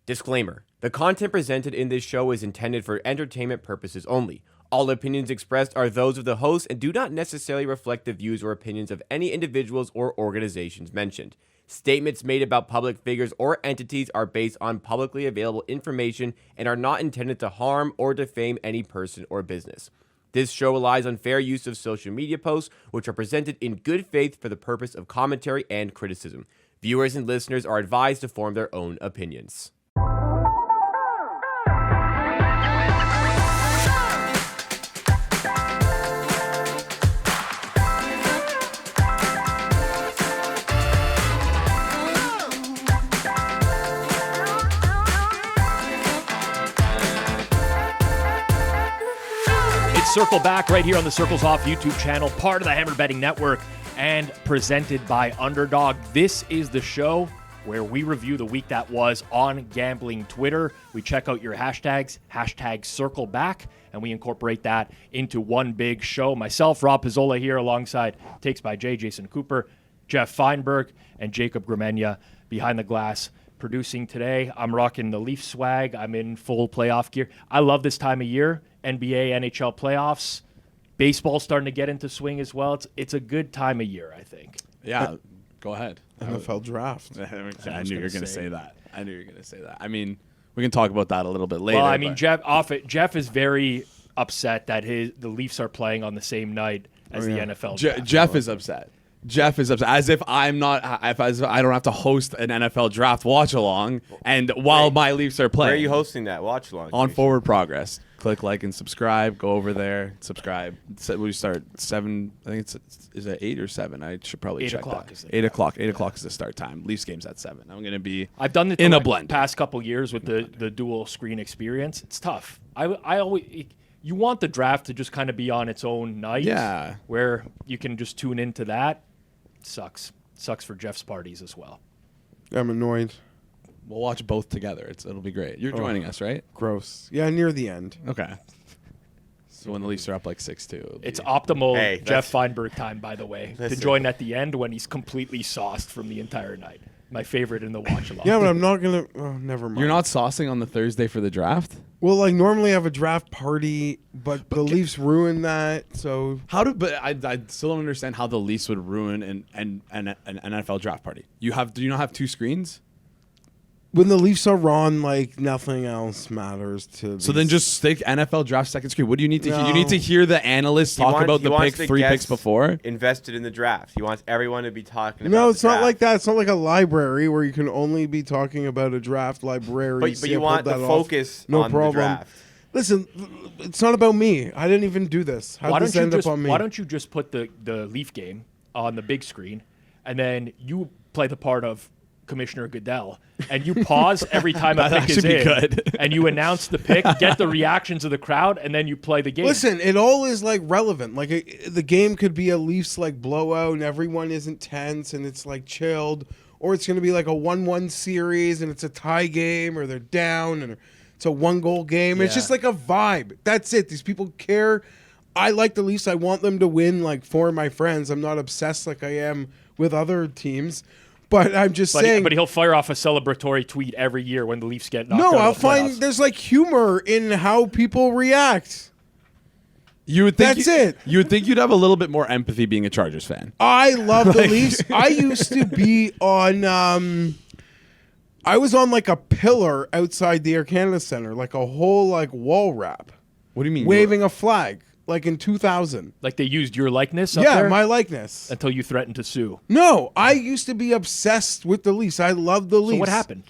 Disclaimer. The content presented in this show is intended for entertainment purposes only. All opinions expressed are those of the host and do not necessarily reflect the views or opinions of any individuals or organizations mentioned. Statements made about public figures or entities are based on publicly available information and are not intended to harm or defame any person or business. This show relies on fair use of social media posts, which are presented in good faith for the purpose of commentary and criticism. Viewers and listeners are advised to form their own opinions. Circle Back right here on the Circles Off YouTube channel, part of the Hammer Betting Network, and presented by Underdog. This is the show where we review the week that was on gambling Twitter. We check out your hashtags, hashtag Circle Back, and we incorporate that into one big show. Myself, Rob Pizzola here, alongside Takes by Jay, Jason Cooper, Geoff Fienberg, and Jacob Gramegna behind the glass. Producing today, I'm rocking the Leaf swag. I'm in full playoff gear. I love this time of year. NBA, NHL playoffs, baseball starting to get into swing as well. It's a good time of year, I think. Yeah, go ahead. NFL draft. I knew you were going to say that. I mean, we can talk about that a little bit later. Well, I mean, Geoff is very upset that the Leafs are playing on the same night as the NFL draft. Geoff is upset. Geoff is upset, as if I'm not. As if I don't have to host an NFL draft watch along, and while my Leafs are playing. Where are you hosting that watch along? On Forward Progress. Click like and subscribe. Go over there, subscribe. We start 7. I think is it 8 or 7? I should probably check that. 8 o'clock. 8 o'clock is the start time. Leafs game's at 7. I'm gonna be. I've done it in a blend. Past couple years with the dual screen experience. It's tough. I always. You want the draft to just kind of be on its own night. Yeah. Where you can just tune into that. Sucks for Geoff's parties as well. I'm annoyed. We'll watch both together. It'll be great. You're joining us, right? Gross. Yeah, near the end. Okay. So when the Leafs are up like 6-2. It's optimal Geoff Fienberg time, by the way, to join at the end when he's completely sauced from the entire night. My favorite in the watch along. Yeah, but I'm not going to... Oh, never mind. You're not saucing on the Thursday for the draft? Well, like, normally I have a draft party, but the Leafs ruined that, so... But I still don't understand how the Leafs would ruin an NFL draft party. Do you not have 2 screens? When the Leafs are on, like, nothing else matters to... So then just stick NFL draft second screen. What do you need to hear? You need to hear the analysts talk about the 3 picks before? Invested in the draft. He wants everyone to be talking about No, it's the draft. not like that. It's not like a library where you can only be talking about a draft library. But you want the focus on the draft. Listen, it's not about me. I didn't even do this. How did this end up on me? Why don't you just put the Leaf game on the big screen, and then you play the part of Commissioner Goodell, and you pause every time a pick is in, good. and you announce the pick, get the reactions of the crowd, and then you play the game. Listen, it all is like relevant. Like the game could be a Leafs like blowout, and everyone isn't tense, and it's like chilled, or it's going to be like a 1-1 series, and it's a tie game, or they're down, and it's a 1-goal game. Yeah. It's just like a vibe. That's it. These people care. I like the Leafs. I want them to win. Like for my friends, I'm not obsessed like I am with other teams. But I'm just saying. But he'll fire off a celebratory tweet every year when the Leafs get knocked out. No, I'll of the playoffs. find there's like humor in how people react. You would think That's it. You would think you'd have a little bit more empathy being a Chargers fan. I love the Leafs. I used to be on. I was on like a pillar outside the Air Canada Centre, like a whole like wall wrap. What do you mean? Waving a flag. Like in 2000. Like they used your likeness up there? Yeah, my likeness. Until you threatened to sue. No, I used to be obsessed with the Leafs. I love the Leafs. So what happened?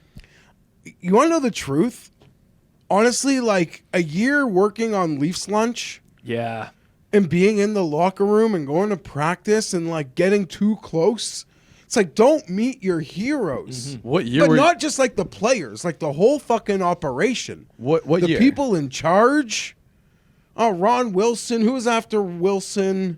You want to know the truth? Honestly, like a year working on Leafs lunch. Yeah. And being in the locker room and going to practice and like getting too close. It's like, don't meet your heroes. Mm-hmm. What year? But not just like the players, like the whole fucking operation. What the year? The people in charge. Oh, Ron Wilson. Who was after Wilson?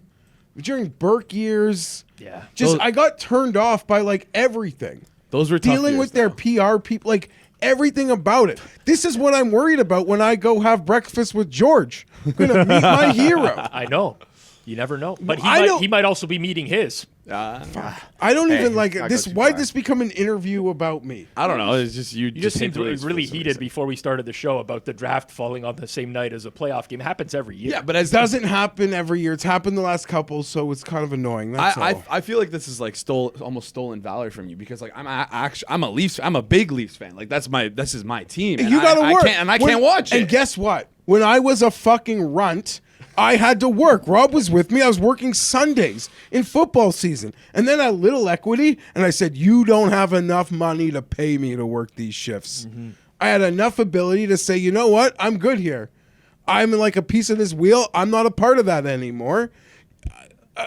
During Burke years. Yeah. I got turned off by like everything. Those were tough dealing years, with their PR people, like everything about it. This is what I'm worried about when I go have breakfast with George. I'm gonna meet my hero. I know. You never know. But Well, he might also be meeting his. I don't even like not this. go too Why'd far. this become an interview about me? I don't know. It's just you. You just seemed hit the really for some heated reason. before we started the show about the draft falling on the same night as a playoff game. It happens every year. Yeah, but It doesn't happen every year. It's happened the last couple, so it's kind of annoying. That's all. I feel like this is like almost stolen valor from you because like I'm a big Leafs fan. Like this is my team. And You got to work. I can't watch it. And guess what? When I was a fucking runt, I had to work. Rob was with me. I was working Sundays in football season. And then I had little equity, and I said, you don't have enough money to pay me to work these shifts. Mm-hmm. I had enough ability to say, you know what? I'm good here. I'm like a piece of this wheel. I'm not a part of that anymore.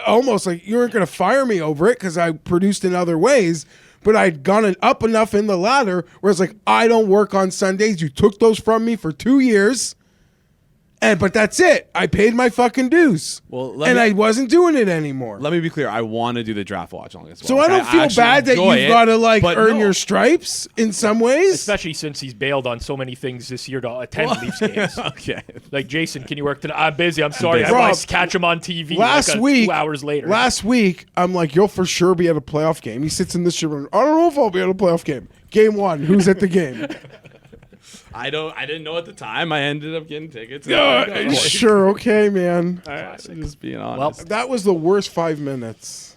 Almost like you weren't going to fire me over it because I produced in other ways. But I'd gone up enough in the ladder where it's like, I don't work on Sundays. You took those from me for 2 years. But that's it. I paid my fucking dues. Well, I wasn't doing it anymore. Let me be clear. I want to do the draft watch along as well. So I don't feel actually bad that enjoy you've it, got to like but earn no. your stripes in some ways. Especially since he's bailed on so many things this year to attend Leafs games. Okay. Like, Jason, can you work today? I'm busy. I'm sorry. I Rob, might catch him on TV Last like week, 2 hours later. Last week, I'm like, you'll for sure be at a playoff game. He sits in this room. I don't know if I'll be at a playoff game. Game 1. Who's at the game? I didn't know at the time. I ended up getting tickets. Sure, okay, man. Just being honest. Well, That was the worst 5 minutes.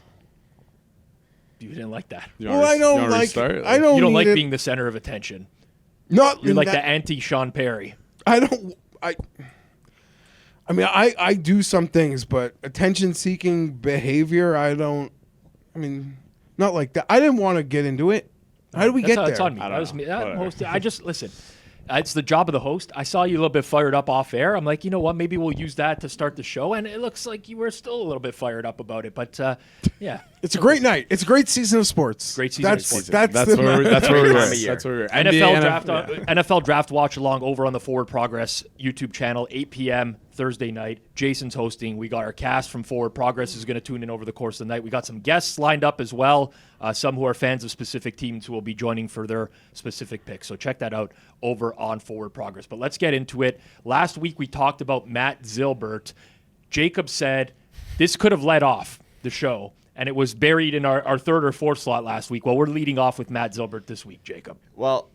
you didn't like that. You Well, wanna- I you don't wanna like. restart? I don't. You don't need like it. being the center of attention. Not You're in like that- the anti-Sean Perry. I don't. I mean, I do some things, but attention-seeking behavior, I don't. I mean, not like that. I didn't want to get into it. How did we get there? That's on me. I don't That was know. me. That Whatever. host, I just listen. It's the job of the host. I saw you a little bit fired up off air. I'm like, you know what? Maybe we'll use that to start the show. And it looks like you were still a little bit fired up about it. But yeah, It's a great night. It's a great season of sports. Great season of sports. That's That's the where we were. That's where we were. NFL draft watch along over on the Forward Progress YouTube channel, 8 p.m. Thursday night. Jason's hosting. We got our cast from Forward Progress is going to tune in over the course of the night. We got some guests lined up as well. Some who are fans of specific teams who will be joining for their specific picks. So check that out over on Forward Progress. But let's get into it. Last week we talked about Matt Zylbert. Jacob said this could have led off the show, and it was buried in our third or fourth slot last week. Well, we're leading off with Matt Zylbert this week, Jacob. Well,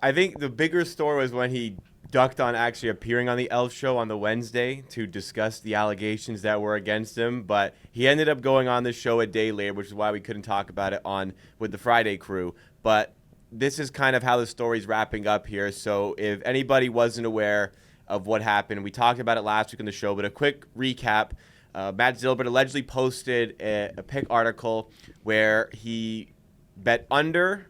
I think the bigger story was when he ducked on actually appearing on the Elf Show on the Wednesday to discuss the allegations that were against him. But he ended up going on the show a day later, which is why we couldn't talk about it on with the Friday crew. But this is kind of how the story's wrapping up here. So if anybody wasn't aware of what happened, we talked about it last week on the show, but a quick recap. Matt Zylbert allegedly posted a pick article where he bet under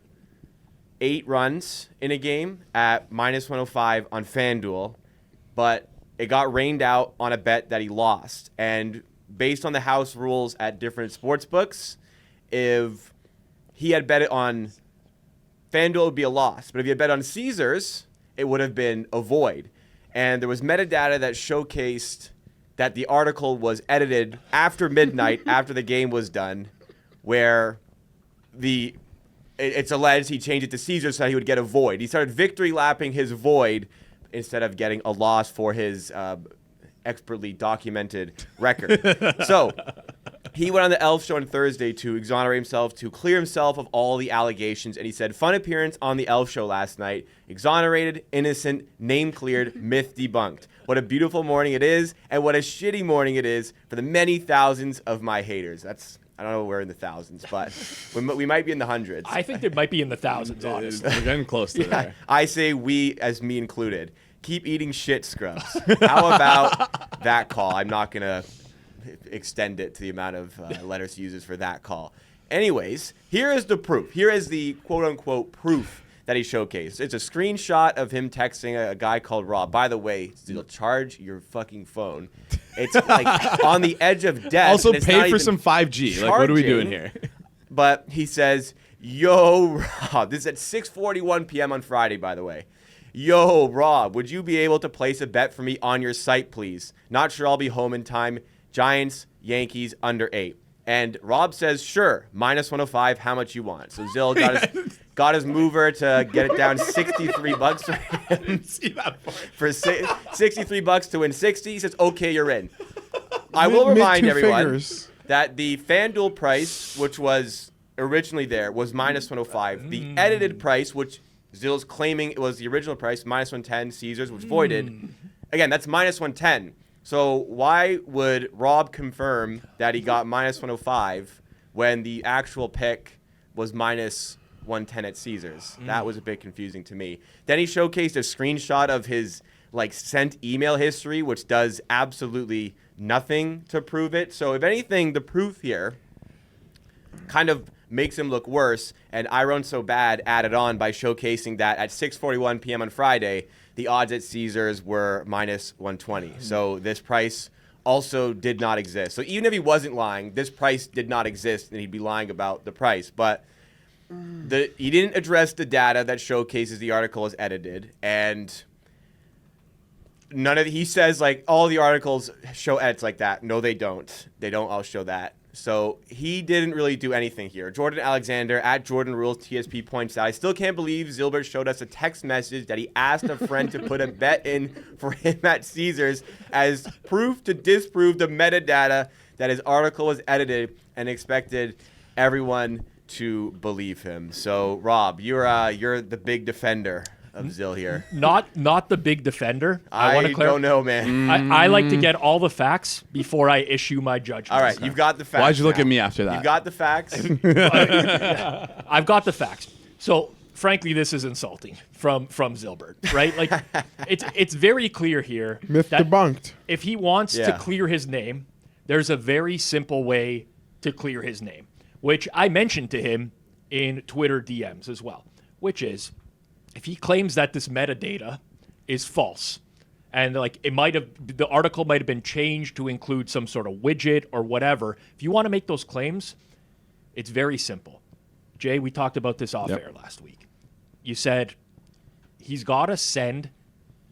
8 runs in a game at minus 105 on FanDuel, but it got rained out on a bet that he lost. And based on the house rules at different sports books, if he had bet it on FanDuel, it would be a loss. But if he had bet on Caesars, it would have been a void. And there was metadata that showcased that the article was edited after midnight, after the game was done, where it's alleged he changed it to Caesar so he would get a void. He started victory lapping his void instead of getting a loss for his expertly documented record. So he went on the Elf Show on Thursday to exonerate himself, to clear himself of all the allegations. And he said, fun appearance on the Elf Show last night. Exonerated, innocent, name cleared, myth debunked. What a beautiful morning it is, and what a shitty morning it is for the many thousands of my haters. I don't know if we're in the thousands, but we might be in the hundreds. I think they might be in the thousands, honestly. We're getting close to there. I say we, as me included. Keep eating shit, scrubs. How about that call? I'm not going to extend it to the amount of letters he uses for that call. Anyways, here is the proof. Here is the quote-unquote proof that he showcased. It's a screenshot of him texting a guy called Rob. By the way, still charge your fucking phone. It's like on the edge of death. Also, and it's pay not for even some 5G. Like, what are we doing charging. here? But he says, yo, Rob. This is at 6:41 p.m. on Friday, by the way. Yo, Rob, would you be able to place a bet for me on your site, please? Not sure I'll be home in time. Giants, Yankees, under 8. And Rob says, sure, minus 105, how much you want? So Zill got his mover to get it down $63 for him. See that part. For $63 to win 60. He says, okay, you're in. I will remind everyone. Fingers. that the FanDuel price, which was originally there, was minus 105. The edited price, which Zill's claiming it was the original price, minus 110. Caesars, which voided. Again, that's minus 110. So why would Rob confirm that he got minus 105 when the actual pick was minus 110 at Caesars? That was a bit confusing to me. Then he showcased a screenshot of his sent email history, which does absolutely nothing to prove it. So if anything, the proof here kind of makes him look worse. And Iron So Bad added on by showcasing that at 6:41 p.m. on Friday, the odds at Caesars were minus 120. So this price also did not exist. So even if he wasn't lying, this price did not exist, and he'd be lying about the price. But he didn't address the data that showcases the article is edited, and he says all the articles show edits like that. No, they don't. They don't all show that. So he didn't really do anything here. Jordan Alexander at Jordan Rules TSP points out, I still can't believe Zylbert showed us a text message that he asked a friend to put a bet in for him at Caesars as proof to disprove the metadata that his article was edited, and expected everyone to believe him. So Rob, you're the big defender of Zyl here. Not the big defender. I don't know, man. I like to get all the facts before I issue my judgment. All right, you've got the facts. Why'd you look at me after that? You got the facts. I've got the facts. So frankly, this is insulting from Zylbert, right? It's very clear here. Myth that debunked. If he wants to clear his name, there's a very simple way to clear his name, which I mentioned to him in Twitter DMs as well, which is, if he claims that this metadata is false, and the article might have been changed to include some sort of widget or whatever, if you want to make those claims, it's very simple. Jay, we talked about this off air last week. You said he's got to send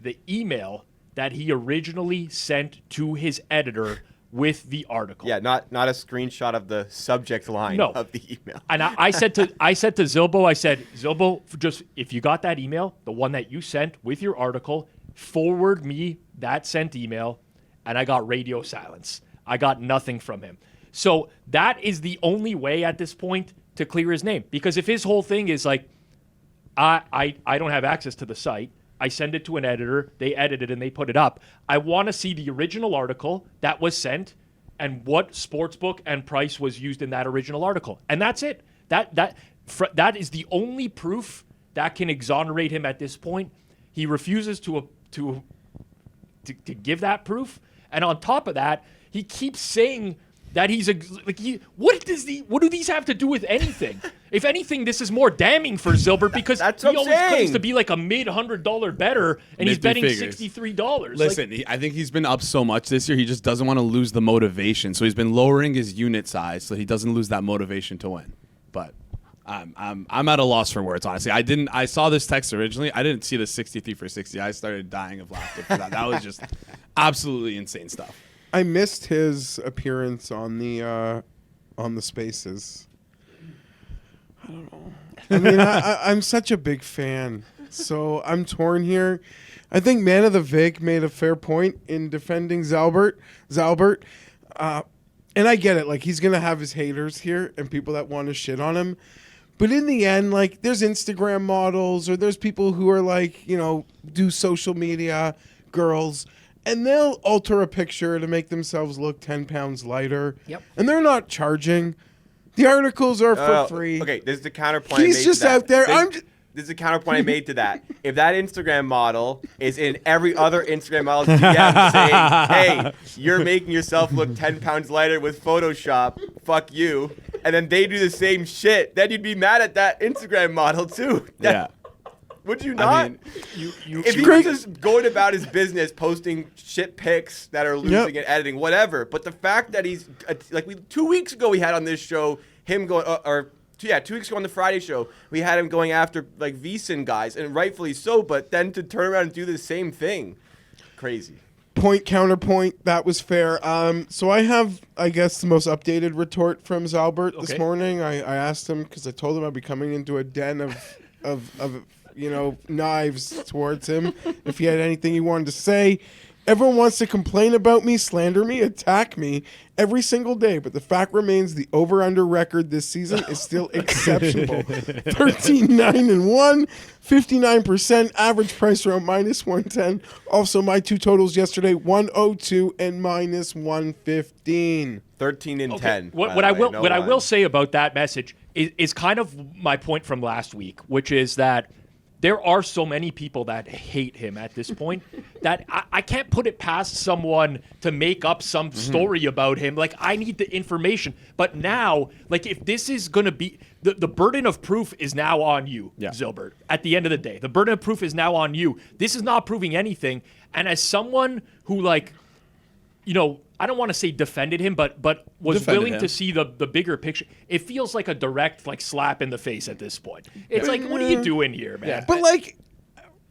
the email that he originally sent to his editor with the article. Yeah, not a screenshot of the subject line of the email. And I said to Zylbo, just if you got that email, the one that you sent with your article, forward me that sent email, and I got radio silence. I got nothing from him. So that is the only way at this point to clear his name. Because if his whole thing is I don't have access to the site, I send it to an editor, they edit it, and they put it up. I want to see the original article that was sent and what sportsbook and price was used in that original article. And that's it. That is the only proof that can exonerate him at this point. He refuses to give that proof. And on top of that, he keeps saying that what do these have to do with anything? If anything, this is more damning for Zylbert because he always claims to be a mid-$100 bettor, and he's betting $63. Listen, I think he's been up so much this year, he just doesn't want to lose the motivation. So he's been lowering his unit size so he doesn't lose that motivation to win. But I'm at a loss for words, honestly. I saw this text originally. I didn't see the 63 for 60. I started dying of laughter for that. That was just absolutely insane stuff. I missed his appearance on the Spaces. I don't know. I mean, I'm such a big fan, so I'm torn here. I think Man of the Vig made a fair point in defending Zylbert, and I get it. He's gonna have his haters here and people that want to shit on him. But in the end, there's Instagram models or there's people who are do social media, girls. And they'll alter a picture to make themselves look 10 pounds lighter. Yep. And they're not charging. The articles are for free. Okay, this is the counterpoint. He's just out there. This is the counterpoint I made to that. If that Instagram model is in every other Instagram model's DM saying, hey, you're making yourself look 10 pounds lighter with Photoshop, fuck you, and then they do the same shit, then you'd be mad at that Instagram model too. Yeah. Would you not? I mean, if he was just going about his business, posting shit pics that are losing and editing, whatever. But the fact that he's 2 weeks ago, we had on this show him going, 2 weeks ago on the Friday show, we had him going after VSiN guys, and rightfully so. But then to turn around and do the same thing, crazy. Point, counterpoint. That was fair. So I have, I guess, the most updated retort from Zylbert this morning. I asked him because I told him I'd be coming into a den of knives towards him if he had anything he wanted to say. Everyone wants to complain about me, slander me, attack me every single day, but the fact remains the over-under record this season is still exceptional. 13-9-1, 59%, average price around -110. Also, my two totals yesterday, 102 and -115. 13-10. What I will say about that message is kind of my point from last week, which is that there are so many people that hate him at this point that I can't put it past someone to make up some story about him. Like, I need the information. But now, like, if this is going to be the burden of proof is now on you, Zylbert. At the end of the day, the burden of proof is now on you. This is not proving anything. And as someone who, like, you know, I don't want to say defended him, but was willing to see the bigger picture. It feels like a direct, like, slap in the face at this point. It's like, what are you doing here, man? But, like,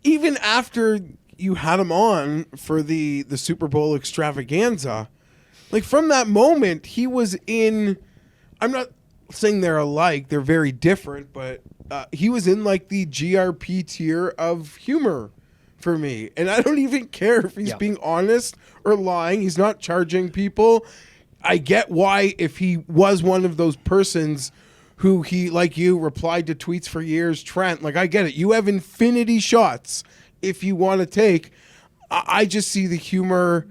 even after you had him on for the Super Bowl extravaganza, like, from that moment, he was in, I'm not saying they're alike, they're very different, but he was in, like, the GRP tier of humor for me. And I don't even care if he's being honest or lying. He's not charging people. I get why, if he was one of those persons who he, like you, replied to tweets for years, Trent, like, I get it. You have infinity shots if you want to take. I just see the humor.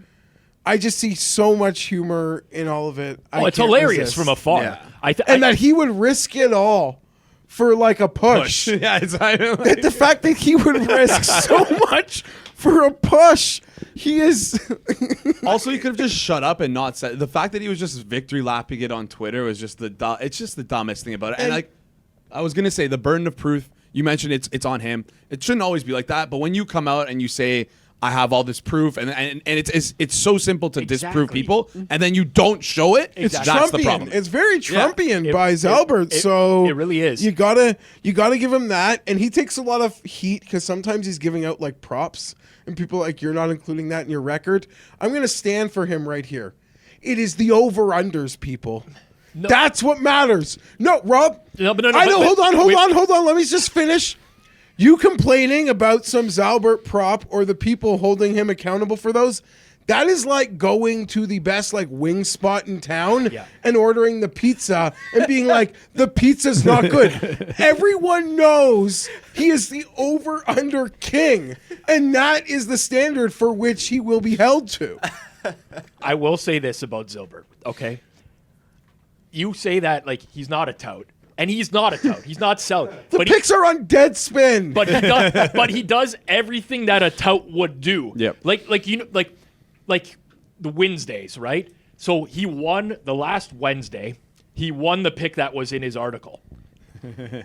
I just see so much humor in all of it. It's hilarious from afar. Yeah. And that he would risk it all for, like, a push. Yeah, it's like, The fact that he would risk so much for a push. He is. Also, he could have just shut up and not said. The fact that he was just victory lapping it on Twitter was just it's just the dumbest thing about it. And like, I was gonna say, the burden of proof. You mentioned it's on him. It shouldn't always be like that. But when you come out and you say, I have all this proof, and it's so simple to disprove people, and then you don't show it. It's That's Trumpian. the problem. It's very Trumpian by Zylbert. So it really is. You gotta give him that, and he takes a lot of heat because sometimes he's giving out, like, props, and people are like, you're not including that in your record. I'm gonna stand for him right here. It is the over-unders, people. No. That's what matters. No, Rob. No. I know. Hold on. Let me just finish. You complaining about some Zylbert prop or the people holding him accountable for those, that is like going to the best, like, wing spot in town and ordering the pizza and being like, the pizza's not good. Everyone knows he is the over-under king, and that is the standard for which he will be held to. I will say this about Zylbert, okay? You say that, like, he's not a tout. And he's not a tout. He's not selling. The picks are on dead spin. But he does everything that a tout would do. Yep. Like the Wednesdays, right? So he won the last Wednesday. He won the pick that was in his article.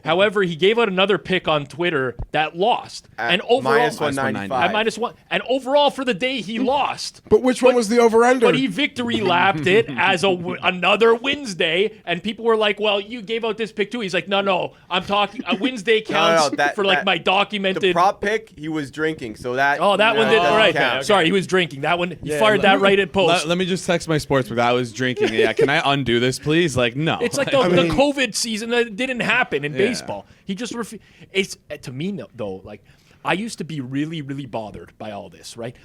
However, he gave out another pick on Twitter that lost. And overall, -195. At -1. And overall, for the day, he lost. But which one was the over-under? But he victory lapped it as another Wednesday, and people were like, well, you gave out this pick too. He's like, no, I'm talking, a Wednesday counts my documented. The prop pick, he was drinking, so that. Oh, that one did. All right. Count. Sorry, he was drinking. That one, he fired that right at post. Let me just text my sportsbook. I was drinking. Yeah, can I undo this, please? Like, no. It's like the COVID season that didn't happen in baseball. He just it's to me though, like, I used to be really, really bothered by all this, right?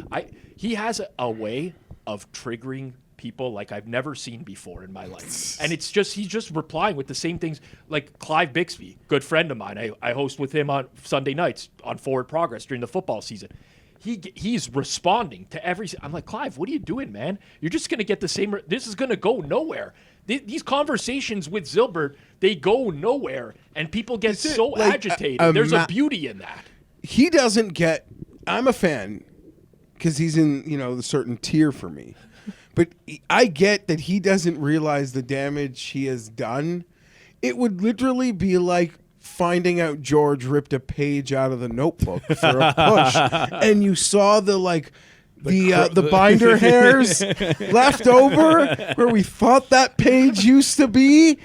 He has a way of triggering people like I've never seen before in my life. And he's just replying with the same things. Like Clive Bixby, good friend of mine. I host with him on Sunday nights on Forward Progress during the football season. He's responding to every. I'm like, Clive, what are you doing, man? You're just going to get the same. This is going to go nowhere. These conversations with Zylbert, they go nowhere, and people get so agitated. There's a beauty in that. He doesn't get. I'm a fan because he's in, the certain tier for me. But I get that he doesn't realize the damage he has done. It would literally be like finding out George ripped a page out of the notebook for a push, and you saw the binder hairs left over where we thought that page used to be,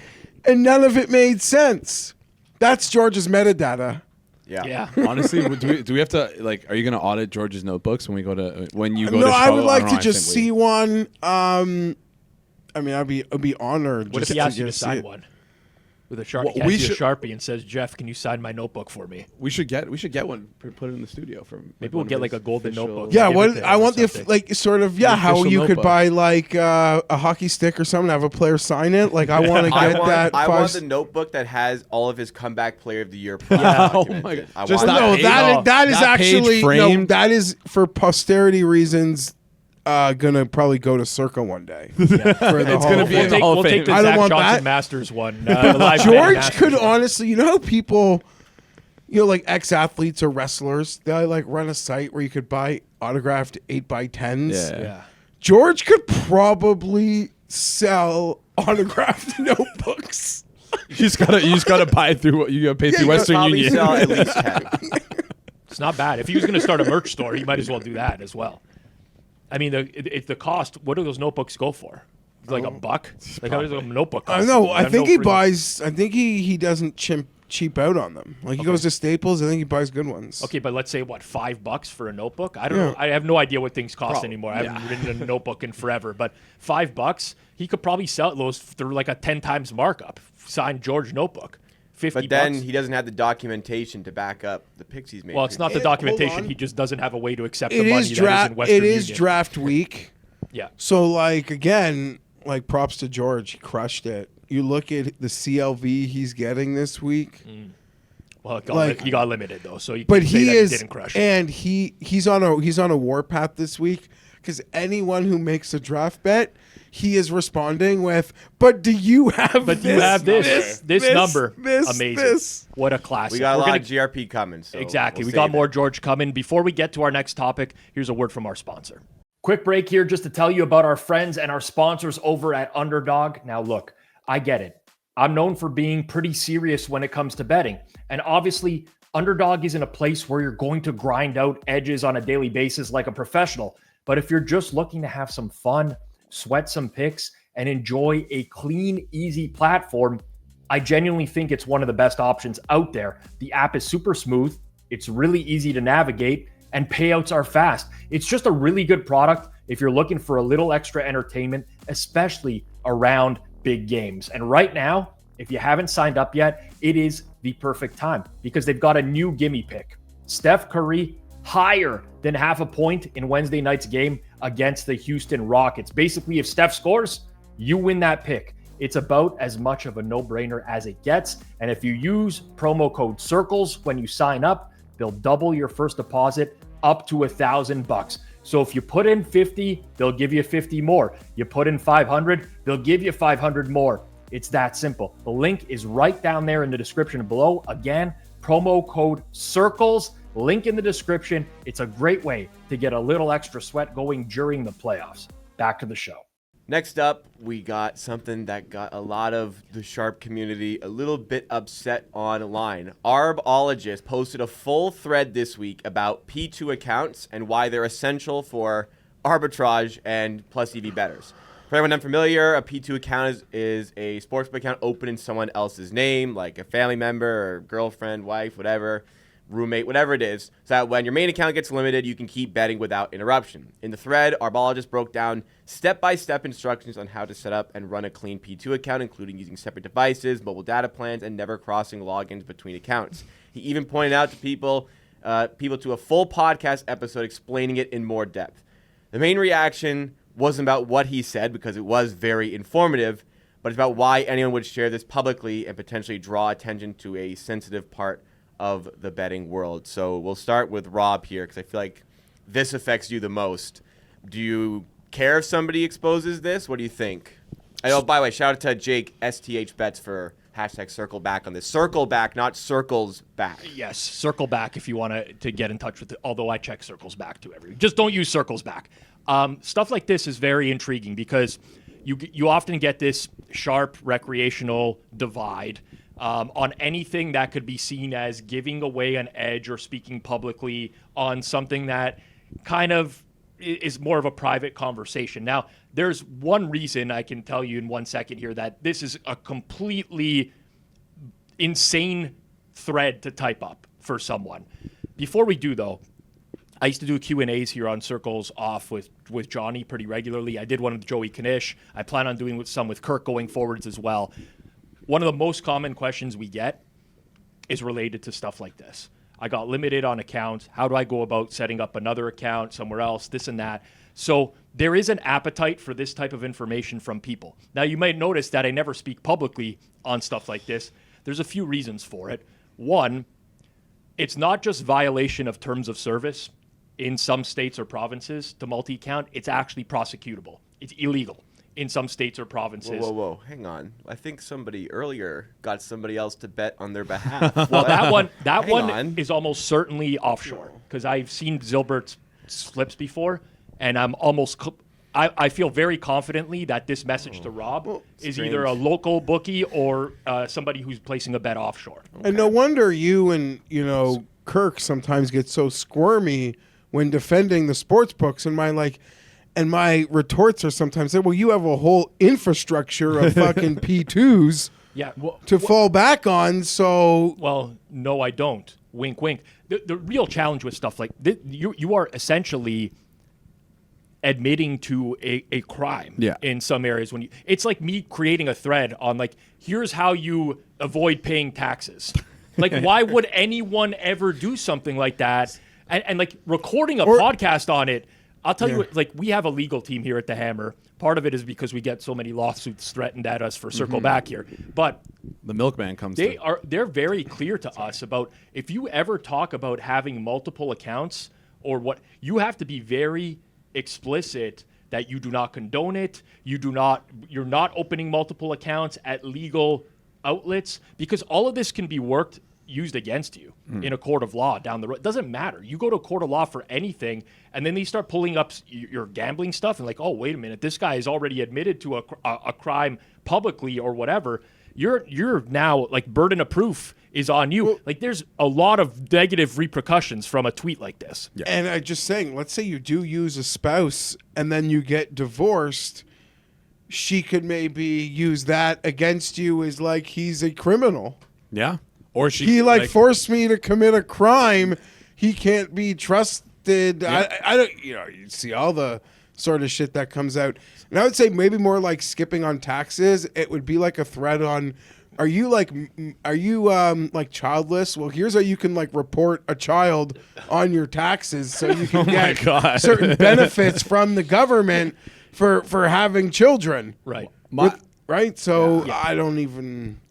and none of it made sense. That's George's metadata. Yeah. Honestly, do we have to, like, are you going to audit George's notebooks when you go to No, I would like to just see one. I mean, I'd be honored. What if he asked you to sign one? with a Sharpie. Well, He hands you a Sharpie and says, "Jeff, can you sign my notebook for me?" We should get one. Put it in the studio from. Maybe we'll get like a golden notebook. Yeah, Give I want how you could notebook. buy like a hockey stick or something, have a player sign it. Like I want to get that. I want the notebook that has all of his comeback player of the year. Props Oh documented. my God. I Just want not that. that is that page actually framed? that is for posterity reasons. Gonna probably go to Circa one day. For the It's gonna be in the Hall We'll of take Fame. the I don't Zach want Johnson that. Masters one. The live George Masters could one. honestly, you know how people, like ex-athletes or wrestlers, they like run a site where you could buy autographed 8x10s. Yeah. George could probably sell autographed notebooks. You just gotta buy through. You gotta pay through you Western Probably Union. sell at least 10. It's not bad. If he was going to start a merch store, he might as well do that as well. I mean, if the cost, what do those notebooks go for? Like $1? Like how does a notebook cost? I know. I have think no he freaking- buys. I think he doesn't cheap out on them. Like he goes to Staples. I think he buys good ones. Okay, but let's say what, $5 for a notebook? I don't Yeah. know. I have no idea what things cost Probably, anymore. I haven't written a notebook in forever, but $5, he could probably sell those through like a 10 times markup. Signed George notebook, $50. But then he doesn't have the documentation to back up the picks he's made. well, it's not the Hold documentation. on. He just doesn't have a way to accept It the money is that is draft. in Western It is Union. draft week. Yeah. So like again, like props to George. He crushed it. You look at the CLV he's getting this week. Well, he got limited though, so you But can say he that is, he didn't crush it. and he's on a warpath this week because anyone who makes a draft bet, he is responding with, "But do you have? But this, you have this number. this, Amazing. this." What a classic. we got a We're lot gonna- of GRP coming. So Exactly. we'll We got save more it. George coming. Before we get to our next topic, here's a word from our sponsor. Quick break here just to tell you about our friends and our sponsors over at Underdog. Now, look, I get it. I'm known for being pretty serious when it comes to betting. And obviously, Underdog isn't a place where you're going to grind out edges on a daily basis like a professional. But if you're just looking to have some fun, sweat some picks, and enjoy a clean, easy platform, I genuinely think it's one of the best options out there. The app is super smooth. It's really easy to navigate, and payouts are fast. It's just a really good product if you're looking for a little extra entertainment, especially around big games. And right now, if you haven't signed up yet, it is the perfect time because they've got a new gimme pick. Steph Curry higher than half a point in Wednesday night's game against the Houston Rockets. Basically, if Steph scores, you win that pick. It's about as much of a no-brainer as it gets. And if you use promo code CIRCLES when you sign up, they'll double your first deposit up to $1,000. So if you put in 50, they'll give you 50 more. You put in 500, they'll give you 500 more. It's that simple. The link is right down there in the description below. Again, promo code CIRCLES, link in the description. It's a great way to get a little extra sweat going during the playoffs. Back to the show. Next up, we got something that got a lot of the Sharp community a little bit upset online. Arbologist posted a full thread this week about P2 accounts and why they're essential for arbitrage and plus EV bettors. For anyone unfamiliar, a P2 account is a sportsbook account open in someone else's name, like a family member or girlfriend, wife, whatever, roommate, whatever it is, so that when your main account gets limited, you can keep betting without interruption. In the thread, Arbologist broke down step-by-step instructions on how to set up and run a clean P2 account, including using separate devices, mobile data plans, and never crossing logins between accounts. He even pointed out to people to a full podcast episode explaining it in more depth. The main reaction wasn't about what he said, because it was very informative, but it's about why anyone would share this publicly and potentially draw attention to a sensitive part of the betting world. So we'll start with Rob here, because I feel like this affects you the most. Do you care if somebody exposes this? What do you think? Oh, by the way, shout out to Jake STH Bets for hashtag circle back on this. Circle back, not circles back. Yes, circle back if you want to get in touch with it, although I check circles back too every week. Just don't use circles back. Stuff like this is very intriguing because you often get this sharp recreational divide on anything that could be seen as giving away an edge or speaking publicly on something that kind of is more of a private conversation. Now, there's one reason I can tell you in 1 second here that this is a completely insane thread to type up for someone. Before we do, though, I used to do Q&As here on Circles Off with Johnny pretty regularly. I did one with Joey Kanish. I plan on doing some with Kirk going forwards as well. one of the most common questions we get is related to stuff like this. I got limited on accounts. How do I go about setting up another account somewhere else, this and that? So there is an appetite for this type of information from people. Now, you might notice that I never speak publicly on stuff like this. There's a few reasons for it. One, it's not just violation of terms of service in some states or provinces to multi-account. It's actually prosecutable. It's illegal in some states or provinces. Whoa. Hang on. I think somebody earlier got somebody else to bet on their behalf. Well, that one is almost certainly offshore because I've seen Zylbert's slips before, and I feel very confidently that this message to Rob is either a local bookie or somebody who's placing a bet offshore. Okay. And no wonder you and Kirk sometimes get so squirmy when defending the sports books, and my retorts are sometimes, well, you have a whole infrastructure of fucking P2s to fall back on, so... Well, no, I don't. Wink, wink. The real challenge with stuff like this, you are essentially admitting to a crime in some areas. It's like me creating a thread on, here's how you avoid paying taxes. Why would anyone ever do something like that? And recording a podcast on it, I'll tell you what, we have a legal team here at the Hammer. Part of it is because we get so many lawsuits threatened at us for Circle Back here. But the milkman comes. They're very clear to us about if you ever talk about having multiple accounts or what, you have to be very explicit that you do not condone it. You're not opening multiple accounts at legal outlets, because all of this can be used against you in a court of law down the road. It doesn't matter. You go to a court of law for anything, and then they start pulling up your gambling stuff and oh, wait a minute, this guy is already admitted to a crime publicly or whatever. You're now burden of proof is on you. There's a lot of negative repercussions from a tweet like this. Yeah. And I'm just saying, let's say you do use a spouse and then you get divorced, she could maybe use that against you as he's a criminal. Yeah. Or he forced me to commit a crime. He can't be trusted. Yeah. I don't. You see all the sort of shit that comes out. And I would say maybe more skipping on taxes. It would be a thread on. Are you childless? Well, here's how you can report a child on your taxes, so you can get certain benefits from the government for having children. Right. Right. So I don't even.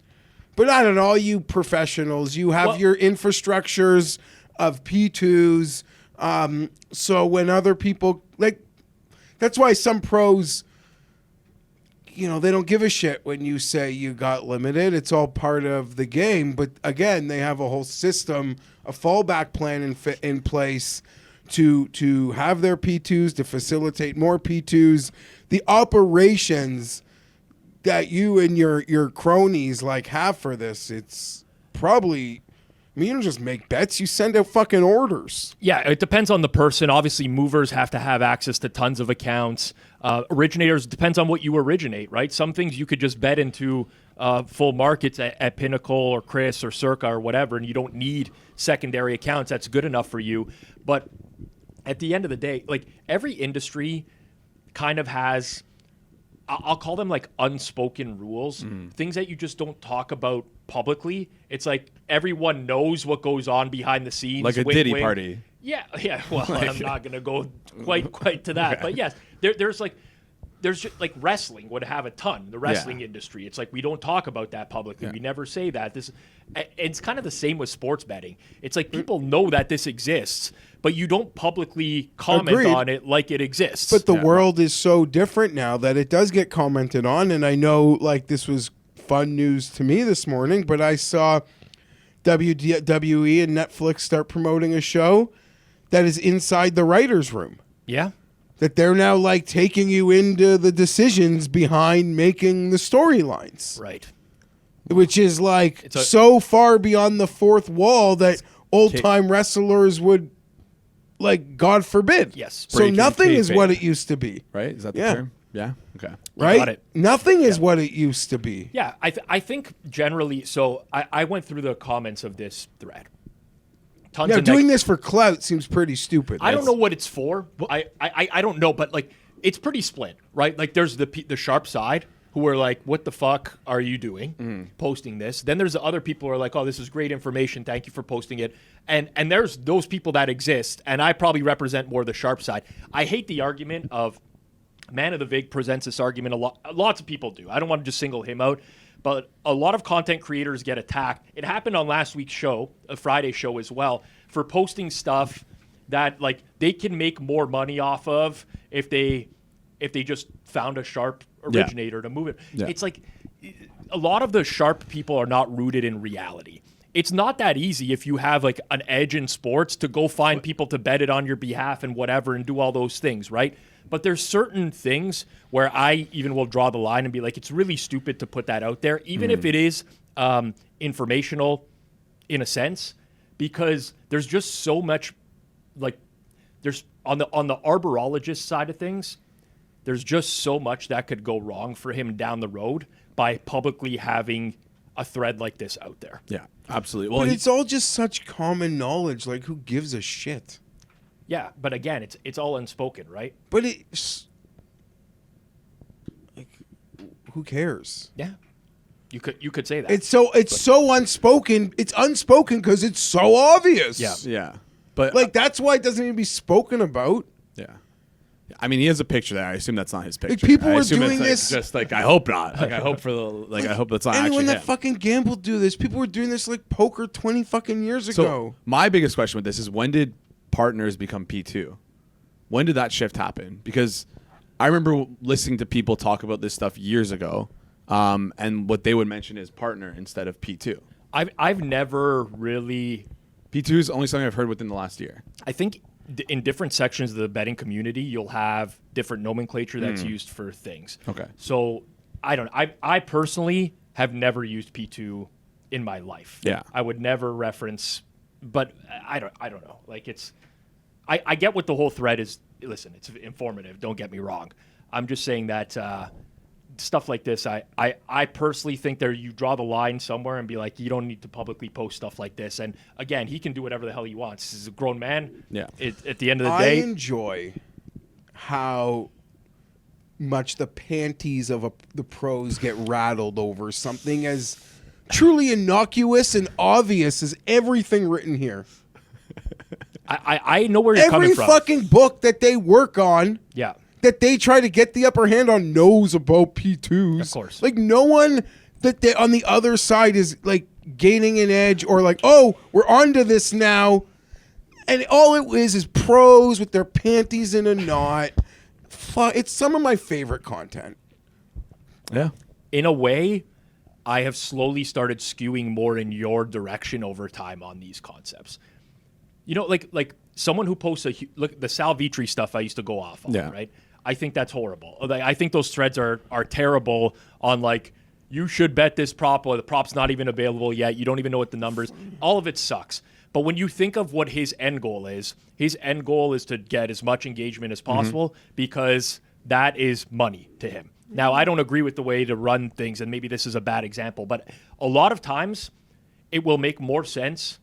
But I don't know, all you professionals, you have your infrastructures of P2s. So when other people, that's why some pros, they don't give a shit when you say you got limited. It's all part of the game. But again, they have a whole system, a fallback plan in place to have their P2s, to facilitate more P2s. The operations that you and your cronies have for this, it's probably, you don't just make bets, you send out fucking orders. Yeah, it depends on the person. Obviously, movers have to have access to tons of accounts. Originators, depends on what you originate, right? Some things you could just bet into full markets at Pinnacle or Chris or Circa or whatever, and you don't need secondary accounts. That's good enough for you. But at the end of the day, every industry kind of has, I'll call them unspoken rules, things that you just don't talk about publicly. It's everyone knows what goes on behind the scenes. Like a Diddy party. Yeah. Well, I'm not going to go quite to that. But yes, there's just, wrestling would have a ton. The wrestling industry. It's we don't talk about that publicly. Yeah. We never say that. It's kind of the same with sports betting. It's people know that this exists, but you don't publicly comment on it like it exists. But the world is so different now that it does get commented on. And I know this was fun news to me this morning, but I saw WWE and Netflix start promoting a show that is inside the writer's room. Yeah. That they're now taking you into the decisions behind making the storylines. Right. Which is so far beyond the fourth wall that old-time wrestlers would, God forbid. Yes. So nothing is what it used to be. Right? Is that the term? Yeah. Okay. Right? Got it. Nothing is what it used to be. Yeah. I think generally, so I went through the comments of this thread. Doing this for clout seems pretty stupid. I don't know what it's for. I don't know, but it's pretty split, right? There's the sharp side who are like, what the fuck are you doing posting this? Then there's the other people who are like, oh, this is great information. Thank you for posting it. And there's those people that exist. And I probably represent more the sharp side. I hate the argument of Man of the Vig presents this argument a lot. Lots of people do. I don't want to just single him out. But a lot of content creators get attacked. It happened on last week's show, a Friday show as well, for posting stuff that like they can make more money off of if they just found a sharp originator to move it. Yeah. It's like a lot of the sharp people are not rooted in reality. It's not that easy if you have like an edge in sports to go find people to bet it on your behalf and whatever and do all those things, right? But there's certain things where I even will draw the line and be like, it's really stupid to put that out there, even if it is informational in a sense, because there's just so much, like, there's on the arborologist side of things, there's just so much that could go wrong for him down the road by publicly having a thread like this out there. Yeah, absolutely. Well, but it's all just such common knowledge. Like, who gives a shit? Yeah, but again, it's all unspoken, right? But it's like, who cares? Yeah, you could say that. It's so unspoken. It's unspoken because it's so obvious. Yeah. But like that's why it doesn't even be spoken about. Yeah. I mean, he has a picture there. I assume that's not his picture. Like people were doing this. Just like I hope not. Like I hope for the like I hope that's not actually anyone that him. fucking gambled do this. People were doing this like poker 20 fucking years ago. So my biggest question with this is when did partners become P2? When did that shift happen? Because I remember listening to people talk about this stuff years ago, and what they would mention is partner instead of P2. I've never really. P2 is only something I've heard within the last year. I think in different sections of the betting community, you'll have different nomenclature that's used for things. Okay. So I personally have never used P2 in my life. Yeah. I would never reference, but I don't know. Like I get what the whole thread is. Listen, it's informative. Don't get me wrong. I'm just saying that stuff like this, I personally think you draw the line somewhere and be like, you don't need to publicly post stuff like this. And again, he can do whatever the hell he wants. He's a grown man. Yeah. At the end of the day, I enjoy how much the panties of the pros get rattled over something as truly innocuous and obvious as everything written here. I know where you're coming from. Every fucking book that they work on. Yeah. That they try to get the upper hand on knows about P2s. Of course. Like, no one that they, on the other side is, like, gaining an edge or, like, oh, we're onto this now. And all it is pros with their panties in a knot. It's some of my favorite content. Yeah. In a way, I have slowly started skewing more in your direction over time on these concepts. You know, like someone who posts look the Sal Vitri stuff I used to go off on, right? I think that's horrible. I think those threads are terrible on like, you should bet this prop or the prop's not even available yet. You don't even know what the numbers. All of it sucks. But when you think of what his end goal is to get as much engagement as possible because that is money to him. Now, I don't agree with the way to run things, and maybe this is a bad example, but a lot of times it will make more sense.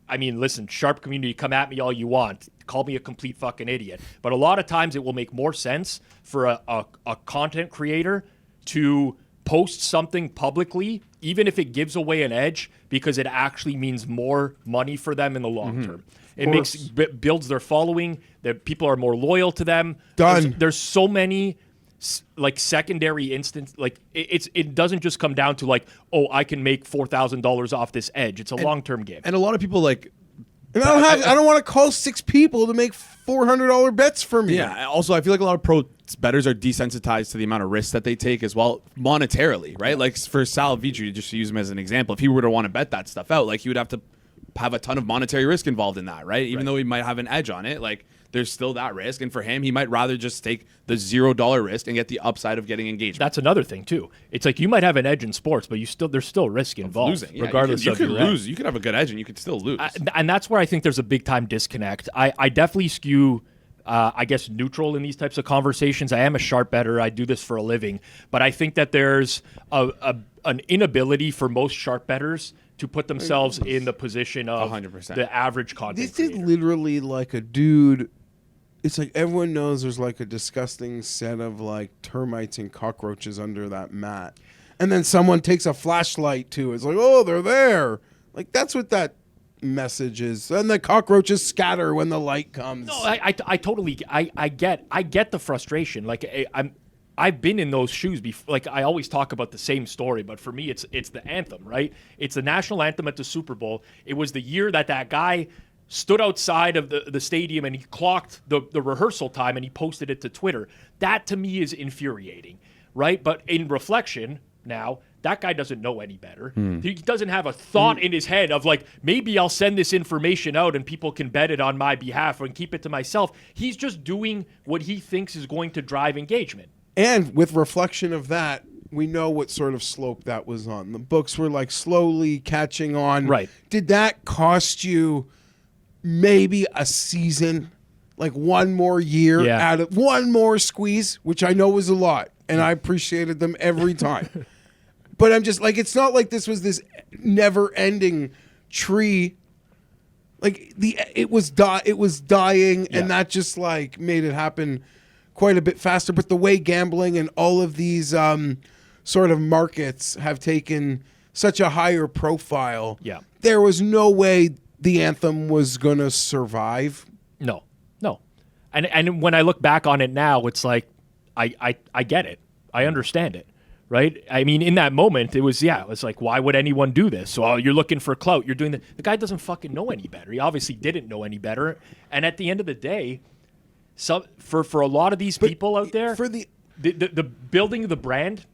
I mean, listen, sharp community, come at me all you want. Call me a complete fucking idiot. But a lot of times it will make more sense for a content creator to post something publicly, even if it gives away an edge, because it actually means more money for them in the long term. It builds their following, that people are more loyal to them. There's so many like secondary instance, like it doesn't just come down to like, oh, I can make $4,000 off this edge. It's a long-term game. And a lot of people like, and I don't want to call 6 people to make $400 bets for me. Yeah. Also, I feel like a lot of pro bettors are desensitized to the amount of risk that they take as well monetarily, right? Like for Sal Vitri, just to use him as an example, if he were to want to bet that stuff out, like he would have to have a ton of monetary risk involved in that, right? Even though he might have an edge on it, like there's still that risk. And for him, he might rather just take the $0 risk and get the upside of getting engagement. That's another thing too. It's like you might have an edge in sports, but there's still risk involved. Losing. Yeah, regardless you of could your lose. edge. You could have a good edge and you could still lose. And that's where I think there's a big time disconnect. I definitely skew, I guess, neutral in these types of conversations. I am a sharp bettor. I do this for a living. But I think that there's an inability for most sharp bettors to put themselves in the position of 100%. the average content This creator. is literally like a dude It's like everyone knows there's like a disgusting set of like termites and cockroaches under that mat. And then someone takes a flashlight to it. It's like, oh, they're there. Like, that's what that message is. And the cockroaches scatter when the light comes. No, I totally get the frustration. Like, I've been in those shoes before. Like, I always talk about the same story, but for me, it's the anthem, right? It's the national anthem at the Super Bowl. It was the year that guy stood outside of the stadium and he clocked the rehearsal time and he posted it to Twitter. That, to me, is infuriating, right? But in reflection now, that guy doesn't know any better. He doesn't have a thought in his head of like, maybe I'll send this information out and people can bet it on my behalf and keep it to myself. He's just doing what he thinks is going to drive engagement. And with reflection of that, we know what sort of slope that was on. The books were like slowly catching on. Right. Did that cost you maybe a season? Like one more year out of one more squeeze, which I know was a lot. And I appreciated them every time. But I'm just like, it's not like this was this never-ending tree. Like it was dying, and that just like made it happen quite a bit faster. But the way gambling and all of these sort of markets have taken such a higher profile, there was no way the anthem was gonna survive. No. And when I look back on it now, it's like I get it. I understand it. Right? I mean, in that moment, it was like, why would anyone do this? So you're looking for clout. You're doing the guy doesn't fucking know any better. He obviously didn't know any better. And at the end of the day, for a lot of these people out there, for the building of the brand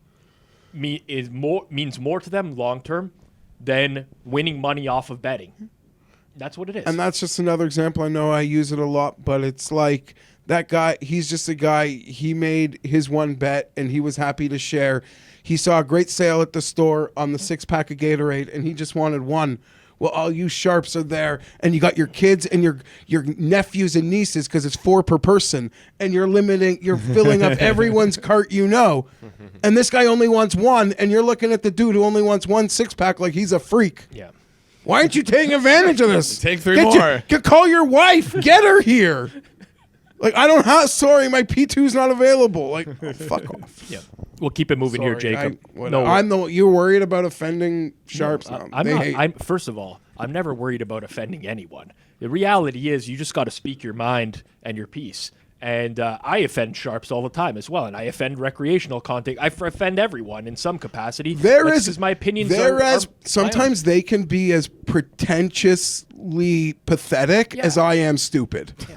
means more to them long term than winning money off of betting. That's what it is. And that's just another example. I know I use it a lot, but it's like that guy, he's just a guy, he made his one bet and he was happy to share. He saw a great sale at the store on the 6-pack of Gatorade and he just wanted one. Well, all you sharps are there and you got your kids and your nephews and nieces because it's 4 per person and you're filling up everyone's cart, and this guy only wants one and you're looking at the dude who only wants one 6-pack like he's a freak. Yeah. Why aren't you taking advantage of this? Take 3 more. Call your wife. Get her here. Like, I don't have, sorry, my P2's not available. Like, fuck off. Yeah. We'll keep it moving here, Jacob. You're worried about offending sharps now. First of all, I'm never worried about offending anyone. The reality is you just got to speak your mind and your piece. And I offend sharps all the time as well. And I offend recreational content. I offend everyone in some capacity. Because my opinions are sometimes they can be as pretentiously pathetic as I am stupid. Yeah.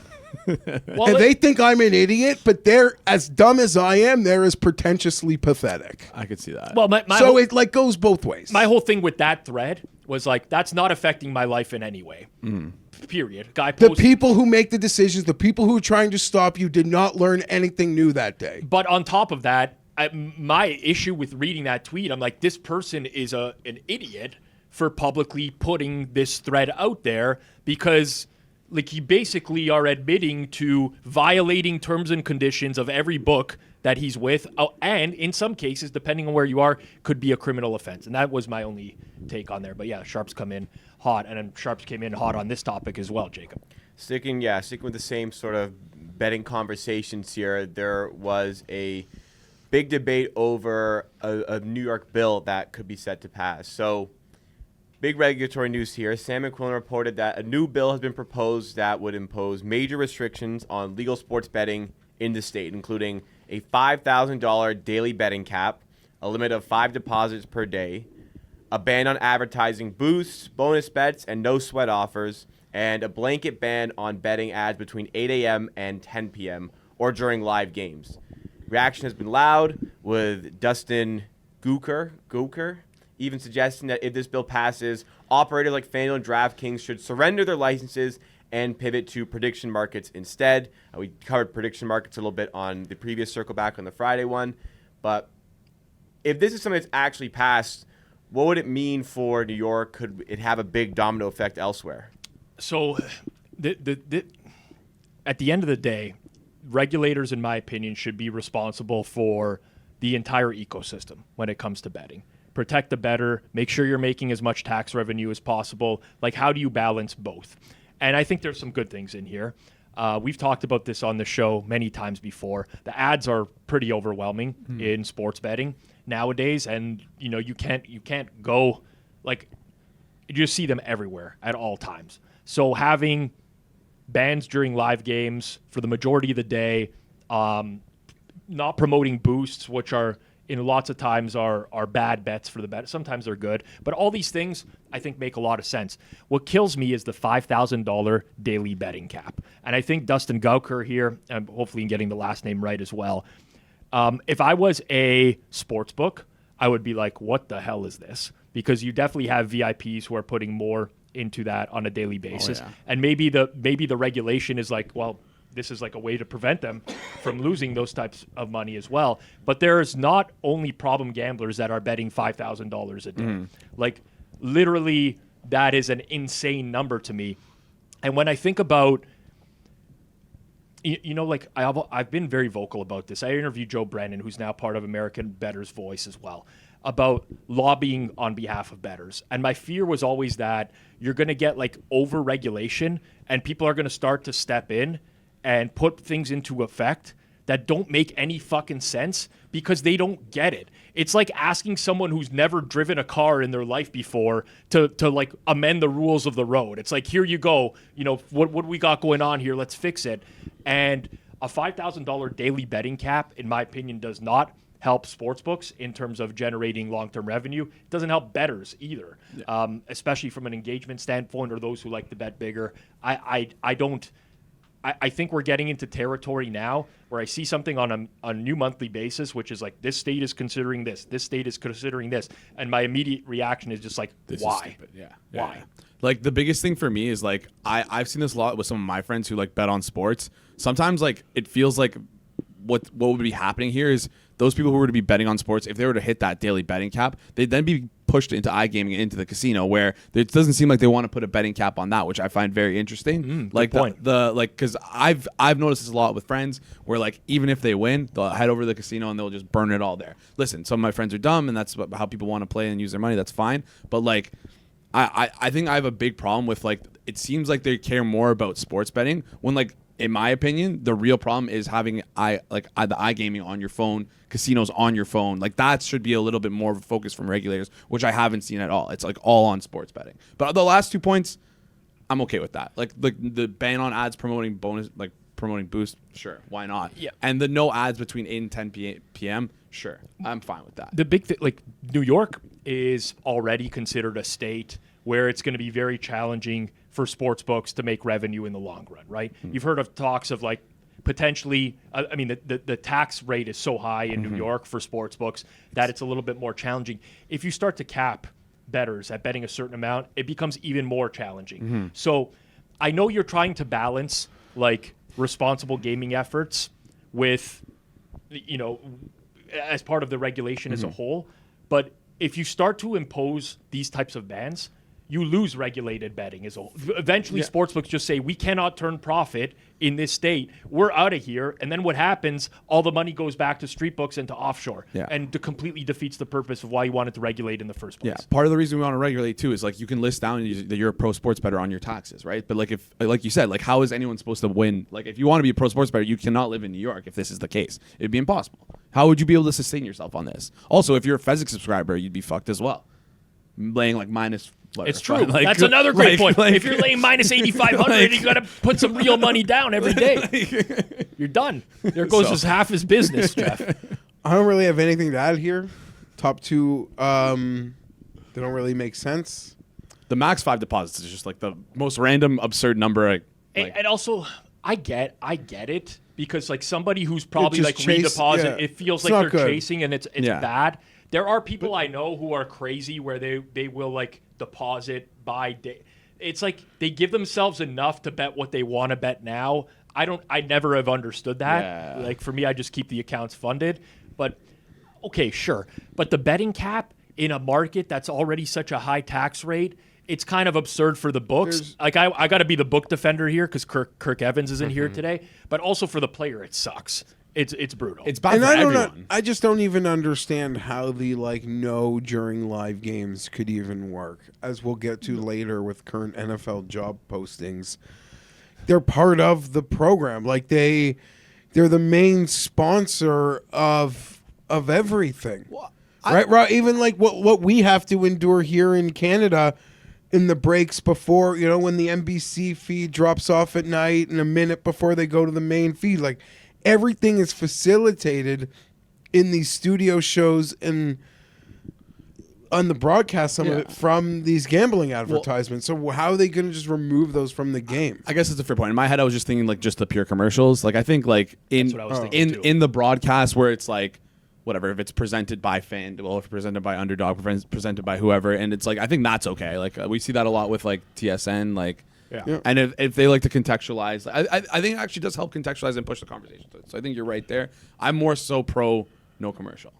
Well, and they think I'm an idiot, but they're as dumb as I am. They're as pretentiously pathetic. I could see that. Well, it like goes both ways. My whole thing with that thread was like, that's not affecting my life in any way. Period. The people who make the decisions, the people who are trying to stop you, did not learn anything new that day. But on top of that, my issue with reading that tweet, I'm like, this person is an idiot for publicly putting this thread out there because, like, you basically are admitting to violating terms and conditions of every book that he's with, and in some cases, depending on where you are, could be a criminal offense. And that was my only take on there. But yeah, sharps come in hot, and then sharps came in hot on this topic as well, Jacob. Sticking with the same sort of betting conversations here, there was a big debate over a New York bill that could be set to pass. So, big regulatory news here. Sam McQuillan reported that a new bill has been proposed that would impose major restrictions on legal sports betting in the state, including a $5,000 daily betting cap, a limit of 5 deposits per day, a ban on advertising boosts, bonus bets, and no sweat offers, and a blanket ban on betting ads between 8 a.m. and 10 p.m. or during live games. Reaction has been loud, with Dustin Gooker even suggesting that if this bill passes, operators like FanDuel and DraftKings should surrender their licenses and pivot to prediction markets instead. We covered prediction markets a little bit on the previous Circle Back on the Friday one. But if this is something that's actually passed, what would it mean for New York? Could it have a big domino effect elsewhere? So at the end of the day, regulators, in my opinion, should be responsible for the entire ecosystem when it comes to betting. Protect the bettor, make sure you're making as much tax revenue as possible. Like, how do you balance both? And I think there's some good things in here. We've talked about this on the show many times before. The ads are pretty overwhelming in sports betting nowadays, and you can't go like you just see them everywhere at all times. So having bans during live games for the majority of the day, not promoting boosts, which are lots of times are bad bets for the bet. Sometimes they're good, but all these things I think make a lot of sense. What kills me is the $5,000 daily betting cap, and I think Dustin Gauker here, and hopefully I'm getting the last name right as well. If I was a sports book, I would be like, "What the hell is this?" Because you definitely have VIPs who are putting more into that on a daily basis, and maybe the regulation is like, well, this is like a way to prevent them from losing those types of money as well. But there's not only problem gamblers that are betting $5,000 a day. Like literally, that is an insane number to me. And when I think about, like I've been very vocal about this. I interviewed Joe Brennan, who's now part of American Bettors Voice as well, about lobbying on behalf of bettors. And my fear was always that you're going to get like over-regulation and people are going to start to step in and put things into effect that don't make any fucking sense because they don't get it. It's like asking someone who's never driven a car in their life before to like amend the rules of the road. It's like, here you go. What do we got going on here? Let's fix it. And a $5,000 daily betting cap, in my opinion, does not help sportsbooks in terms of generating long-term revenue. It doesn't help bettors either, especially from an engagement standpoint or those who like to bet bigger. I think we're getting into territory now where I see something on a new monthly basis, which is like, this state is considering this state is considering this. And my immediate reaction is just like, this why? Is stupid. Yeah. Why? Like the biggest thing for me is like, I've seen this a lot with some of my friends who like bet on sports. Sometimes like it feels like what would be happening here is those people who were to be betting on sports, if they were to hit that daily betting cap, they'd then be pushed into iGaming and into the casino, where it doesn't seem like they want to put a betting cap on that, which I find very interesting. Like good point. Because I've noticed this a lot with friends, where like even if they win, they'll head over to the casino and they'll just burn it all there. Listen, some of my friends are dumb, and that's how people want to play and use their money. That's fine, but like I think I have a big problem with like, it seems like they care more about sports betting when like, in my opinion, the real problem is having the iGaming on your phone, casinos on your phone. Like that should be a little bit more of a focus from regulators, which I haven't seen at all. It's like all on sports betting. But the last 2 points, I'm okay with that. Like the ban on ads promoting boost, sure, why not? Yeah. And the no ads between 8 and 10 p.m., sure, I'm fine with that. The big thing, like New York is already considered a state where it's going to be very challenging for sports books to make revenue in the long run, right? You've heard of talks of like potentially, the tax rate is so high in New York for sports books that it's a little bit more challenging. If you start to cap bettors at betting a certain amount, it becomes even more challenging. So I know you're trying to balance like responsible gaming efforts with, as part of the regulation as a whole, but if you start to impose these types of bans, you lose regulated betting. Eventually, sportsbooks just say, we cannot turn profit in this state. We're out of here. And then what happens? All the money goes back to street books and to offshore. Yeah. And completely defeats the purpose of why you wanted to regulate in the first place. Yeah, part of the reason we want to regulate too is like you can list down that you're a pro sports bettor on your taxes, right? But like if, like you said, like how is anyone supposed to win? Like if you want to be a pro sports bettor, you cannot live in New York if this is the case. It'd be impossible. How would you be able to sustain yourself on this? Also, if you're a Fezzik subscriber, you'd be fucked as well. Laying like minus. It's true. Like, that's another great point. If you're laying minus 8,500, you got to put some real money down every day. You're done. There goes half his business, Geoff. I don't really have anything to add here. Top two, they don't really make sense. The max 5 deposits is just like the most random, absurd number. And also, I get it because like somebody who's probably like redeposit, it feels like they're good. Chasing and it's bad. There are people I know who are crazy where they will like deposit by day. It's like they give themselves enough to bet what they want to bet now. I never have understood that. Yeah. Like for me, I just keep the accounts funded. But okay, sure. But the betting cap in a market that's already such a high tax rate, it's kind of absurd for the books. Like I got to be the book defender here because Kirk Evans isn't here today. But also for the player, it sucks. It's brutal. It's bad for everyone. I just don't even understand how the no during live games could even work, as we'll get to later with current NFL job postings. they're part of the program. Like they're the main sponsor of everything. Well, right? Even like what we have to endure here in Canada in the breaks before, when the NBC feed drops off at night and a minute before they go to the main feed. Like everything is facilitated in these studio shows and on the broadcast, some of it from these gambling advertisements. So how are they going to just remove those from the game? I guess it's a fair point. In my head, I was just thinking like just the pure commercials. Like I think like in the broadcast where it's like whatever, if it's presented by FanDuel, if it's presented by Underdog, presented by whoever, and it's like I think that's okay. Like we see that a lot with like TSN, like. Yeah. And if they like to contextualize, I think it actually does help contextualize and push the conversation. So I think you're right there. I'm more so pro no commercial.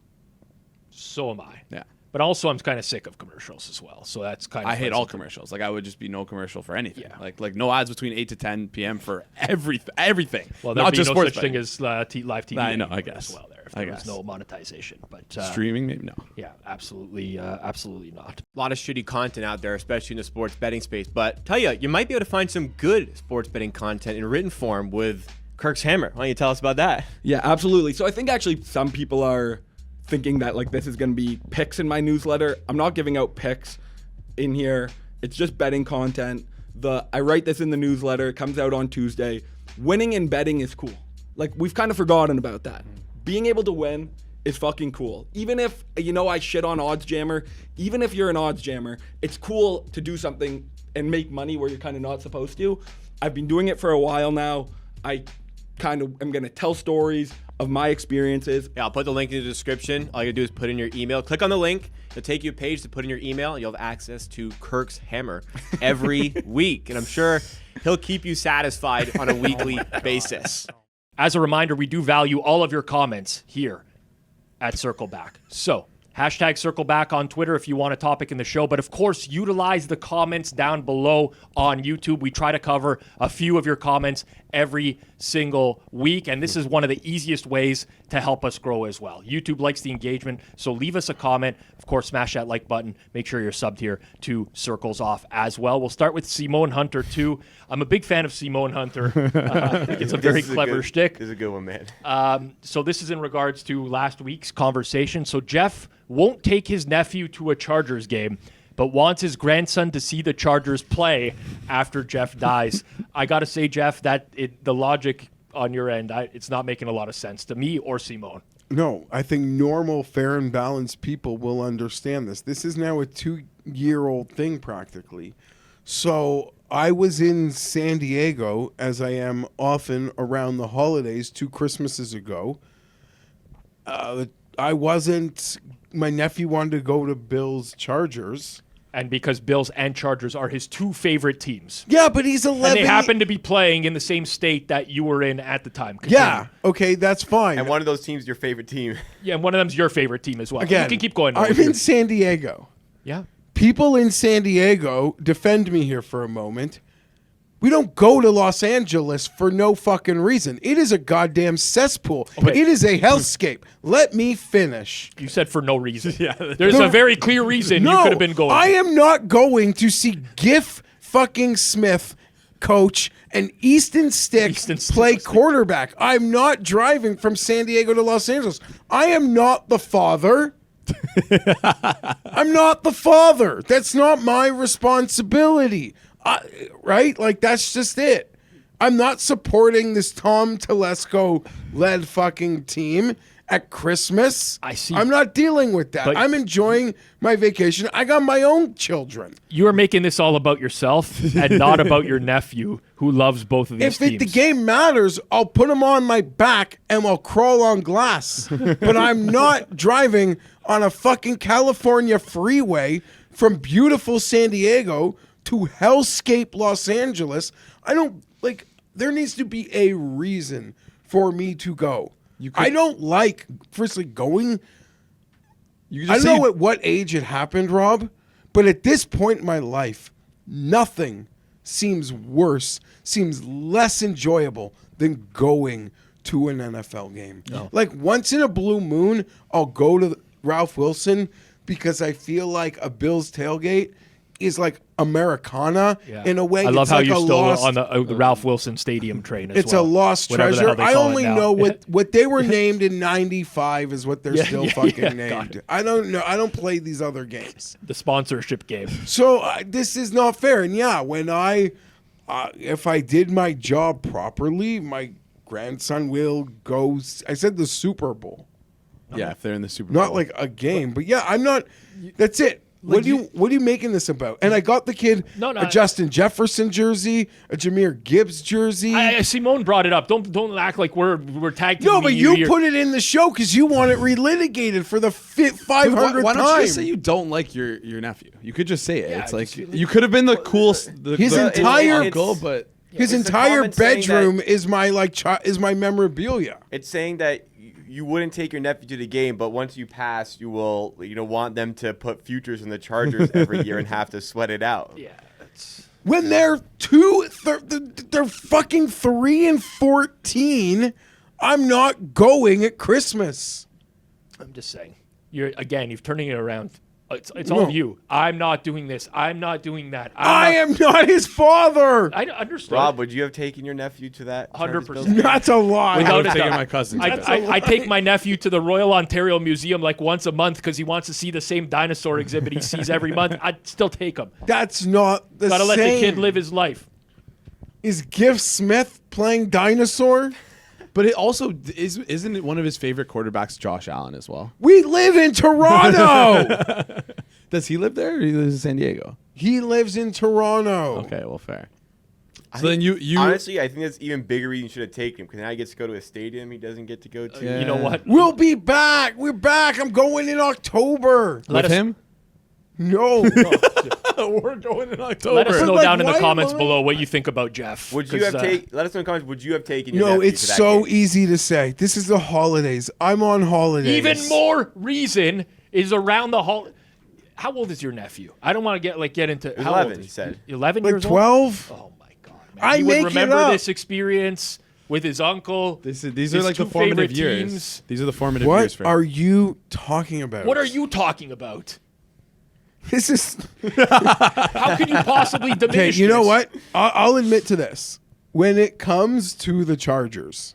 So am I. Yeah. But also, I'm kind of sick of commercials as well. So that's kind of. I hate all commercials. Like I would just be no commercial for anything. Yeah. Like no ads between 8 to 10 p.m. for everything. Well, there'd be no such thing as live TV. I know. I guess. As well, there if there was no monetization, but streaming, maybe no. Yeah, absolutely not. A lot of shitty content out there, especially in the sports betting space. But tell you might be able to find some good sports betting content in written form with Kirk's Hammer. Why don't you tell us about that? Yeah, absolutely. So I think actually some people are thinking that like this is going to be picks in my newsletter. I'm not giving out picks in here. It's just betting content. I write this in the newsletter. It comes out on Tuesday. Winning in betting is cool. Like we've kind of forgotten about that. Being able to win is fucking cool. Even if, I shit on Odds Jammer, even if you're an Odds Jammer, it's cool to do something and make money where you're kind of not supposed to. I've been doing it for a while now. I kind of am going to tell stories of my experiences. Yeah, I'll put the link in the description. All you gotta do is put in your email. Click on the link. It'll take you a page to put in your email, and you'll have access to Kirk's Hammer every week. And I'm sure he'll keep you satisfied on a weekly basis. As a reminder, we do value all of your comments here at Circleback. So, hashtag Circleback on Twitter if you want a topic in the show. But of course, utilize the comments down below on YouTube. We try to cover a few of your comments every single week. And this is one of the easiest ways to help us grow as well. YouTube likes the engagement, so leave us a comment. Of course, smash that like button. Make sure you're subbed here to Circles Off as well. We'll start with Simone Hunter, too. I'm a big fan of Simone Hunter. I think it's a very clever shtick. It's a good one, man. So this is in regards to last week's conversation. So Geoff won't take his nephew to a Chargers game, but wants his grandson to see the Chargers play after Geoff dies. I got to say, Geoff, that the logic on your end, it's not making a lot of sense to me or Simone. No, I think normal, fair, and balanced people will understand this. This is now a 2-year-old thing practically. So I was in San Diego, as I am often around the holidays, 2 Christmases ago. My nephew wanted to go to Bills Chargers. And because Bills and Chargers are his 2 favorite teams. Yeah, but he's 11. And they happen to be playing in the same state that you were in at the time. Continue. Yeah, okay, that's fine. And one of those teams is your favorite team. Yeah, and one of them's your favorite team as well. Again, you can keep going. I'm in San Diego. Yeah. People in San Diego, defend me here for a moment. We don't go to Los Angeles for no fucking reason. It is a goddamn cesspool. Okay. It is a hellscape. Let me finish. You said for no reason. Yeah. There's a very clear reason you could have been going. I am not going to see Giff fucking Smith coach and Easton Stick play quarterback. I'm not driving from San Diego to Los Angeles. I am not the father. I'm not the father. That's not my responsibility. Right? Like, that's just it. I'm not supporting this Tom Telesco-led fucking team at Christmas. I see. I'm not dealing with that. But I'm enjoying my vacation. I got my own children. You are making this all about yourself and not about your nephew who loves both of these teams. If the game matters, I'll put him on my back and I'll crawl on glass. But I'm not driving on a fucking California freeway from beautiful San Diego to hellscape Los Angeles. There needs to be a reason for me to go. I don't like, firstly, going. I don't know at what age it happened, Rob, but at this point in my life, nothing seems less enjoyable than going to an NFL game. No. Like, once in a blue moon, I'll go to Ralph Wilson because I feel like a Bills tailgate is like Americana in a way. I love it's how like you're a still lost, on the Ralph Wilson Stadium train as it's well. a lost Whatever the treasure. hell they I call it only now. know what they were named in '95 is what they're still fucking named. I don't know. I don't play these other games. The sponsorship game. So this is not fair. And yeah, when if I did my job properly, my grandson will go. I said the Super Bowl. Yeah, if they're in the Super Bowl. Not like a game, but yeah, I'm not. That's it. What are you making this about? And I got the kid a Justin Jefferson jersey, a Jahmyr Gibbs jersey. Simone brought it up. Don't act like we're tag teaming. No, but you put it in the show because you want it relitigated for the 500th time. Why don't you just say you don't like your nephew? You could just say it. Yeah, it's like you could have been the coolest. His entire uncle, but his entire bedroom is my is my memorabilia. It's saying that you wouldn't take your nephew to the game, but once you pass, you will want them to put futures in the Chargers every year and have to sweat it out. Yeah. When they're they're fucking 3-14. I'm not going at Christmas. I'm just saying. You've turning it around. It's all you. I'm not doing this. I'm not doing that. I am not his father. I understand. Rob, would you have taken your nephew to that? 100%. That's a lie. I would have taken my cousin. I take my nephew to the Royal Ontario Museum like once a month because he wants to see the same dinosaur exhibit he sees every month. I'd still take him. That's not the same. Gotta let the kid live his life. Is Geoff Smith playing dinosaur? But it also isn't it one of his favorite quarterbacks, Josh Allen, as well? We live in Toronto. Does he live there or he lives in San Diego? He lives in Toronto. Okay, well, fair. So then you honestly, I think that's even bigger reason you should have taken him because now he gets to go to a stadium he doesn't get to go to. You know what? We'll be back. We're back. I'm going in October. With him? No. We're going in October. Let us know down in the comments below what you think about Geoff. Would you have let us know in the comments, would you have taken your No, nephew it's to that so game? easy to say. This is the holidays. I'm on holidays. Even more reason is around the holiday. How old is your nephew? I don't want to get into how 11, old he said. 11 like years 12? old? Oh my god, man. He would remember this experience with his uncle. These are like the formative years. Teams. These are the formative years for him. What are you talking about? What are you talking about? This is How could you possibly diminish okay. You know this? what? I'll admit to this. When it comes to the Chargers,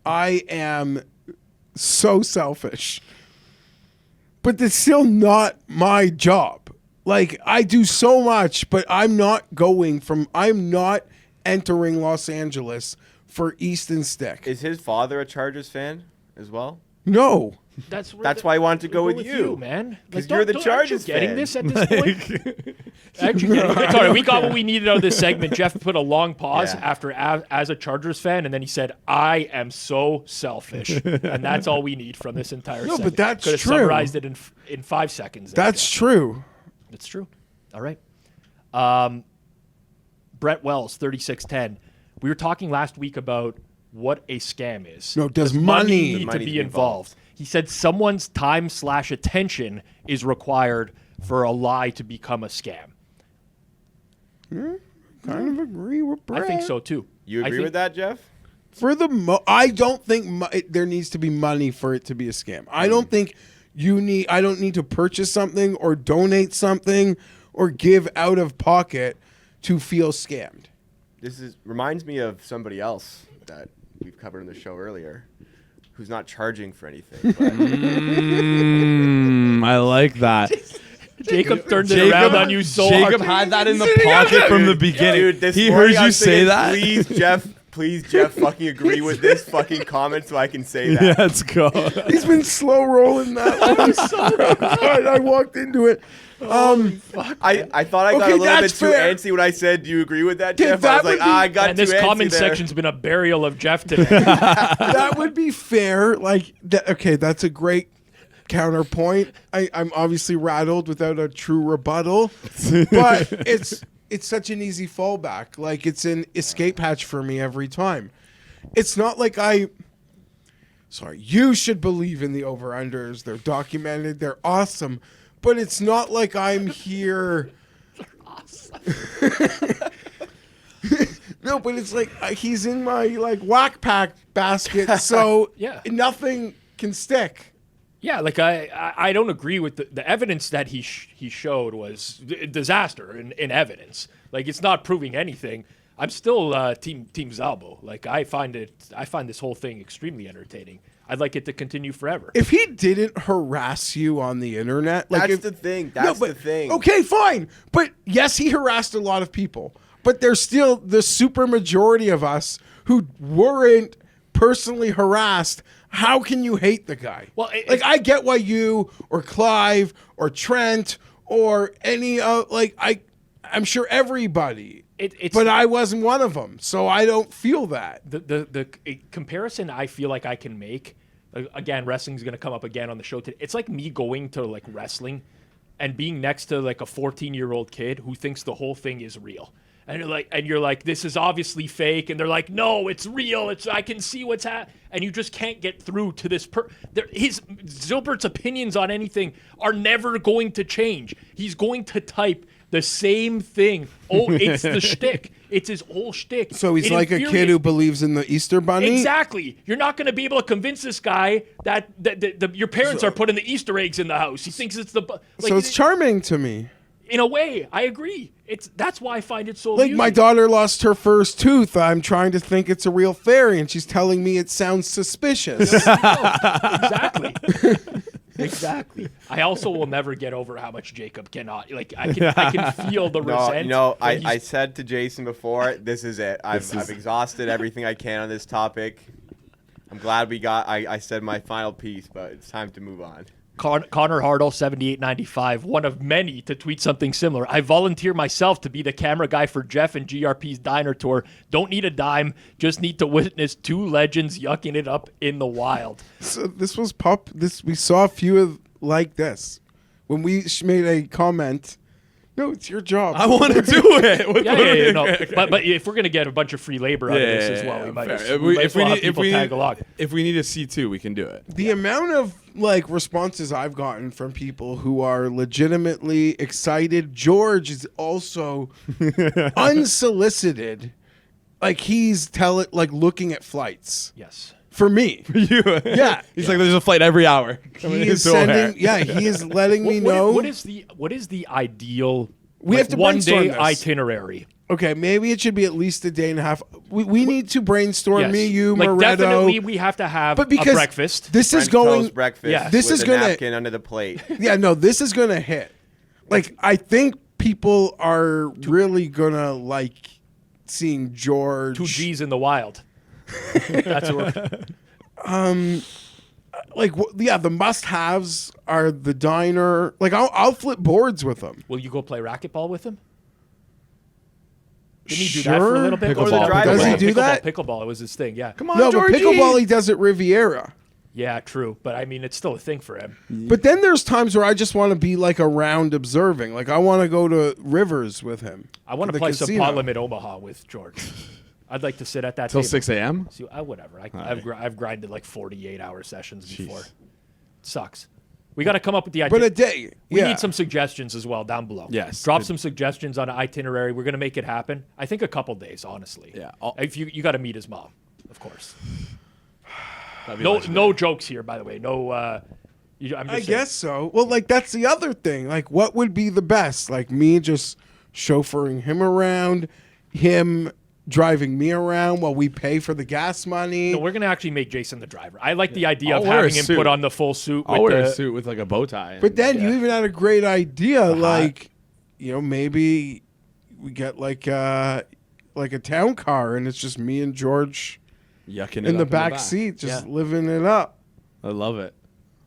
I am so selfish. But it's still not my job. Like, I do so much, but I'm not entering Los Angeles for Easton Stick. Is his father a Chargers fan as well? No. That's why I wanted to go with you, man. Because you're the Chargers getting fan. this at this point. Aren't you getting this? All right, we got what we needed out of this segment. Geoff put a long pause after as a Chargers fan, and then he said, "I am so selfish," and that's all we need from this entire. No, segment. but that's could have true. summarized it in 5 seconds. That's true. It's true. All right. Brett Wells, 3610. We were talking last week about what a scam is. No, does money need to be involved? He said someone's time/attention is required for a lie to become a scam. Kind of agree with Brett. I think so too. You agree with that, Geoff? For I don't think there needs to be money for it to be a scam. I don't think I don't need to purchase something or donate something or give out of pocket to feel scammed. This reminds me of somebody else that we've covered in the show earlier, who's not charging for anything. But I like that. Jacob turned it around on you so hard. Jacob had that in the pocket from the beginning. Dude, he heard you say that. Please, Geoff, fucking agree with this fucking comment so I can say that. Yeah, let's go. He's been slow rolling that one. I walked into it. I thought I got a little bit too antsy when I said, "Do you agree with that, Geoff?" I was like, I got too antsy. And this comment section's been a burial of Geoff today. That would be fair. Like, okay, that's a great counterpoint. I'm obviously rattled without a true rebuttal, but it's such an easy fallback. Like, it's an escape hatch for me every time. It's not like you should believe in the over-unders. They're documented. They're awesome. But it's not like I'm here. Awesome. No, but it's like he's in my whack pack basket, so nothing can stick. Yeah, like I don't agree with the evidence that he showed was a disaster in evidence. Like it's not proving anything. I'm still team Zalbo. Like I find this whole thing extremely entertaining. I'd like it to continue forever. If he didn't harass you on the internet, like That's the thing. That's the thing. Okay, fine. But yes, he harassed a lot of people. But there's still the super majority of us who weren't personally harassed. How can you hate the guy? Well, I get why you or Clive or Trent or any I'm sure everybody. But I wasn't one of them, so I don't feel that. The comparison I feel like I can make, again, wrestling's going to come up again on the show today. It's like me going to like wrestling and being next to like a 14-year-old kid who thinks the whole thing is real. And you're like, this is obviously fake. And they're like, no, it's real. I can see what's happening. And you just can't get through to this. Zylbert's opinions on anything are never going to change. He's going to type the same thing. Oh, it's the shtick. It's his whole shtick. So he's like a kid who believes in the Easter Bunny? Exactly. You're not going to be able to convince this guy that your parents are putting the Easter eggs in the house. He thinks it's so it's charming to me. In a way, I agree. That's why I find it so like amusing. My daughter lost her first tooth. I'm trying to think it's a real fairy, and she's telling me it sounds suspicious. Exactly. Exactly. I also will never get over how much Jacob cannot. Like I can feel the resentment. No, I said to Jason before, this is it. I've exhausted everything I can on this topic. I'm glad I said my final piece, but it's time to move on. Connor Hartle, 7895, one of many to tweet something similar. I volunteer myself to be the camera guy for Geoff and GRP's diner tour. Don't need a dime, just need to witness two legends yucking it up in the wild. So this was we saw a few of like this. When we made a comment, no, it's your job. I want to do it. Yeah, no. But if we're going to get a bunch of free labor out of this as well, we might as well have people tag along. If we need a C2, we can do it. The amount of responses I've gotten from people who are legitimately excited. George is also unsolicited. Like he's looking at flights. Yes. For me. For you. Yeah. He's like, there's a flight every hour. He is sending, he is letting me know. What is the ideal we have to one brainstorm day this. Itinerary? Okay, maybe it should be at least a day and a half. We need to brainstorm. Yes. Me, you, like Moretto. Definitely, we have to have a breakfast. This is French going. toast breakfast. Yeah. This with is a gonna napkin under the plate. Yeah, no, this is gonna hit. Like I think people are really gonna like seeing George. 2 G's in the wild. That's what we're. The must-haves are the diner. Like I'll flip boards with them. Will you go play racquetball with him? Didn't he do Sure. that for a little bit? Pickleball. Does he do that? Pickleball. It was his thing. Yeah. Come on, No, Georgie. but pickleball he does at Riviera. Yeah, true. But I mean, it's still a thing for him. But then there's times where I just want to be like around observing. Like I want to go to Rivers with him. I want to play some Pot Limit Omaha with George. I'd like to sit at that Till table. 6 a.m.? See, whatever. I've grinded like 48-hour sessions before. It sucks. We got to come up with the But a day. We yeah. need some suggestions as well down below. Yes. Drop some suggestions on an itinerary. We're going to make it happen. I think a couple days, honestly. Yeah. If you got to meet his mom, of course. No No jokes here, by the way. No. I guess so. Well, that's the other thing. Like, what would be the best? Like me just chauffeuring him around, him driving me around while we pay for the gas money. No, we're going to actually make Jason the driver. I like the idea I'll of wear a having him suit. put on the full suit. I'll wear a suit with like a bow tie. But then you even had a great idea. Like, maybe we get like a town car and it's just me and George yucking it in the up back seat, just Yeah. living it up. I love it.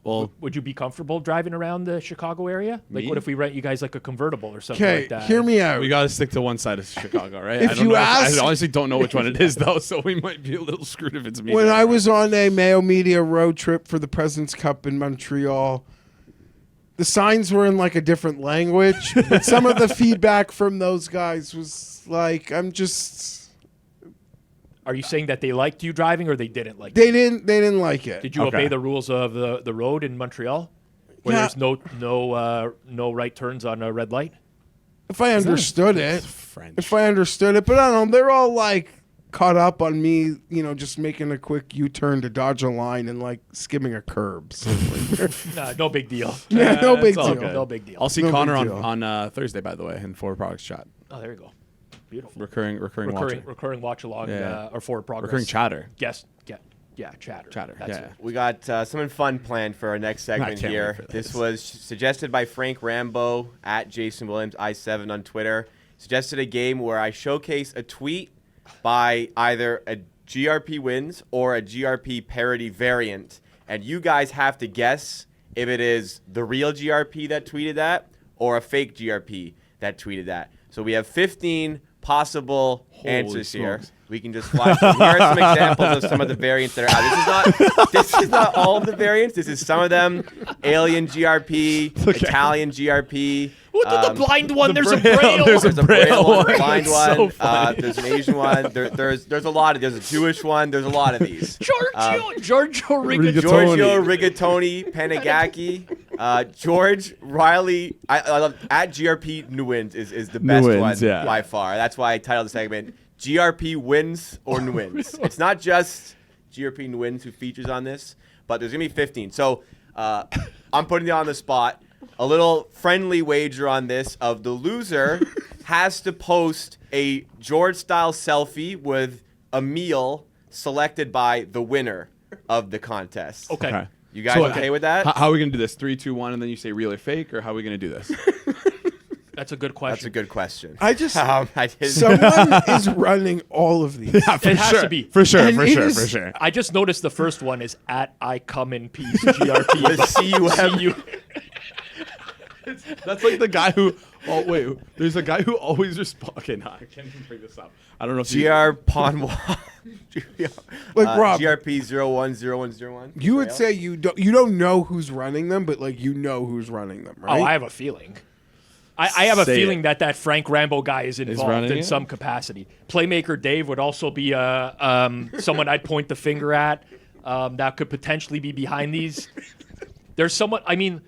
Well, Would you be comfortable driving around the Chicago area? Like, Me? what if we rent you guys like a convertible or something Okay, like that? hear me out. we got to stick to one side of Chicago, right? If I don't you know ask- I honestly don't know which one it is, though, so we might be a little screwed if it's me. When I was on a Mayo Media road trip for the President's Cup in Montreal, the signs were in like a different language. But some of the feedback from those guys was like, Are you saying that they liked you driving or they didn't like they didn't like it. Did you Okay. obey the rules of the road in Montreal? Where Yeah. there's no right turns on a red light? If I understood it. French. If I understood it, but I don't know, they're all like caught up on me, just making a quick U-turn to dodge a line and like skimming a curb. So, No big deal. yeah, no big it's all deal. good. No big deal. I'll see No Connor big deal. on Thursday, by the way, in Forward Products chat. Oh, there you go. Beautiful. Recurring watcher. Recurring watch along Yeah. or forward progress. Recurring chatter. Guest. Yeah, chatter. Chatter. That's Yeah. it. We got something fun planned for our next segment can't here. wait for This this. was suggested by Frank Rambo at Jason Williams I7 on Twitter. Suggested a game where I showcase a tweet by either a GRP Wins or a GRP parody variant, and you guys have to guess if it is the real GRP that tweeted that or a fake GRP that tweeted that. So we have 15 possible answers here. smokes. We can just fly through. Here are some examples of some of the variants that are out. This is not all of the variants. This is some of them. Alien GRP, Italian GRP. What the blind one? There's a Braille. braille. There's There's a Braille one, a one. blind It's so one. funny. There's an Asian one. There's a lot of. There's a Jewish one. There's a lot of these. Giorgio Rigatoni. Giorgio Rigatoni Panagaki, George Riley. I love at GRP Nguyen is the best Nguyen, one yeah. by far. That's why I titled the segment GRP Wins or Nguyen. It's not just GRP Nguyen who features on this, but there's gonna be 15. So I'm putting it on the spot. A little friendly wager on this of the loser has to post a George-style selfie with a meal selected by the winner of the contest. Okay. You guys So, okay with that? How are we gonna do this? 3, 2, 1, and then you say real or fake, or how are we gonna do this? That's a good question. That's a good question. I just I didn't- someone is running all of these. Yeah, It has to be. For sure. And For it sure. is- For sure. I just noticed the first one is at I come in peace GRP. The CUM. That's like the guy who. Oh wait, there's a guy who always responds. Okay, no, I can't even bring this up. I don't know if GR Ponwa. Like, Rob, GRP 010101. You would say you don't know who's running them, but like you know who's runing them, right? Oh, I have a feeling. I have a Say feeling it. that Frank Rambo guy is involved running in it? some capacity. Playmaker Dave would also be someone I'd point the finger at that could potentially be behind these. There's someone. I mean,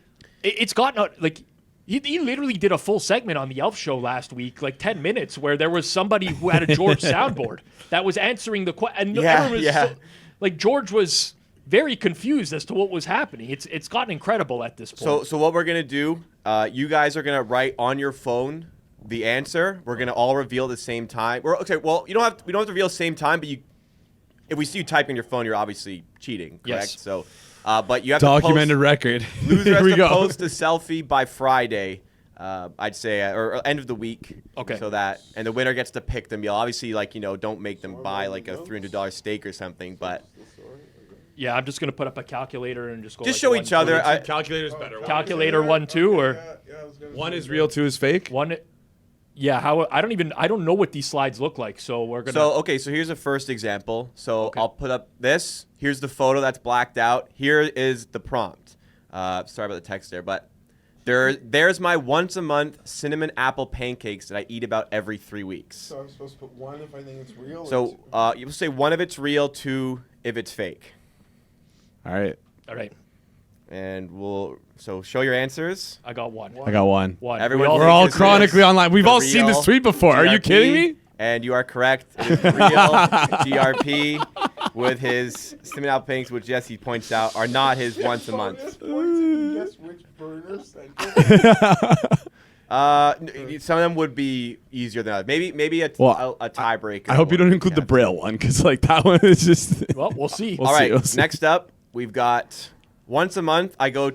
it's gotten like. He literally did a full segment on the Elf Show last week, like 10 minutes, where there was somebody who had a George soundboard that was answering the question. Yeah. Like George was very confused as to what was happening. It's gotten incredible at this point. So what we're gonna do? You guys are gonna write on your phone the answer. We're gonna all reveal at the same time. Okay. Well, we don't have to reveal at the same time, but if we see you typing on your phone, you're obviously cheating, correct? Yes. So, but you have documented to record. Loser Here has we to go. post a selfie by Friday. I'd say, or end of the week. Okay. So and the winner gets to pick the meal. Obviously, don't make them buy like a $300 steak or something, but yeah, I'm just gonna put up a calculator and just go. just like show one, each other. two. Calculator's better. Calculator 1, 2, or One is real, 2 is fake. one. Yeah, I don't know what these slides look like, so we're gonna. So here's a first example. So I'll put up this. Here's the photo that's blacked out. Here is the prompt. Sorry about the text there, but there's my once a month cinnamon apple pancakes that I eat about every 3 weeks. So I'm supposed to put 1 if I think it's real. So you will say 1 if it's real, 2 if it's fake, All right. All right, and so show your ansers. I got one. I got one. One. Everyone We We're think all this is chronically online. We've the all seen this real tweet before. Are you GRP, kidding me? And you are correct. It is the real GRP with his cinnamon apple pancakes, which he points out are not his once a month. Guess which burner sent it. Some of them would be easier than others. Maybe a tiebreaker. I hope you don't include the Braille one, because like that one is just. Well, we'll see. We'll All see, right. we'll see. Next up, we've got once a month. I go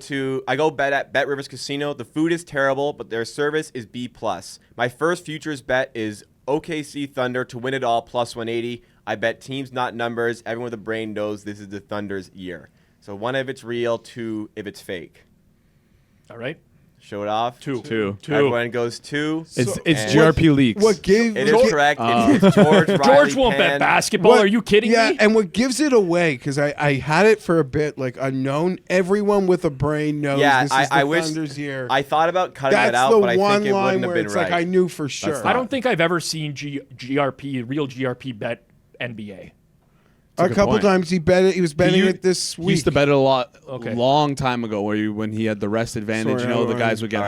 bet at Bet Rivers Casino. The food is terrible, but their service is B+. My first futures bet is OKC Thunder to win it all plus 180. I bet teams, not numbers. Everyone with a brain knows this is the Thunder's year. So 1 if it's real, 2 if it's fake. All right. Show it off. 2. Everyone goes 2. It's And GRP leaks. What gave It is correct. It's George Riley George won't Penn. bet basketball. Are you kidding yeah, me? and what gives it away, because I had it for a bit, like unknown. Everyone with a brain knows Yeah, this is the I wish Thunder's year. I thought about cutting That's that out, the but I one think it line wouldn't have where been it's right. like I knew for sure. I don't think I've ever seen real GRP bet NBA. A good couple point. times he bet it. He was betting it this He week. used to bet it a lot, Okay. long time ago, when he had the rest advantage. Sorry, the all right. guys would get All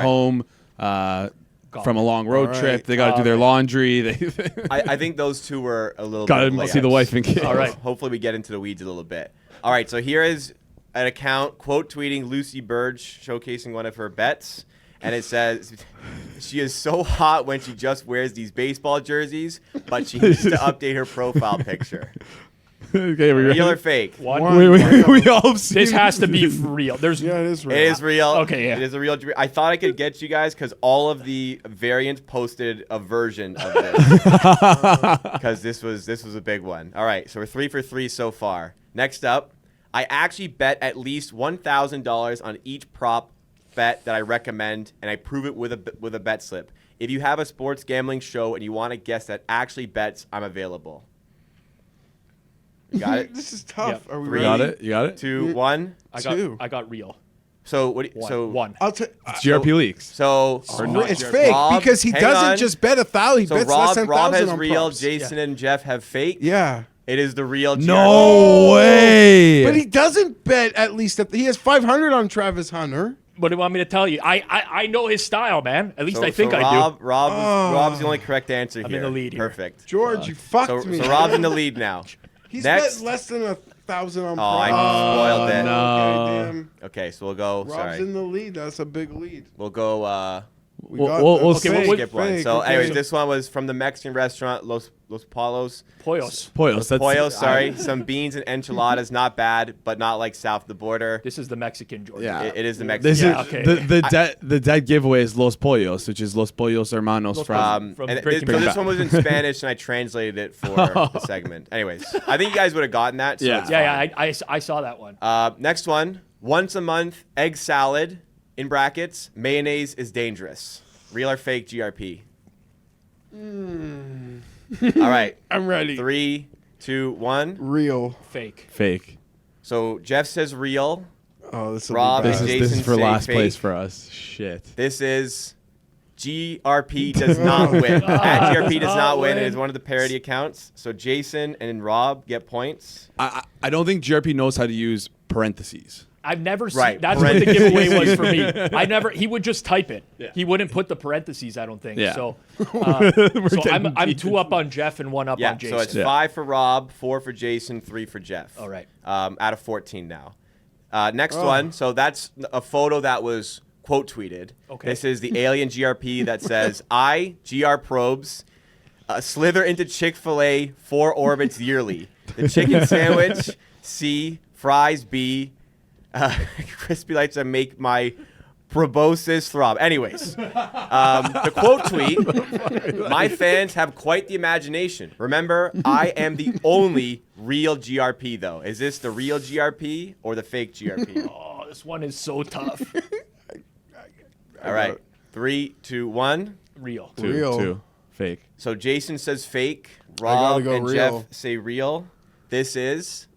right. home, from a long road All trip. right. They got to do their laundry. I think those two were a little got bit to see the layups. wife and kids. All right. Hopefully we get into the weeds a little bit. All right, so here is an account quote tweeting Lucy Burge showcasing one of her bets. And it says, she is so hot when she just wears these baseball jerseys, but she needs to update her profile picture. Okay, we Real or fake? One. we all have seen This has to be real. There's Yeah, it is real. It is real. Okay, yeah. It is a real. I thought I could get you guys because all of the variants posted a version of this because this was a big one. All right, so we're 3 for 3 so far. Next up, I actually bet at least $1,000 on each prop bet that I recommend, and I prove it with a bet slip. If you have a sports gambling show and you want to guess that actually bets, I'm available. You got it? This is tough. Yep. Are we Three. ready? got it. You got it. 2, 1. I got real. So what? One. So One. I'll tell. It's GRP leaks. So It's fake Rob, because he hang doesn't on. just bet 1,000. He So bets less than Rob 1,000 has on real. props. Jason and Geoff have fake. Yeah. It is the real. GRP. No way. But he doesn't bet at least. He has 500 on Travis Hunter. What do you want me to tell you? I know his style, man. At least I think I do. Rob's the only correct answer I'm here. in the lead here. Perfect. George, you fucked So me. Rob's in the lead now. He's Next. bet less than 1,000 on Oh, I props. spoiled it. no. Okay, damn. Okay, so we'll go. Rob's Sorry, in the lead. That's a big lead. we'll go. We We'll- got we'll- the we'll fake, see. Skip one. fake, So, okay. anyways, this one was from the Mexican restaurant Los Palos. Poyos. Poyos. That's Pollo, sorry. Some beans and enchiladas, not bad, but not like south of the border. This is the Mexican Georgia. Yeah. It is the Mexican. This Yeah, is okay. the dead giveaway is Los Pollos, which is Los Pollos Hermanos from. From And Breaking so Bad. this one was in Spanish, and I translated it for the segment. Anyways, I think you guys would have gotten that. So Yeah. it's Yeah, fine. I saw that one. Next one. Once a month, egg salad, in brackets, mayonnaise is dangerous. Real or fake GRP? All right. I'm ready. 3, 2, 1. Real. Fake. Fake. So Geoff says real. Oh, this will Rob be This bad. is Jason for say last fake. place for us. Shit. This is GRP does not win. At GRP does not win. It is one of the parody accounts. So Jason and Rob get points. I don't think GRP knows how to use parentheses. I've never seen. Right, That's what the parentheses. giveaway was for me. He would just type it. Yeah. He wouldn't put the parentheses. I don't think. Yeah. So, We're so getting I'm deep 2 up on Geoff and 1 up Yeah, on so Jason. it's Yeah. 5 for Rob, 4 for Jason, 3 for Geoff. All right. Out of 14 now. Next one. So that's a photo that was quote tweeted. Okay. This is the alien GRP that says, I, GR probes, slither into Chick-fil-A 4 orbits yearly. The chicken sandwich, C, fries, B, crispy lights that make my proboscis throb. Anyways, the quote tweet, my fans have quite the imagination. Remember, I am the only real GRP, though. Is this the real GRP or the fake GRP? Oh, this one is so tough. All right. 3, 2, 1. Real. Real. Two. Fake. So Jason says fake. gotta Rob go and real. Geoff say real. This is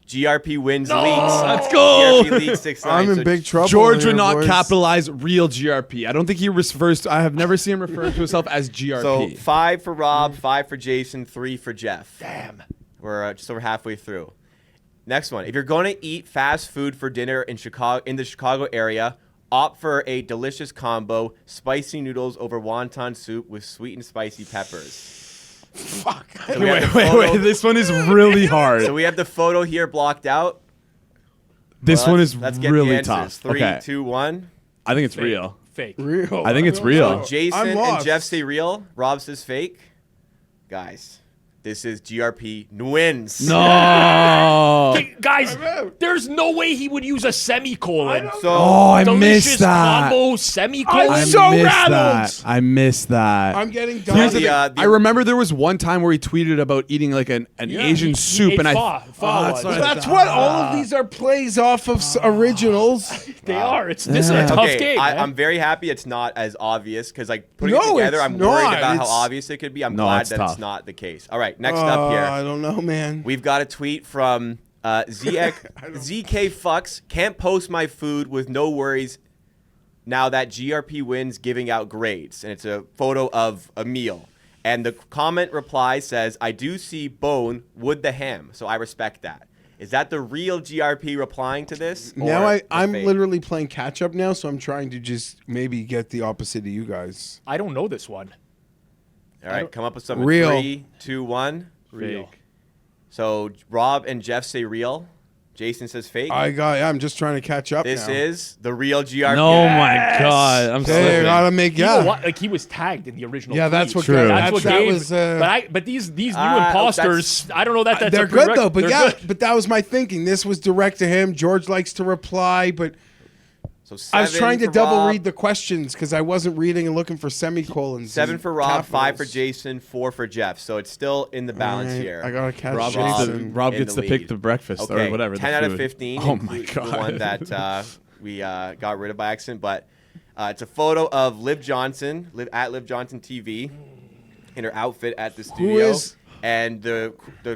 GRP Wins Leaks. Let's go. GRP Leaks 6-9. I'm in So big trouble. George here, would not boys. capitalize real GRP. I don't think he refers to. I have never seen him refer to himself as GRP. So 5 for Rob, 5 for Jason, 3 for Geoff. Damn. We're just over halfway through. Next one. If you're going to eat fast food for dinner in the Chicago area, opt for a delicious combo: spicy noodles over wonton soup with sweet and spicy peppers. Fuck. So we have the wait. photo- This one is really hard. So we have the photo here blocked out. This Well, one let's- is let's get really the answers. tough. 3, Okay. 2, 1. I think it's Fake. real. Fake. Real. I think it's don't real. know. Jason I'm and lost. Geoff say real. Rob says fake. Guys, this is GRP wins. No. Hey, guys, I'm out. there's no way he would use a semicolon. So Oh, I Delicious missed that. combo semicolon. I I'm so missed rattled. that. I missed that. I'm getting Here's done. the- I remember there was one time where he tweeted about eating like an Asian soup, ate and pho. Pho was. That's what all of these are plays off of originals. They are. This is a Yeah. tough okay, game. man. I'm very happy it's not as obvious because like putting No, it together, it's I'm worried not. about how It's- obvious it could be. I'm No, glad it's that tough. it's not the case. All right, next up here. I don't know, man. We've got a tweet from ZK Fucks. Can't post my food with no worries now that GRP wins giving out grades. And it's a photo of a meal. And the comment reply says, I do see bone, would the ham. So I respect that. Is that the real GRP replying to this? Now or I'm the fake? literally playing catch up now, so I'm trying to just maybe get the opposite of you guys. I don't know this one. All right, come up with something. Real. 3, 2, 1. Real. So Rob and Geoff say real. Jason says fake. I'm just trying to catch up This now. is the real GRP. Oh my God, I'm Hey, slipping. gotta make You know yeah. what? Like he was tagged in the original. Yeah, that's tweet. what. True. That's what that gave. was. but these new imposters. I don't know that that's They're a good prereq- though, but they're yeah, good. but that was my thinking. This was direct to him. George likes to reply, but So 7 I was trying to for double Rob, read the questions because I wasn't reading and looking for semicolons. 7 and for Rob, 5 for capitals. Jason, 4 for Geoff. So it's still in the balance Alright, here. I gotta catch Rob Jason. gets in to the pick lead. the breakfast Okay, or whatever. 10 the out of food. 15. Oh my includes God. The one that we got rid of by accident, but it's a photo of Liv Johnson, at Liv Johnson TV, in her outfit at the studio. is- And the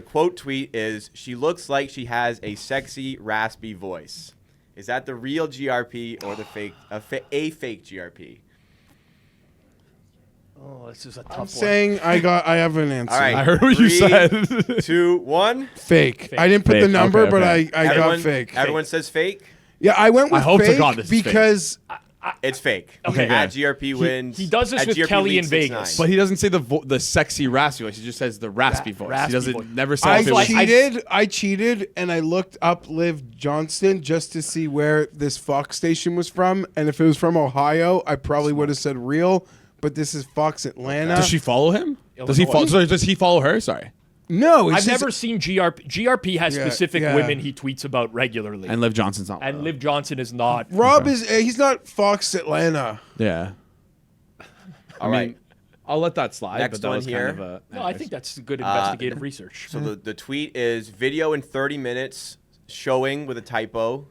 quote tweet is, "She looks like she has a sexy, raspy voice." Is that the real GRP or the fake? A fake GRP? Oh, this is a tough I'm one. saying I have an answer. All right, I heard what you 3, said. 2, 1. Fake. I didn't put Fake. the number, Okay, but okay. I Everyone, got fake. Everyone says fake. Yeah, I went with I hope to fake God this is fake. because It's fake. Okay. At GRP wins. he does this at with GRP Kelly League in 69. Vegas. But he doesn't say the sexy raspy voice. He just says the raspy voice. raspy He doesn't voice. never say I if it was. cheated. I cheated, and I looked up Liv Johnston just to see where this Fox station was from. And if it was from Ohio, I probably would have said real. But this is Fox Atlanta. Does she follow him? Does he Illinois. follow? Sorry, does he follow her? Sorry. No, it's I've just- never seen GRP. GRP has Yeah, specific yeah. women he tweets about regularly, And Liv Johnson's not. and Liv Johnson is not. Rob is. He's not Fox Atlanta. Yeah. All right. I'll let that slide. Next but that one was here. Kind of No, I think that's good investigative research. So the tweet is video in 30 minutes showing with a typo,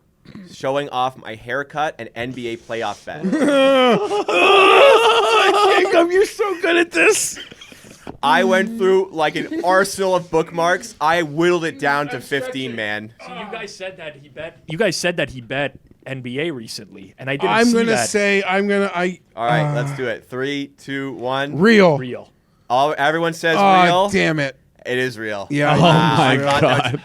showing off my haircut and NBA playoff bet. Jacob, you're so good at this. I went through like an arsenal of bookmarks. I whittled it down to 15, man. So you guys said that he bet. You guys said that he bet NBA recently, and I didn't I'm see gonna that. say. I'm gonna. All right, let's do it. 3, 2, 1. Real. Real. Everyone says Oh real. damn it! It is real. Yeah. Oh my I thought that was-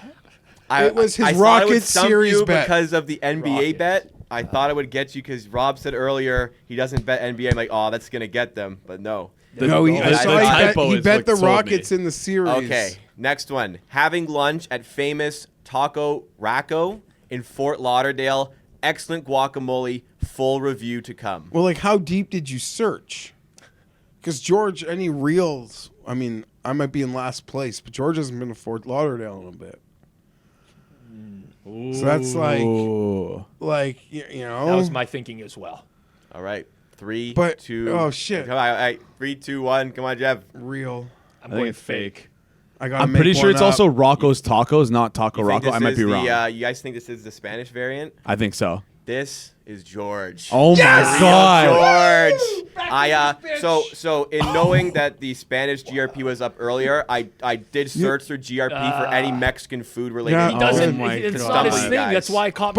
God. It was his I thought it would Rockets stump series you bet. because of the NBA Rockets. bet. I thought it would get you because Rob said earlier he doesn't bet NBA. I'm like, oh, that's gonna get them, but no. No, I the saw typo he is bet what the sold me. Rockets in the series. Okay, next one. Having lunch at famous Taco Racco in Fort Lauderdale. Excellent guacamole. Full review to come. Well, like, how deep did you search? Because George, any reels? I mean, I might be in last place, but George hasn't been to Fort Lauderdale in a bit. So that's like, Ooh. you know. That was my thinking as well. All right, 3, But- 2. oh, shit. Come on, all right, 3, 2, 1. Come on, Jeff. real. I'm I think going it's fake. fake. I gotta I'm make pretty sure one it's up. also Rocco's Tacos, not Taco You think Rocco. I this might is be the, wrong. you guys think this is the Spanish variant? I think so. This is George. Oh my God. George. So in knowing that the Spanish GRP was up earlier, I did search through GRP for any Mexican food related. Yeah. He Oh doesn't. my It's God. not his Stuff thing. with you That's guys. why I caught.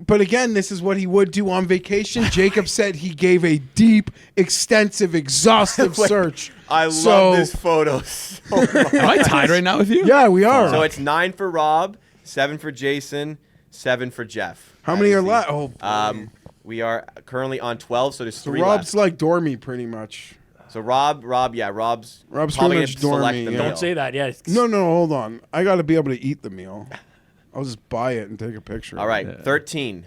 But again, this is what he would do on vacation. Jacob said he gave a deep, extensive, exhaustive search. I So- love this photo so much. Am I tied right now with you? Yeah, we are. So it's 9 for Rob, 7 for Jason, 7 for Jeff. How That many is are the- left? Oh, We are currently on 12, so there's 3 Rob's left. like Dormy, pretty much. So Rob's Rob's probably pretty gonna much select Dormy, the yeah. meal. Don't say that. Yeah. No, hold on. I got to be able to eat the meal. I'll just buy it and take a picture. All right, 13.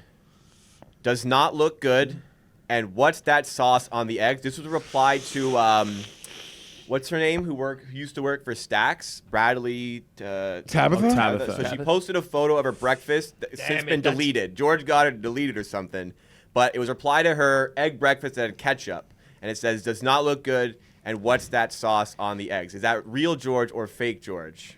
Does not look good. And what's that sauce on the eggs? This was a reply to what's her name? Who used to work for Stacks? Bradley. Tabitha? So she posted a photo of her breakfast. Since Damn it, been that's- deleted. George got it deleted or something. But it was a reply to her egg breakfast that had ketchup, and it says does not look good. And what's that sauce on the eggs? Is that real George or fake George?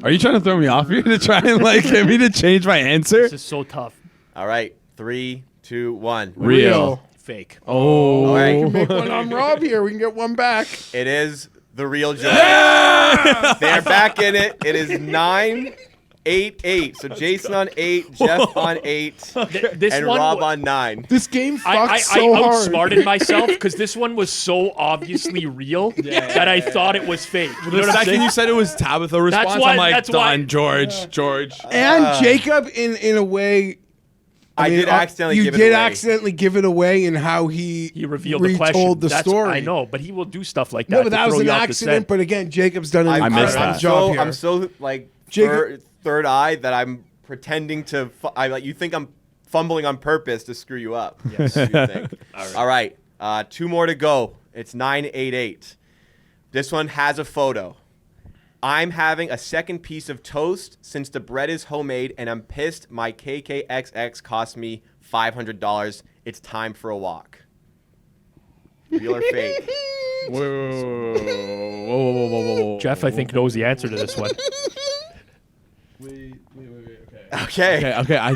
Are you trying to throw me off here to try and like get me to change my answer? This is so tough. All right, 3, 2, 1. Real. Fake. Oh. All right. Make one on Rob here. We can get one back. It is the real George. They're back in it. It is 9 8-8. So Jason on 8, Geoff on 8, This and one Rob wa- on 9. This game I fucks so hard. outsmarted myself because this one was so obviously real that I thought it was fake. You know The what I'm second saying? you said it was Tabitha response, why- I'm like, that's why- done, George. And Jacob, in a way, I did accidentally you give it did away. accidentally give it away in how He revealed the retold question. the story. I know, but he will do stuff like that. No, but to that was throw an you off the accident. scent. But again, Jacob's done an I missed incredible that. job here. I'm so like Jacob- third eye that I'm pretending to. You think I'm fumbling on purpose to screw you up. Yes. You think. All right. 2 more to go. It's 9-8-8. This one has a photo. I'm having a second piece of toast since the bread is homemade, and I'm pissed my KKXX cost me $500. It's time for a walk. Real or fake? Whoa. Geoff, I think, knows the answer to this one. Okay. Okay.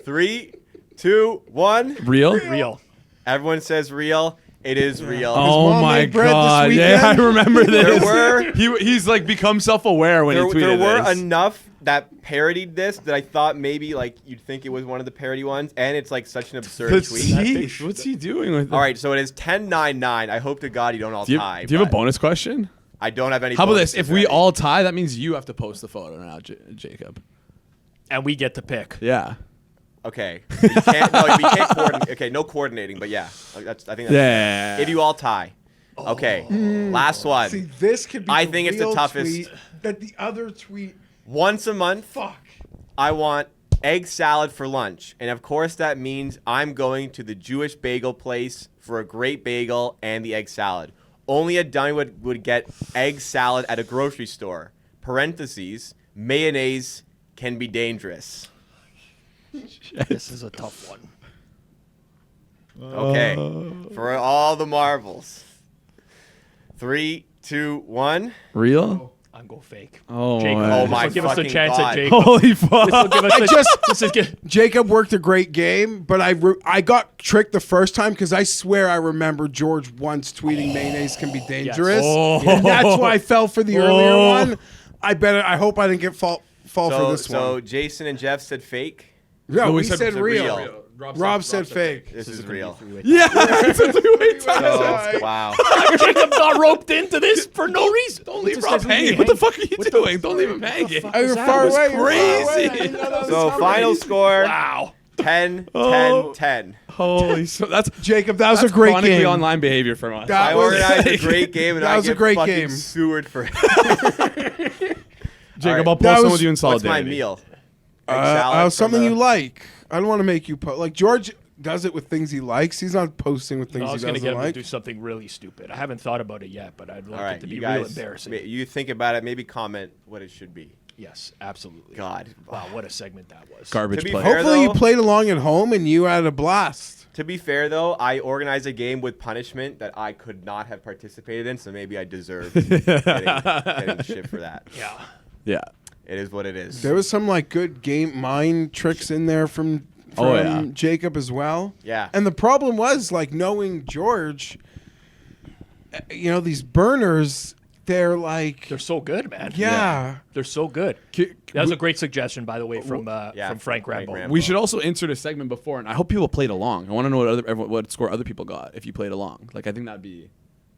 3, 2, 1. Real? Real. Everyone says real. It is real. Oh mom my made bread this god! Yeah, I weekend? remember this. were- he's like become self-aware when he There tweeted were this. enough that parodied this that I thought maybe like you'd think it was one of the parody ones, and it's like such an absurd But tweet. sheesh, what's he doing with it? All right, so it is 10-9-9. I hope to God you don't all Do you, tie. do you have a but bonus question? I don't have any. How about this? bonuses If we ready. all tie, that means you have to post the photo now, Jacob. And we get to pick. Yeah. Okay. We can't coordinate. Okay, no coordinating, but yeah. I think that's Yeah. if you all tie. Okay. Last one. See, this could be I the think it's the real toughest. tweet that the other tweet. Once a month, Fuck. I want egg salad for lunch. And of course that means I'm going to the Jewish bagel place for a great bagel and the egg salad. Only a dummy would get egg salad at a grocery store. Parentheses, mayonnaise can be dangerous. This is a tough one. Okay. For all the marbles. 3, 2, 1. Real? I'm going fake. Oh, Jacob, man. Oh this my will give us the fucking chance God. at Jacob. Holy fuck! This will give us the, Jacob worked a great game, but I got tricked the first time because I swear I remember George once tweeting mayonnaise can be dangerous. Oh. And that's why I fell for the earlier Oh. one. I hope I didn't get fall for this So one. Jason and Jeff said fake. No, we said said real. real. Rob said fake. This is real. Yeah, it's a three-way tie. So, wow. Jacob got roped into this for no reason. Don't leave Rob hanging. What the fuck are you doing? Don't leave him hanging. Oh, you're far away. you're far away. crazy. I didn't know that was So coming. final score Wow. 10, Oh. 10, 10. Holy, so that's Jacob, that was that's a great chronically game. online behavior from us. That I was- organized a great game and That I was a get great fucking game. sewered for it. Jacob, All I'll right. post That one was- with you in What's solidarity. my meal? Egg salad Something from you like. I don't want to make you like George does it with things he likes. He's not posting with things I he was going to doesn't get him like. to do something really stupid. I haven't thought about it yet, but I'd like All right, it to be you real guys, embarrassing. you think about it, maybe comment what it should be. Yes, absolutely. God. Wow, what a segment that was. Garbage To be play. fair- Hopefully you though- played along at home and you had a blast. To be fair, though, I organized a game with punishment that I could not have participated in, so maybe I deserve getting shit for that. Yeah. Yeah. It is what it is. There was some like good game mind tricks in there from Oh, yeah. Jacob as well. Yeah. And the problem was like knowing George, these burners, they're like They're so good, man. yeah. They're so good. That was a great suggestion, by the way, from Frank Frank Rambo. Rambo. We should also insert a segment before, and I hope people played along. I want to know what score other people got if you played along. Like I think that'd be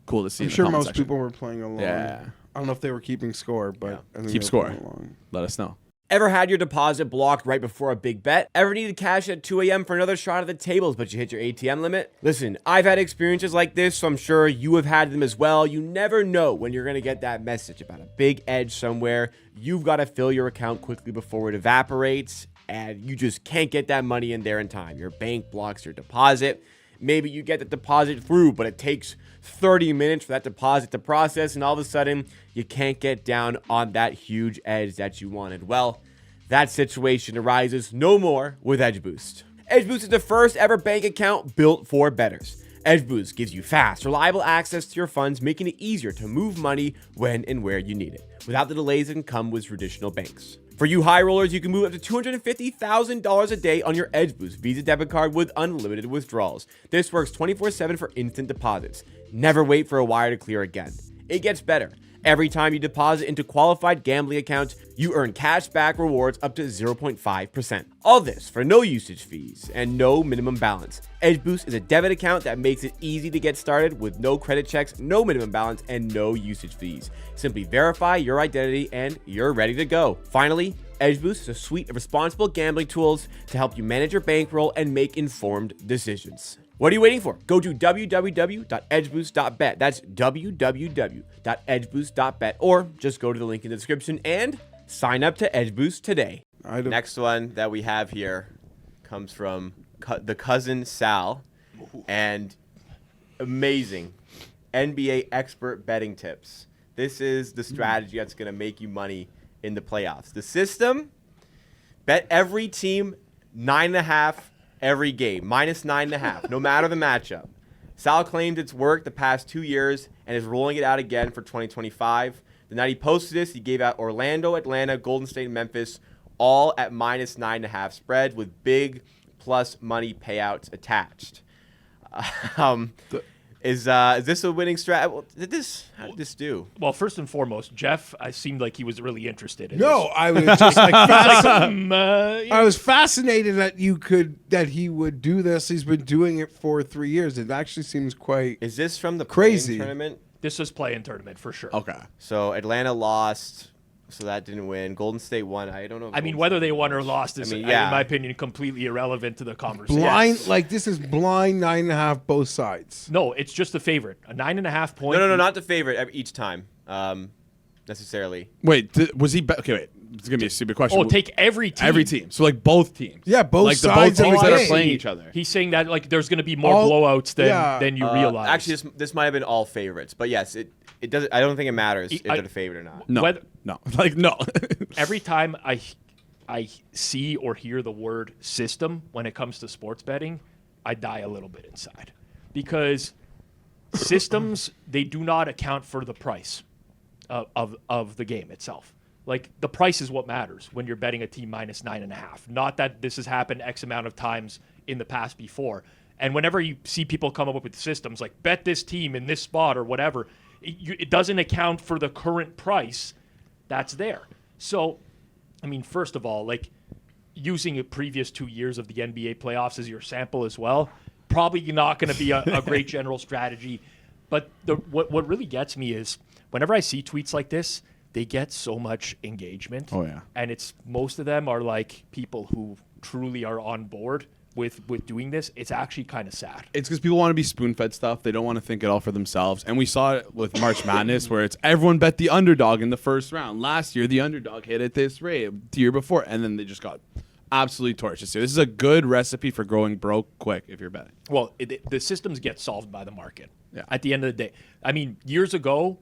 cool to see. I'm in the sure comment most section. people were playing along. Yeah. I don't know if they were keeping score, but I think Keep they were score. playing along. Let us know. Ever had your deposit blocked right before a big bet? Ever needed cash at 2 a.m. for another shot at the tables, but you hit your ATM limit? Listen, I've had experiences like this, so I'm sure you have had them as well. You never know when you're going to get that message about a big edge somewhere. You've got to fill your account quickly before it evaporates, and you just can't get that money in there in time. Your bank blocks your deposit. Maybe you get the deposit through, but it takes 30 minutes for that deposit to process, and all of a sudden, you can't get down on that huge edge that you wanted. Well, that situation arises no more with Edge Boost. Edge Boost is the first ever bank account built for bettors. Edge Boost gives you fast, reliable access to your funds, making it easier to move money when and where you need it, without the delays that can come with traditional banks. For you high rollers, you can move up to $250,000 a day on your Edge Boost Visa debit card with unlimited withdrawals. This works 24/7 for instant deposits. Never wait for a wire to clear again. It gets better. Every time you deposit into qualified gambling accounts, you earn cash back rewards up to 0.5%. All this for no usage fees and no minimum balance. Edge Boost is a debit account that makes it easy to get started with no credit checks, no minimum balance, and no usage fees. Simply verify your identity and you're ready to go. Finally, Edge Boost is a suite of responsible gambling tools to help you manage your bankroll and make informed decisions. What are you waiting for? Go to www.edgeboost.bet. That's www.edgeboost.bet. Or just go to the link in the description and sign up to Edge Boost today. Next one that we have here comes from the cousin Sal. And amazing NBA expert betting tips. This is the strategy that's going to make you money in the playoffs. The system, bet every team 9.5 every game, minus 9.5, no matter the matchup. Sal claims it's worked the past 2 years and is rolling it out again for 2025. The night he posted this, he gave out Orlando, Atlanta, Golden State, and Memphis, all at minus 9.5 spread with big plus money payouts attached. Is this a winning strat? How did this do? Well, first and foremost, Geoff, I seemed like he was really interested in No, this. I was just like, Yeah. I was fascinated that he would do this. He's been doing it for 3 years. It actually seems quite. Is this from the Crazy. play-in tournament? This was play-in tournament for sure. Okay. So Atlanta lost, so that didn't win. Golden State won. I don't know. If I mean, Golden whether State they won or won. lost is, I mean, in yeah. my opinion, completely irrelevant to the conversation. Blind, like this is blind 9.5 both sides. No, it's just the favorite. A 9.5 point. No, not the favorite each time, necessarily. Wait, was he? Okay, wait. It's gonna be a stupid question. Oh, take every team. Every team. So like both teams. Yeah, both like sides the of both the teams that game. are playing each other. He's saying that like there's going to be more All- blowouts yeah. than you realize. Actually, this might have been all favorites, but yes, it does. I don't think it matters if they're the favorite or not. No, Whether- no, like no. every time I see or hear the word system when it comes to sports betting, I die a little bit inside because systems, they do not account for the price of the game itself. Like the price is what matters when you're betting a team minus 9.5. Not that this has happened X amount of times in the past before. And whenever you see people come up with systems like bet this team in this spot or whatever, it doesn't account for the current price that's there. So, I mean, first of all, like using the previous 2 years of the NBA playoffs as your sample as well, probably not going to be a great general strategy. But what really gets me is whenever I see tweets like this, they get so much engagement. Oh, yeah. And it's most of them are like people who truly are on board with doing this. It's actually kind of sad. It's because people want to be spoon-fed stuff. They don't want to think it all for themselves. And we saw it with March Madness where it's everyone bet the underdog in the first round. Last year, the underdog hit at this rate. The year before. And then they just got absolutely torched. So this is a good recipe for growing broke quick if you're betting. Well, the systems get solved by the market. Yeah. At the end of the day. I mean, years ago,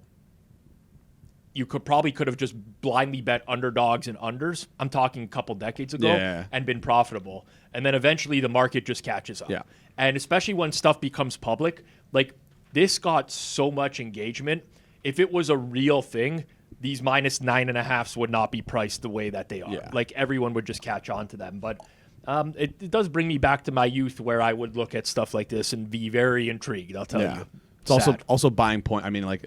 you could have just blindly bet underdogs and unders. I'm talking a couple decades ago, Yeah. and been profitable. And then eventually the market just catches up. Yeah. And especially when stuff becomes public, like this got so much engagement. If it was a real thing, these minus 9.5s would not be priced the way that they are. Yeah. Like everyone would just catch on to them. But it does bring me back to my youth where I would look at stuff like this and be very intrigued. I'll tell you. It's also buying point. I mean, like,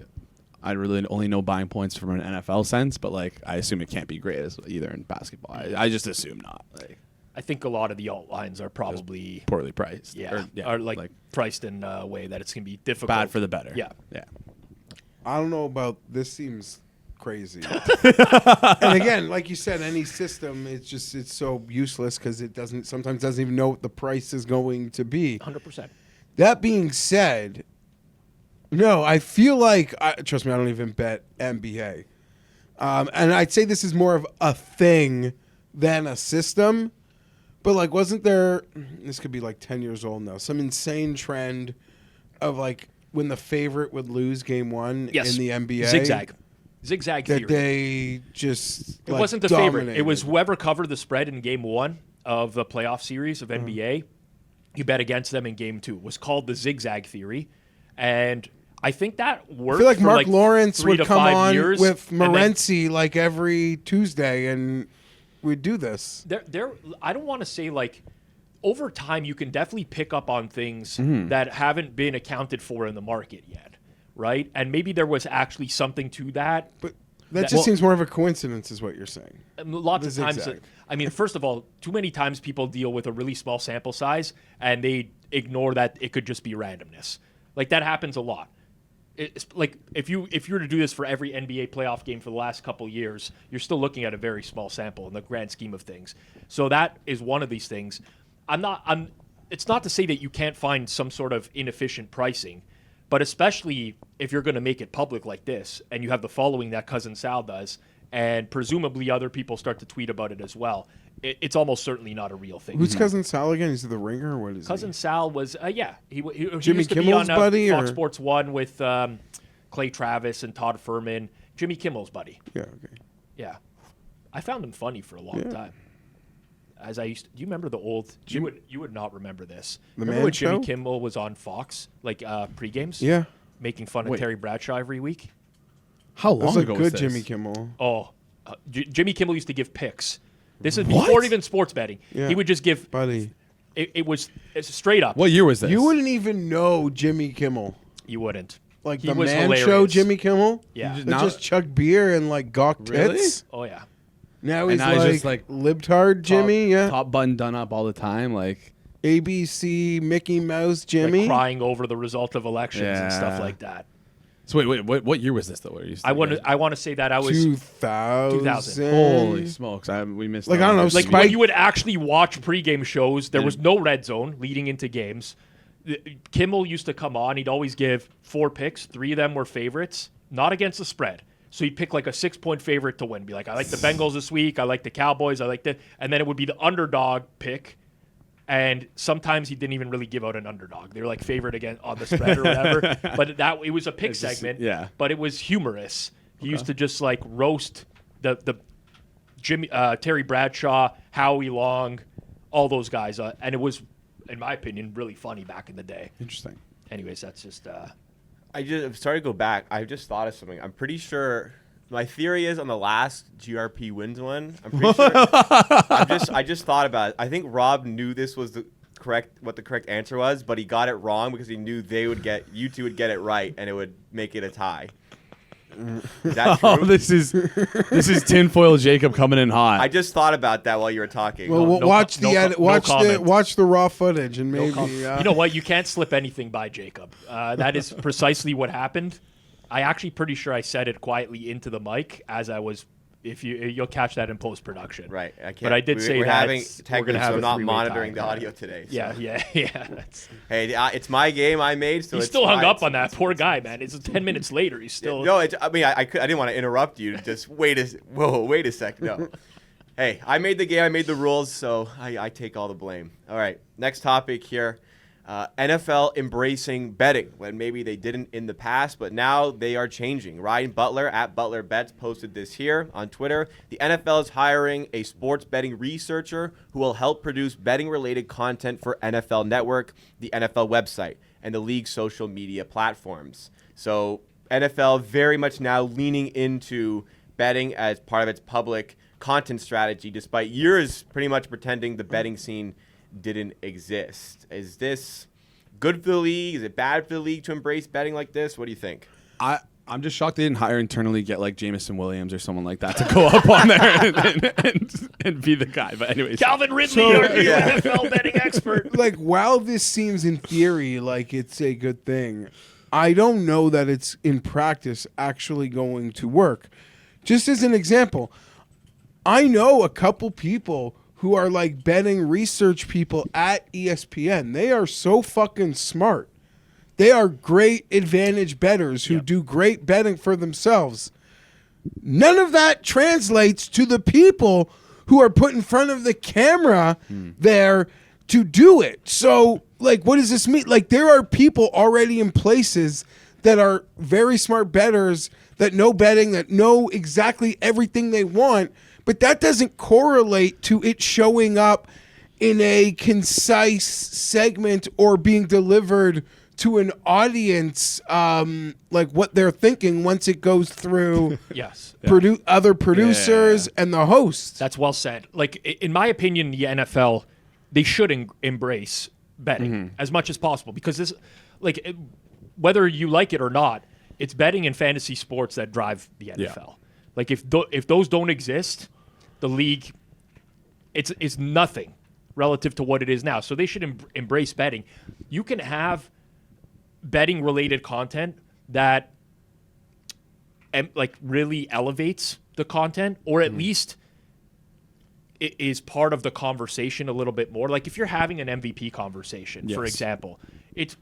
I really only know buying points from an NFL sense, but like, I assume it can't be great as either in basketball. I just assume not. Like, I think a lot of the alt lines are probably poorly priced. are like priced in a way that it's gonna be difficult. Bad for the better. Yeah. I don't know about this. Seems crazy. And again, like you said, any system, it's so useless because it sometimes doesn't even know what the price is going to be. 100%. That being said, no, I feel like trust me, I don't even bet NBA, and I'd say this is more of a thing than a system. But like, wasn't there? This could be like 10 years old now. Some insane trend of like when the favorite would lose game one in the NBA. Zigzag that theory. They just It wasn't the favorite. It was whoever covered the spread in game one of the playoff series of NBA. You bet against them in game two. It was called the zigzag theory, and I think that worked. I feel like for Mark Lawrence 3 would to come 5 on years, with and then- Morency like every Tuesday, and we'd do this. I don't want to say like over time you can definitely pick up on things that haven't been accounted for in the market yet, right? And maybe there was actually something to that. But that just seems more of a coincidence, is what you're saying. Lots of times, I mean, first of all, too many times people deal with a really small sample size and they ignore that it could just be randomness. Like that happens a lot. It's like if you were to do this for every NBA playoff game for the last couple of years, you're still looking at a very small sample in the grand scheme of things. So that is one of these things. It's not to say that you can't find some sort of inefficient pricing, but especially if you're going to make it public like this and you have the following that Cousin Sal does, and presumably other people start to tweet about it as well, it's almost certainly not a real thing. Who's Cousin Sal again? Is he the Ringer or what is Cousin he? Sal was, he Jimmy used to Kimmel's be on buddy, Fox or? Sports 1 with Clay Travis and Todd Furman. Jimmy Kimmel's buddy. Yeah, okay. Yeah. I found him funny for a long time. As I used to, do you remember the old, you would not remember this. Remember when Jimmy Kimmel was on Fox, like pre-games? Yeah. Making fun of Terry Bradshaw every week? How long ago was good this? Jimmy Kimmel. Oh, Jimmy Kimmel used to give picks. This is before even sports betting. Yeah. He would just give. Buddy. It's straight up. What year was this? You wouldn't even know Jimmy Kimmel. You wouldn't. Like He the was Man hilarious. Show Jimmy Kimmel? Yeah. That just chug beer and like gawk Really? tits? Oh, yeah. Now he's now he's like, just like libtard Jimmy, yeah. top button done up all the time, like ABC Mickey Mouse Jimmy. Like crying over the result of elections and stuff Yeah. like that. So wait, what year was this though? What are you I want to say that I was 2000. Holy smokes! We missed. Like, that I don't one. know, like Spike- when you would actually watch pregame shows, there was no red zone leading into games. Kimmel used to come on. He'd always give 4 picks. 3 of them were favorites, not against the spread. So he'd pick like a 6-point favorite to win. Be like, I like the Bengals this week. I like the Cowboys. I like that. And then it would be the underdog pick. And sometimes he didn't even really give out an underdog. They were like favorite again on the spread or whatever. But it was a pick segment. yeah. But it was humorous. He used to just like roast the Jimmy Terry Bradshaw, Howie Long, all those guys, and it was, in my opinion, really funny back in the day. Interesting. Anyways, that's just. I'm sorry to go back. I just thought of something. I'm pretty sure. My theory is on the last GRP Wins one. I'm pretty sure. I just thought about it. I think Rob knew this was what the correct answer was, but he got it wrong because he knew you two would get it right, and it would make it a tie. Is that true? Oh, this is tinfoil Jacob coming in hot. I just thought about that while you were talking. Well, watch the raw footage and maybe. You know what? You can't slip anything by Jacob. That is precisely what happened. I actually pretty sure I said it quietly into the mic as I was. If you'll catch that in post production, right? I can't. But I did say we're that having we're going to have so a I'm not three-way monitoring tie. the audio today. So. Yeah. Hey, it's my game I made. So he's still hung up on that. Poor guy, man. It's 10 minutes later. He's still. No, I mean, I didn't want to interrupt you. Just wait a second. No. Hey, I made the game. I made the rules, so I take all the blame. All right, next topic here. NFL embracing betting when maybe they didn't in the past, but now they are changing. Ryan Butler at Butler Bets posted this here on Twitter. The NFL is hiring a sports betting researcher who will help produce betting-related content for NFL Network, the NFL website, and the league's social media platforms. So NFL very much now leaning into betting as part of its public content strategy, despite years pretty much pretending the betting scene didn't exist. Is this good for the league? Is it bad for the league to embrace betting like this? What do you think? I'm just shocked they didn't internally get like Jameson Williams or someone like that to go up on there and be the guy. But anyways, Calvin Ridley, our new NFL betting expert. Like, while this seems in theory like it's a good thing, I don't know that it's in practice actually going to work. Just as an example, I know a couple people who are like betting research people at ESPN. They are so fucking smart. They are great advantage bettors who do great betting for themselves. None of that translates to the people who are put in front of the camera there to do it. So, like, what does this mean? Like, there are people already in places that are very smart bettors that know betting, that know exactly everything they want, but that doesn't correlate to it showing up in a concise segment or being delivered to an audience, like what they're thinking once it goes through other producers and the hosts. That's well said. Like, in my opinion, the NFL, they should embrace betting as much as possible because this, like, whether you like it or not, it's betting and fantasy sports that drive the NFL. Like if those don't exist, the league it's nothing relative to what it is now. So they should embrace betting. You can have betting related content that like really elevates the content, or at least it is part of the conversation a little bit more. Like if you're having an MVP conversation, for example,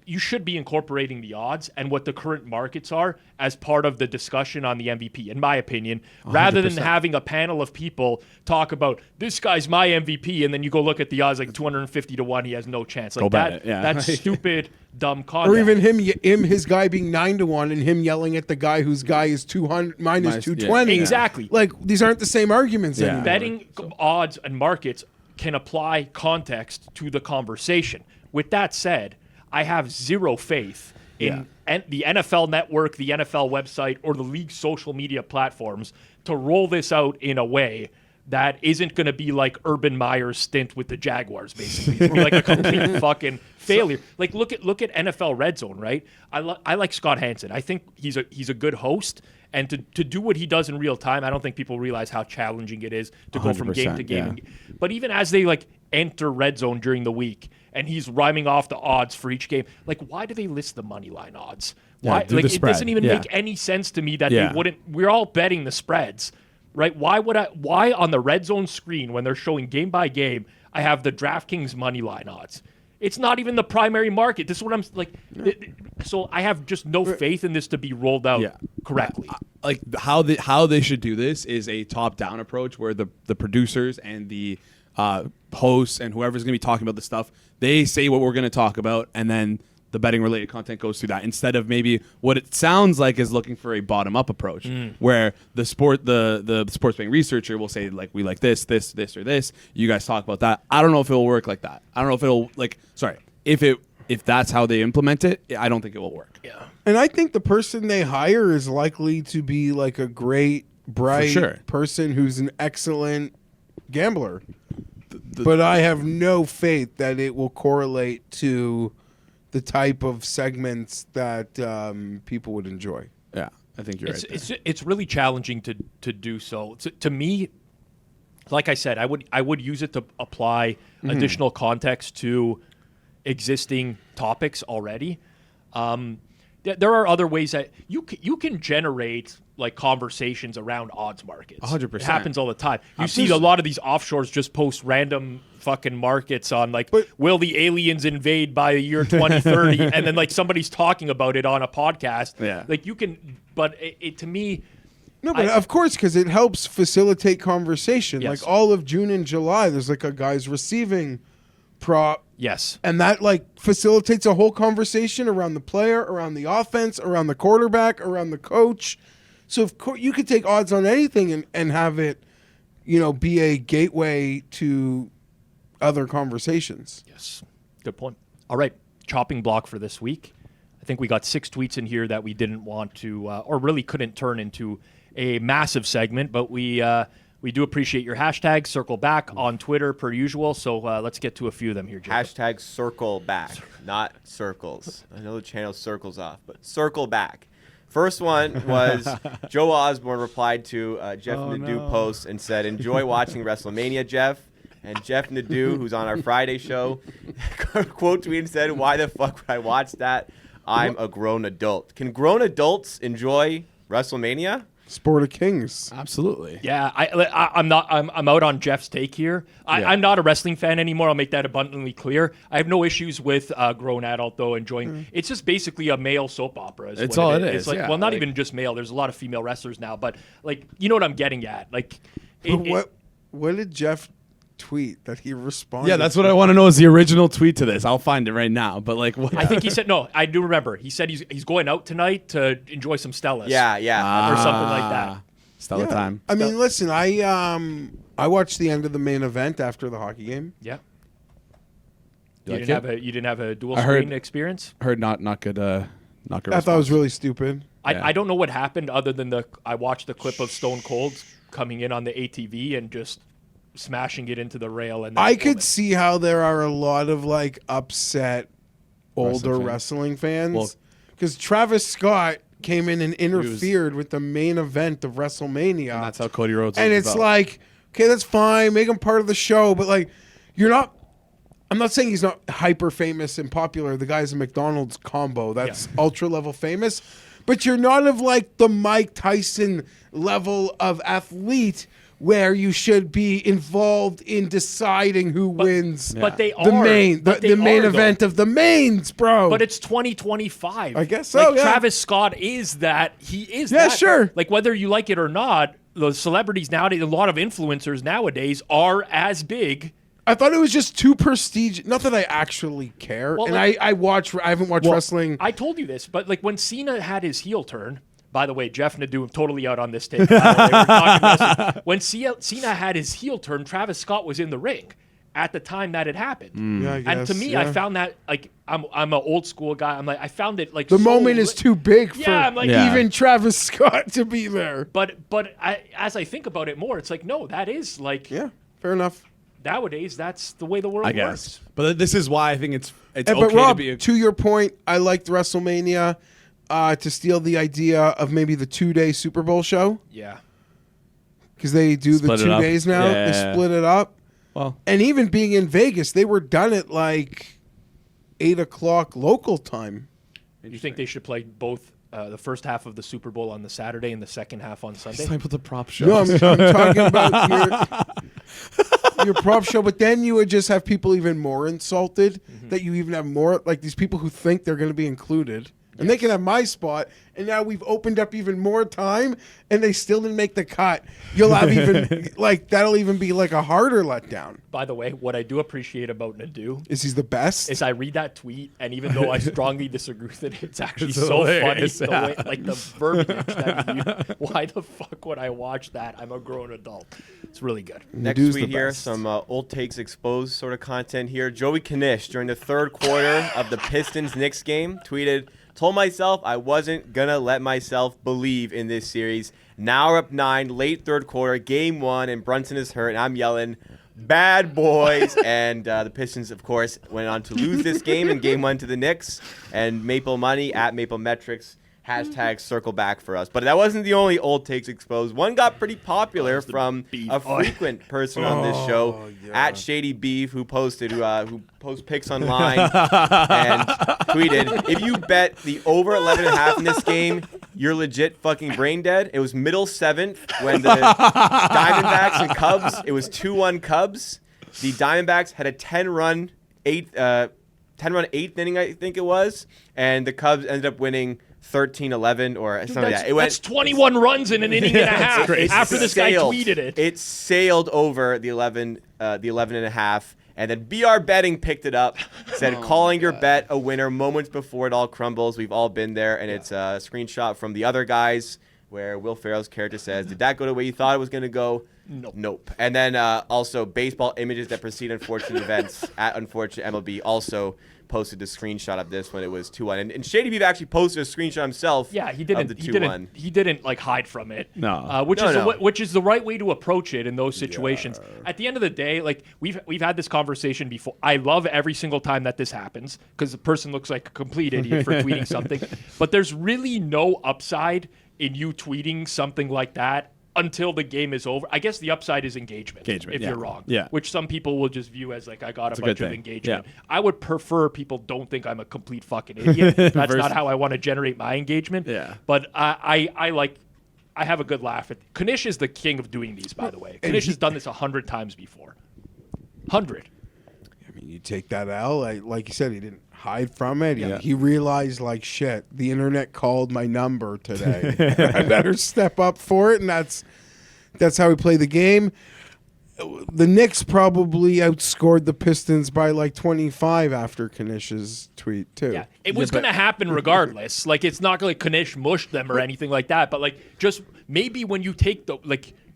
you should be incorporating the odds and what the current markets are as part of the discussion on the MVP, in my opinion, 100%. Rather than having a panel of people talk about this guy's my MVP, and then you go look at the odds like 250 to 1, he has no chance. Like that's stupid, dumb content. Or even his guy being 9 to 1, and him yelling at the guy whose guy is 200 minus 220. Yeah. Exactly. Like these aren't the same arguments anymore. Betting odds and markets can apply context to the conversation. With that said, I have zero faith in the NFL Network, the NFL website, or the league's social media platforms to roll this out in a way that isn't going to be like Urban Meyer's stint with the Jaguars, basically. It's going to be like a complete fucking failure. Like, look at NFL Red Zone, right? I like Scott Hansen. I think he's a good host. And to do what he does in real time, I don't think people realize how challenging it is to go from game to game. Yeah. But even as they like enter Red Zone during the week, and he's rhyming off the odds for each game, like why do they list the money line odds? Why? Like it doesn't even make any sense to me that they wouldn't. We're all betting the spreads, right? Why on the Red Zone screen when they're showing game by game, I have the DraftKings money line odds? It's not even the primary market. This is what I'm like. So I have just no faith in this to be rolled out correctly. Like how they should do this is a top-down approach where the producers and the hosts and whoever's going to be talking about the stuff, they say what we're going to talk about, and then the betting-related content goes through that, instead of maybe what it sounds like is looking for a bottom-up approach, where the sports betting researcher will say, like, we like this, or this. You guys talk about that. I don't know if it will work like that. I don't know if it'll, if that's how they implement it, I don't think it will work. Yeah. And I think the person they hire is likely to be like a great, bright person who's an excellent gambler. But I have no faith that it will correlate to the type of segments that people would enjoy. Yeah, I think you're right. It's really challenging to do so. To me, like I said, I would use it to apply additional context to existing topics already. There are other ways that you can generate like conversations around odds markets. 100%. It happens all the time. You see a lot of these offshores just post random fucking markets on like, will the aliens invade by the year 2030? And then like somebody's talking about it on a podcast. Yeah. Like you can, but it to me. No, but of course, because it helps facilitate conversation. Yes. Like all of June and July, there's like a guy's receiving prop. Yes. And that like facilitates a whole conversation around the player, around the offense, around the quarterback, around the coach. So if you could take odds on anything and have it, be a gateway to other conversations. Yes. Good point. All right. Chopping block for this week. I think we got 6 tweets in here that we didn't want to, or really couldn't turn into a massive segment, but we do appreciate your hashtag, circle back on Twitter per usual. So let's get to a few of them here, Geoff. Hashtag circle back, not circles. I know the channel circles off, but circle back. First one was Joe Osborne replied to Jeff Nadeau post and said, enjoy watching WrestleMania, Jeff. And Jeff Nadeau, who's on our Friday show, quote tweeted and said, why the fuck would I watch that? I'm a grown adult. Can grown adults enjoy WrestleMania? Sport of Kings. Absolutely. Yeah, I'm out on Jeff's take here. I'm not a wrestling fan anymore. I'll make that abundantly clear. I have no issues with grown adult though enjoying. It's just basically a male soap opera. It's all it is. It's like, well, not even just male. There's a lot of female wrestlers now, but like, you know what I'm getting at. Like, what did Jeff tweet that he responded? Yeah, that's what I want to know is the original tweet to this. I'll find it right now. But like, what? I think he said no. I do remember. He said he's going out tonight to enjoy some Stellas. Yeah, or something like that. Stella time. I mean, listen, I watched the end of the main event after the hockey game. Yeah. You didn't have a dual screen experience? Heard not good. Not good. I thought it was really stupid. I don't know what happened other than I watched the clip of Stone Cold coming in on the ATV and just smashing it into the rail. And I could see how there are a lot of like upset older wrestling fans because Travis Scott came in and interfered with the main event of WrestleMania. And that's how Cody Rhodes. And it's like, okay, that's fine. Make him part of the show, but like, you're not. I'm not saying he's not hyper famous and popular. The guy's a McDonald's combo. That's ultra level famous. But you're not of like the Mike Tyson level of athlete where you should be involved in deciding who wins. But they the are main the main event of the mains, bro. But it's 2025. I guess so. Like Travis Scott is that. He is. Yeah, that. sure. Like whether you like it or not, the celebrities nowadays, a lot of influencers nowadays are as big. I thought it was just too prestigious. Not that I actually care. Well, and like- I haven't watched wrestling. I told you this, but like when Cena had his heel turn. By the way, Geoff Nadeau, totally out on this take. By the way, we're talking wrestling. When Cena had his heel turn, Travis Scott was in the ring at the time that it happened. Yeah, I And guess, to me, yeah. I found that like I'm an old school guy. I'm like I found it like The so moment is too big for I'm like, even Travis Scott to be there. But as I think about it more, it's like no, that is like Yeah, fair enough. nowadays that's the way the world I works. guess. But this is why I think it's But okay Rob, to be. to your point, I liked WrestleMania to steal the idea of maybe the 2-day Super Bowl show Yeah. because they do Split the it 2 up. days now. Yeah. They split it up. Well, And even being in Vegas, they were done at like 8 o'clock local time. You think they should play both the first half of the Super Bowl on the Saturday and the second half on Sunday? type of the prop show. No, I'm talking about your prop show, but then you would just have people even more insulted that you even have more, like these people who think they're going to be included. And they can have my spot, and now we've opened up even more time, and they still didn't make the cut. You'll have even, like, that'll even be like a harder letdown. By the way, what I do appreciate about Nadeau Is he the best? is I read that tweet, and even though I strongly disagree with it, it's actually It's so hilarious, funny. The way, like the verbiage that you, why the fuck would I watch that? I'm a grown adult. It's really good. Next Nadeau's tweet the here, best. some old takes exposed sort of content here. Joey Knish, during the third quarter of the Pistons-Knicks game, tweeted, "Told myself I wasn't going to let myself believe in this series. Now we're up 9, late third quarter, game 1, and Brunson is hurt, and I'm yelling, bad boys." And the Pistons, of course, went on to lose this game in game 1 to the Knicks. And Maple Money at Maple Metrics, hashtag circle back for us. But that wasn't the only old takes exposed. One got pretty popular from a frequent person on this show, at Shady Beef, who posted, who posts pics online and tweeted, "If you bet the over 11.5 in this game, you're legit fucking brain dead." It was middle 7th when the Diamondbacks and Cubs, it was 2-1 Cubs. The Diamondbacks had a 10-run 8th inning, I think it was, and the Cubs ended up winning 13-11 or something like that. It That's 21 runs in an inning and a half after this guy tweeted it. It sailed over the 11.5. And then BR Betting picked it up, said, calling your bet a winner moments before it all crumbles. We've all been there. And it's a screenshot from the other guys where Will Ferrell's character says, "Did that go the way you thought it was going to go?" Nope. And then also baseball images that precede unfortunate events at Unfortunate MLB also posted a screenshot of this when it was 2-1. And Shady Beef actually posted a screenshot himself. Yeah, he Of didn't. the He 2-1. didn't. He didn't like hide from it. No. Which is the right way to approach it in those situations. At the end of the day, like we've had this conversation before. I love every single time that this happens because the person looks like a complete idiot for tweeting something. But there's really no upside in you tweeting something like that until the game is over. I guess the upside is engagement. If yeah. you're wrong. Yeah. Which some people will just view as like I got a good bunch of thing. engagement. Yeah. I would prefer people don't think I'm a complete fucking idiot. That's not how I want to generate my engagement. Yeah. But I have a good laugh at Knish is the king of doing these, by the way. Knish has done this 100 times before. 100. I mean, you take that L. Like you said, he didn't hide from it. Yeah. He realized, like, shit, the internet called my number today. I better step up for it, and that's how we play the game. The Knicks probably outscored the Pistons by like 25 after Knish's tweet too. Yeah, it was going to happen regardless. Like, it's not like Knish mushed them or anything like that. But like, just maybe when you take the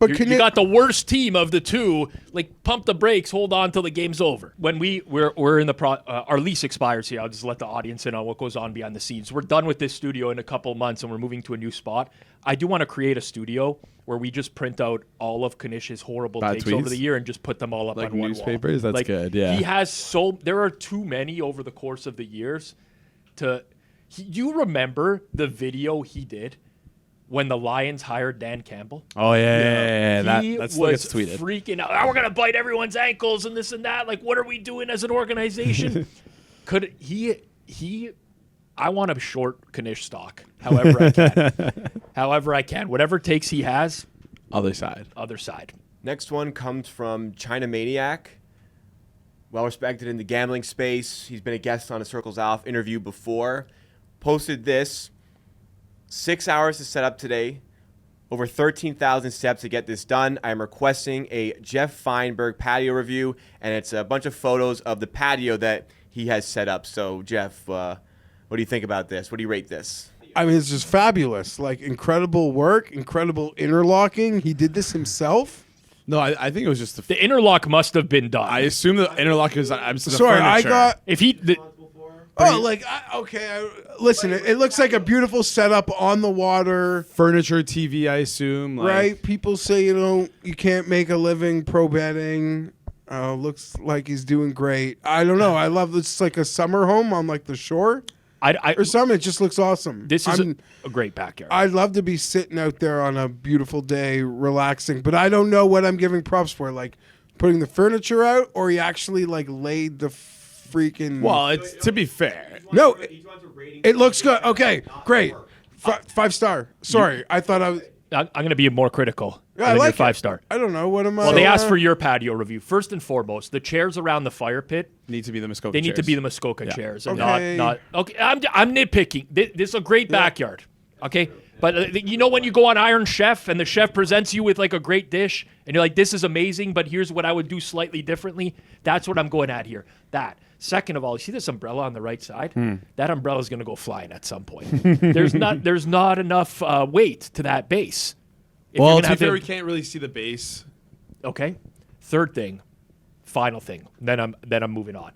you got the worst team of the two, like pump the brakes, hold on till the game's over. When we're in the our lease expires here. I'll just let the audience in on what goes on behind the scenes. We're done with this studio in a couple months, and we're moving to a new spot. I do want to create a studio where we just print out all of Knish's horrible takes over the year and just put them all up Like on one newspapers? wall. That's good, yeah. He has there are too many over the course of the years You remember the video he did when the Lions hired Dan Campbell? Oh yeah. He That's was gets tweeted. freaking out. Oh, we're gonna bite everyone's ankles and this and that. Like, what are we doing as an organization? Could he? I want a short Knish stock. However I can. However I can. Whatever takes he has. Other side. Next one comes from China Maniac. Well respected in the gambling space. He's been a guest on a Circles Alpha interview before. Posted this. 6 hours to set up today. Over 13,000 steps to get this done. I am requesting a Geoff Fienberg patio review, and it's a bunch of photos of the patio that he has set up. So, Geoff, what do you think about this? What do you rate this? I mean, it's just fabulous. Like, incredible work, incredible interlocking. He did this himself. No, I think it was just The interlock must have been done. I assume the interlock is. I'm Sorry, I got. if he. Listen, it looks like a beautiful setup on the water. furniture, TV. I assume. Like, Right? People say, you can't make a living pro betting. Looks like he's doing great. I don't know. I love this. It's like a summer home on like the shore or something. It just looks awesome. This is a great backyard. I'd love to be sitting out there on a beautiful day, relaxing, but I don't know what I'm giving props for. Like putting the furniture out, or he actually like laid the freaking. Well, it's to be fair. No, it looks good. Okay, great. 5-star. Sorry, I thought I was. I'm going to be more critical Yeah, I than like your it. 5-star. I don't know what am I. Well, they asked for your patio review. First and foremost, the chairs around the fire pit. Need to be the Muskoka. They need to chairs. be the Muskoka chairs, and Okay. not. Okay, I'm nitpicking. This is a great backyard. Okay, but when you go on Iron Chef and the chef presents you with like a great dish, and you're like, "This is amazing," but here's what I would do slightly differently. That's what I'm going at here. That. Second of all, you see this umbrella on the right side? That umbrella is going to go flying at some point. There's not enough weight to that base. If you're Well, gonna to be have fair, we can't really see the base. Okay. Third thing, final thing. Then I'm moving on.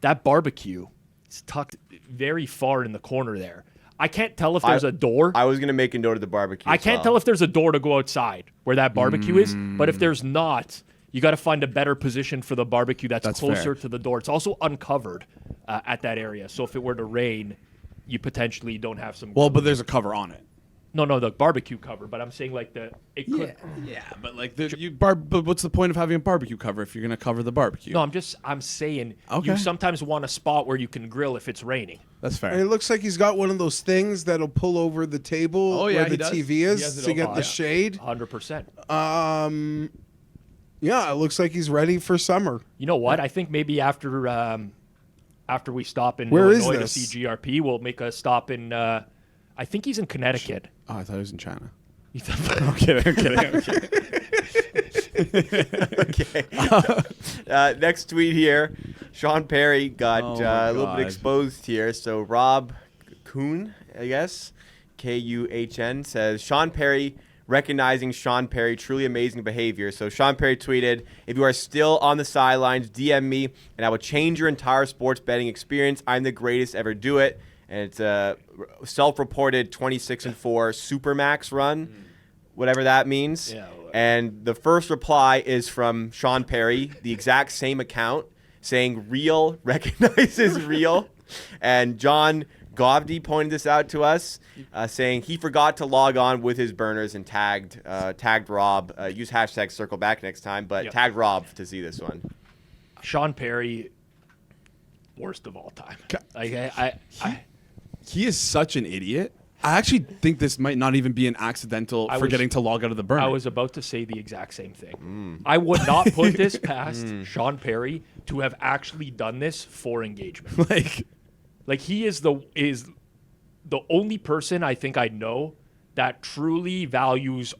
That barbecue is tucked very far in the corner there. I can't tell if there's a door. I was going to make a note of the barbecue. I can't tell if there's a door to go outside where that barbecue is, but if there's not, you got to find a better position for the barbecue that's closer fair. to the door. It's also uncovered at that area. So if it were to rain, you potentially don't have some. Well, but there's a cover on it. No, the barbecue cover. But I'm saying like it could. Yeah, but like but what's the point of having a barbecue cover if you're gonna cover the barbecue? No, I'm saying Okay. you sometimes want a spot where you can grill if it's raining. That's fair. And it looks like he's got one of those things that'll pull over the table where he the does. TV He has is it to open. get the shade. 100%. Yeah, it looks like he's ready for summer. You know what? I think maybe after we stop in Where is Illinois to this? see GRP, we'll make a stop in. I think he's in Connecticut. Oh, I thought it was in China. I'm I'm kidding. Okay. Next tweet here. Sean Perry got Oh a little God. bit exposed here. So Rob Kuhn, I guess, Kuhn, says, Sean Perry, recognizing Sean Perry, truly amazing behavior. So Sean Perry tweeted, if you are still on the sidelines, DM me, and I will change your entire sports betting experience. I'm the greatest ever do it. And it's a self-reported 26-4 Supermax run, whatever that means. Yeah. And the first reply is from Sean Perry, the exact same account, saying real recognizes real. And John Govdy pointed this out to us, saying he forgot to log on with his burners and tagged Rob. Use hashtag circle back next time, but tagged Rob to see this one. Sean Perry, worst of all time. He is such an idiot. I actually think this might not even be an accidental forgetting to log out of the burner. I was about to say the exact same thing. I would not put this past Sean Perry to have actually done this for engagement. Like he is the only person I think I know that truly values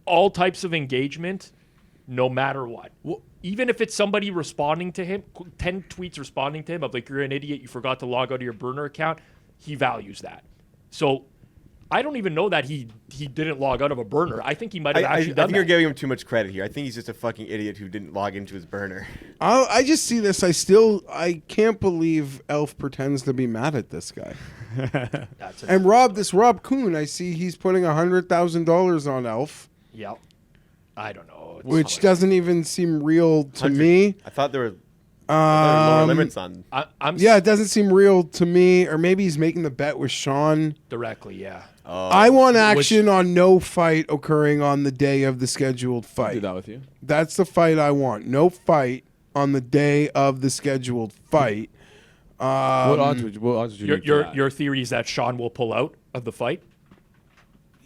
all types of engagement, no matter what. Even if it's somebody responding to him, 10 tweets responding to him of like, you're an idiot, you forgot to log out of your burner account, he values that. So I don't even know that he didn't log out of a burner. I think he might have actually done I think that. you're giving him too much credit here. I think he's just a fucking idiot who didn't log into his burner. I just see this. I can't believe Elf pretends to be mad at this guy. And Rob Kuhn, I see he's putting $100,000 on Elf, Yeah. I don't know. which doesn't even seem real to me. I thought there were Lower limits on. Yeah, it doesn't seem real to me. Or maybe he's making the bet with Sean. Directly, yeah. I want action on no fight occurring on the day of the scheduled I'll fight. do that with you. That's the fight I want. No fight on the day of the scheduled fight. What odds would you need for that? Your theory is that Sean will pull out of the fight?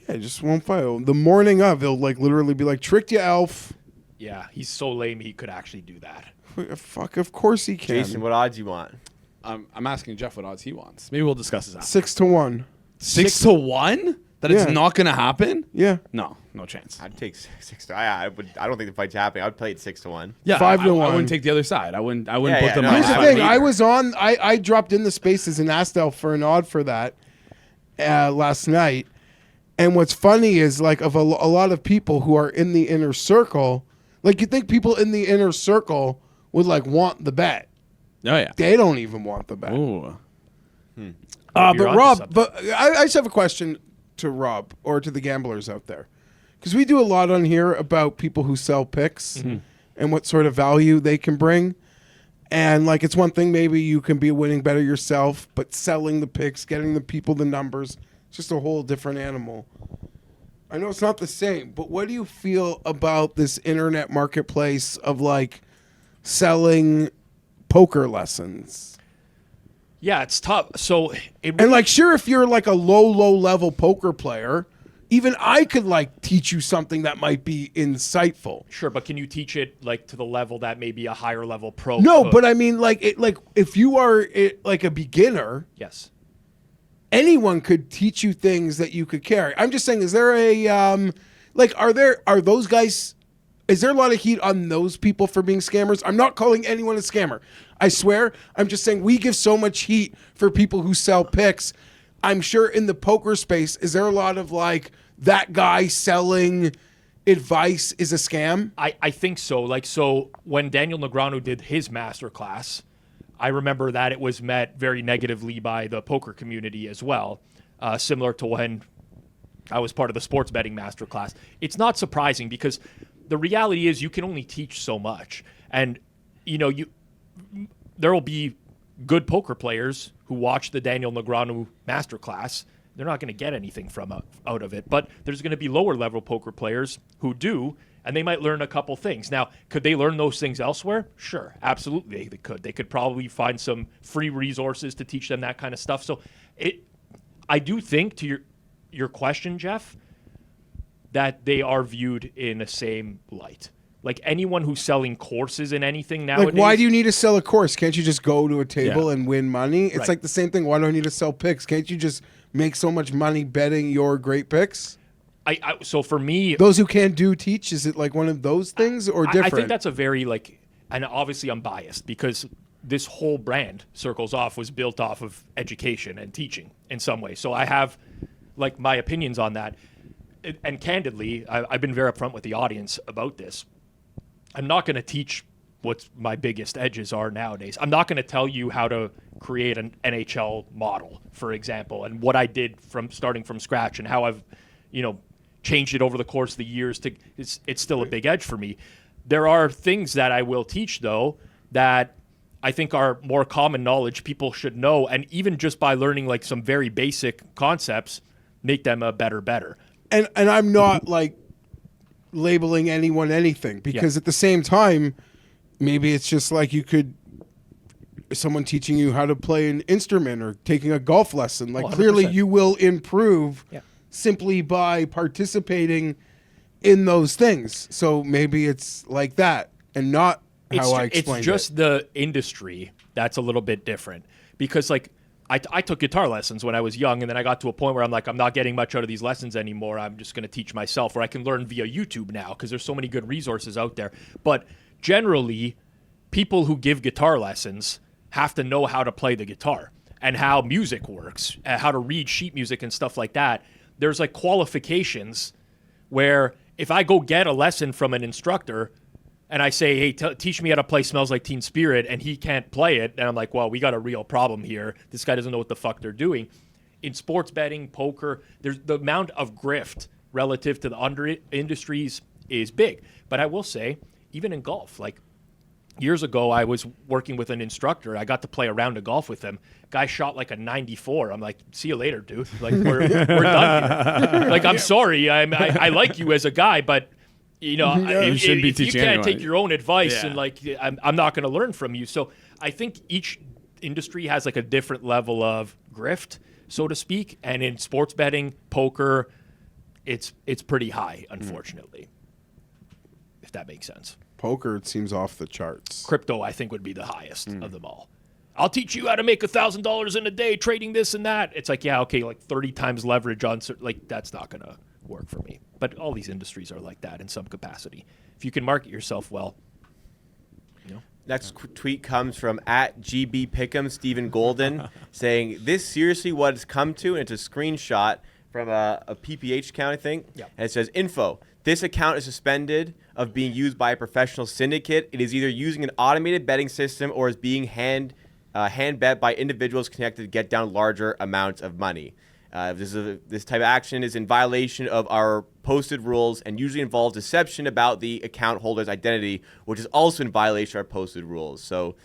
Yeah, just won't fight. The morning of, he'll like literally be like, tricked you, Elf. Yeah, he's so lame he could actually do that. Fuck, of course he can. Jason, what odds you want? I'm asking Geoff what odds he wants. Maybe we'll discuss this after. 6-1. 6-1? That it's not going to happen? Yeah. No chance. I'd take 6 I don't think the fight's happening. I'd play it 6-1. Yeah, 5-1. I wouldn't take the other side. I wouldn't put them no, on Here's the I thing. wouldn't either. I dropped in the spaces and asked Elf for an odd for that last night. And what's funny is like of a lot of people who are in the inner circle, like you think people in the inner circle would like want the bet. Oh yeah. They don't even want the bet. Ooh. But You're onto Rob, something. but I just have a question to Rob or to the gamblers out there, because we do a lot on here about people who sell picks and what sort of value they can bring. And like, it's one thing maybe you can be a winning better yourself, but selling the picks, getting the people the numbers, it's just a whole different animal. I know it's not the same, but what do you feel about this internet marketplace of like selling poker lessons? Yeah, it's tough. So And like, sure, if you're like a low level poker player, even I could like teach you something that might be insightful. Sure, but can you teach it like to the level that maybe a higher level pro? No, could? but I mean, like, if you are like a beginner, Yes. anyone could teach you things that you could carry. I'm just saying, is there a are those guys? Is there a lot of heat on those people for being scammers? I'm not calling anyone a scammer. I swear. I'm just saying we give so much heat for people who sell picks. I'm sure in the poker space, is there a lot of like that guy selling advice is a scam? I think so. Like, so when Daniel Negreanu did his masterclass, I remember that it was met very negatively by the poker community as well, similar to when I was part of the sports betting masterclass. It's not surprising because the reality is you can only teach so much. And, there will be good poker players who watch the Daniel Negreanu masterclass. They're not going to get anything out of it. But there's going to be lower level poker players who do, and they might learn a couple things. Now, could they learn those things elsewhere? Sure, absolutely they could. They could probably find some free resources to teach them that kind of stuff. So I do think, to your question, Geoff, that they are viewed in the same light. Like anyone who's selling courses in anything nowadays. Like, why do you need to sell a course? Can't you just go to a table and win money? It's Right. like the same thing. Why do I need to sell picks? Can't you just make so much money betting your great picks? So for me, Those who can do teach, is it like one of those things or different? I think that's a very and obviously I'm biased because this whole brand, Circles Off, was built off of education and teaching in some way. So I have like my opinions on that. And candidly, I've been very upfront with the audience about this. I'm not going to teach what my biggest edges are nowadays. I'm not going to tell you how to create an NHL model, for example, and what I did from starting from scratch and how I've, changed it over the course of the years. It's still a big edge for me. There are things that I will teach, though, that I think are more common knowledge people should know, and even just by learning like some very basic concepts, make them a better. And I'm not like labeling anyone anything, because at the same time, maybe it's just like someone teaching you how to play an instrument or taking a golf lesson. Like 100%. clearly you will improve simply by participating in those things. So maybe it's like that and not how I explained It's just the industry that's a little bit different because like I took guitar lessons when I was young, and then I got to a point where I'm like, I'm not getting much out of these lessons anymore. I'm just going to teach myself, or I can learn via YouTube now because there's so many good resources out there. But generally, people who give guitar lessons have to know how to play the guitar and how music works, how to read sheet music and stuff like that. There's like qualifications where if I go get a lesson from an instructor and I say, hey, teach me how to play Smells Like Teen Spirit, and he can't play it, and I'm like, well, we got a real problem here. This guy doesn't know what the fuck they're doing. In sports betting, poker, there's the amount of grift relative to the industries is big. But I will say, even in golf, like years ago, I was working with an instructor. I got to play a round of golf with him. Guy shot like a 94. I'm like, see you later, dude. Like, we're done here. Like, I'm sorry. I like you as a guy, but you know, you shouldn't be if you teaching can't anyone. take your own advice and like, I'm not going to learn from you. So I think each industry has like a different level of grift, so to speak. And in sports betting, poker, it's pretty high, unfortunately, if that makes sense. Poker, it seems off the charts. Crypto, I think, would be the highest of them all. I'll teach you how to make $1,000 in a day trading this and that. It's like, yeah, okay, like 30 times leverage on like that's not going to work for me. But all these industries are like that in some capacity. If you can market yourself well, you know. Next tweet comes from @GBPick'em Stephen Golden saying, "This seriously what it's come to," and it's a screenshot from a PPH account, I think. Yeah. And it says, "Info. This account is suspended of being used by a professional syndicate. It is either using an automated betting system or is being hand bet by individuals connected to get down larger amounts of money. This type of action is in violation of our posted rules and usually involves deception about the account holder's identity, which is also in violation of our posted rules." So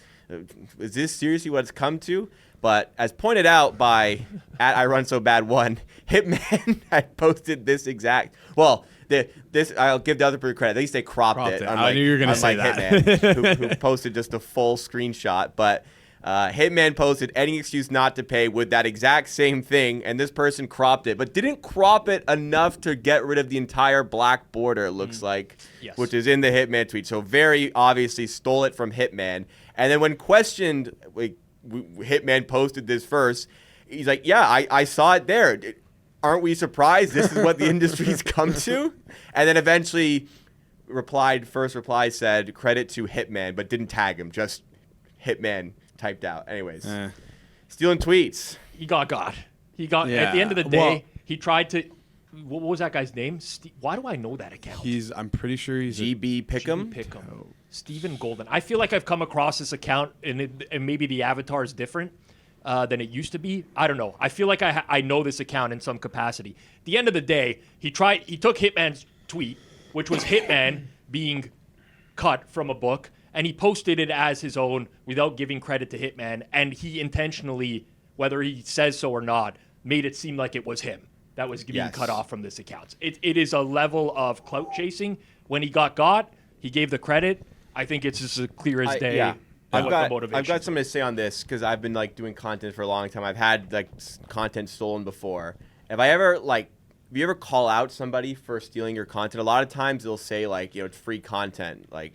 is this seriously what it's come to? But as pointed out by @IRunSoBad1, Hitman had posted this exact. Well, this I'll give the other person credit. At least they cropped it. I knew you were going to say that. Hitman, who posted just a full screenshot. But Hitman posted any excuse not to pay with that exact same thing, and this person cropped it, but didn't crop it enough to get rid of the entire black border, it looks like, Yes. which is in the Hitman tweet. So very obviously stole it from Hitman. And then when questioned, like, Hitman posted this first. He's like, yeah, I saw it there. Aren't we surprised? This is what the industry's come to? And then eventually first reply said, credit to Hitman, but didn't tag him. Just Hitman typed out. Anyways, stealing tweets. He got at the end of the day, he tried to, what was that guy's name? Why do I know that account? I'm pretty sure he's GB Pick'em. Pick'em. Stephen Golden. I feel like I've come across this account, and maybe the avatar is different than it used to be. I don't know. I feel like I know this account in some capacity. At the end of the day, he took Hitman's tweet, which was Hitman being cut from a book, and he posted it as his own without giving credit to Hitman, and he intentionally, whether he says so or not, made it seem like it was him that was being cut off from this account. It is a level of clout chasing. When he got, he gave the credit. I think it's just as clear as day. I've got motivation. something to say on this because I've been like doing content for a long time. I've had like content stolen before. If I ever if you ever call out somebody for stealing your content, a lot of times they'll say like, it's free content. Like,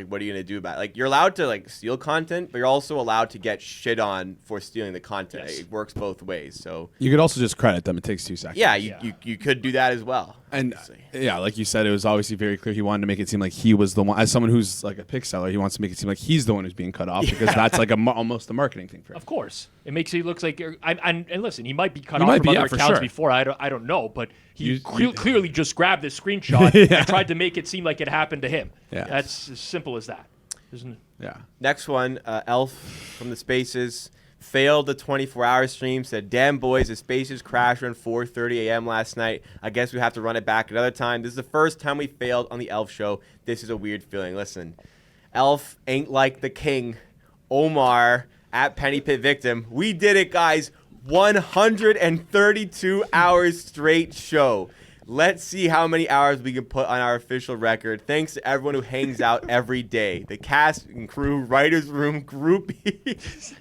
what are you gonna do about it? Like, you're allowed to like steal content, but you're also allowed to get shit on for stealing the content. Yes. It works both ways. So You could also just credit them. It takes 2 seconds. yeah, you could do that as well. And like you said, it was obviously very clear he wanted to make it seem like he was the one. As someone who's like a pick seller, he wants to make it seem like he's the one who's being cut off because that's like almost a marketing thing for him. Of course, it makes it look like. And listen, he might be cut off from other accounts before. I don't know, but he clearly just grabbed this screenshot and tried to make it seem like it happened to him. Yeah. That's as simple as that. Yeah. Next one, Elf from the Spaces failed the 24-hour stream. Said, "Damn boys, the Spaces crashed around 4:30 a.m. last night. I guess we have to run it back another time. This is the first time we failed on the Elf show. This is a weird feeling. Listen, Elf ain't like the king. Omar @Penny Pit Victim. We did it, guys. 132 hours straight show. Let's see how many hours we can put on our official record. Thanks to everyone who hangs out every day. The cast and crew, writers room, groupies,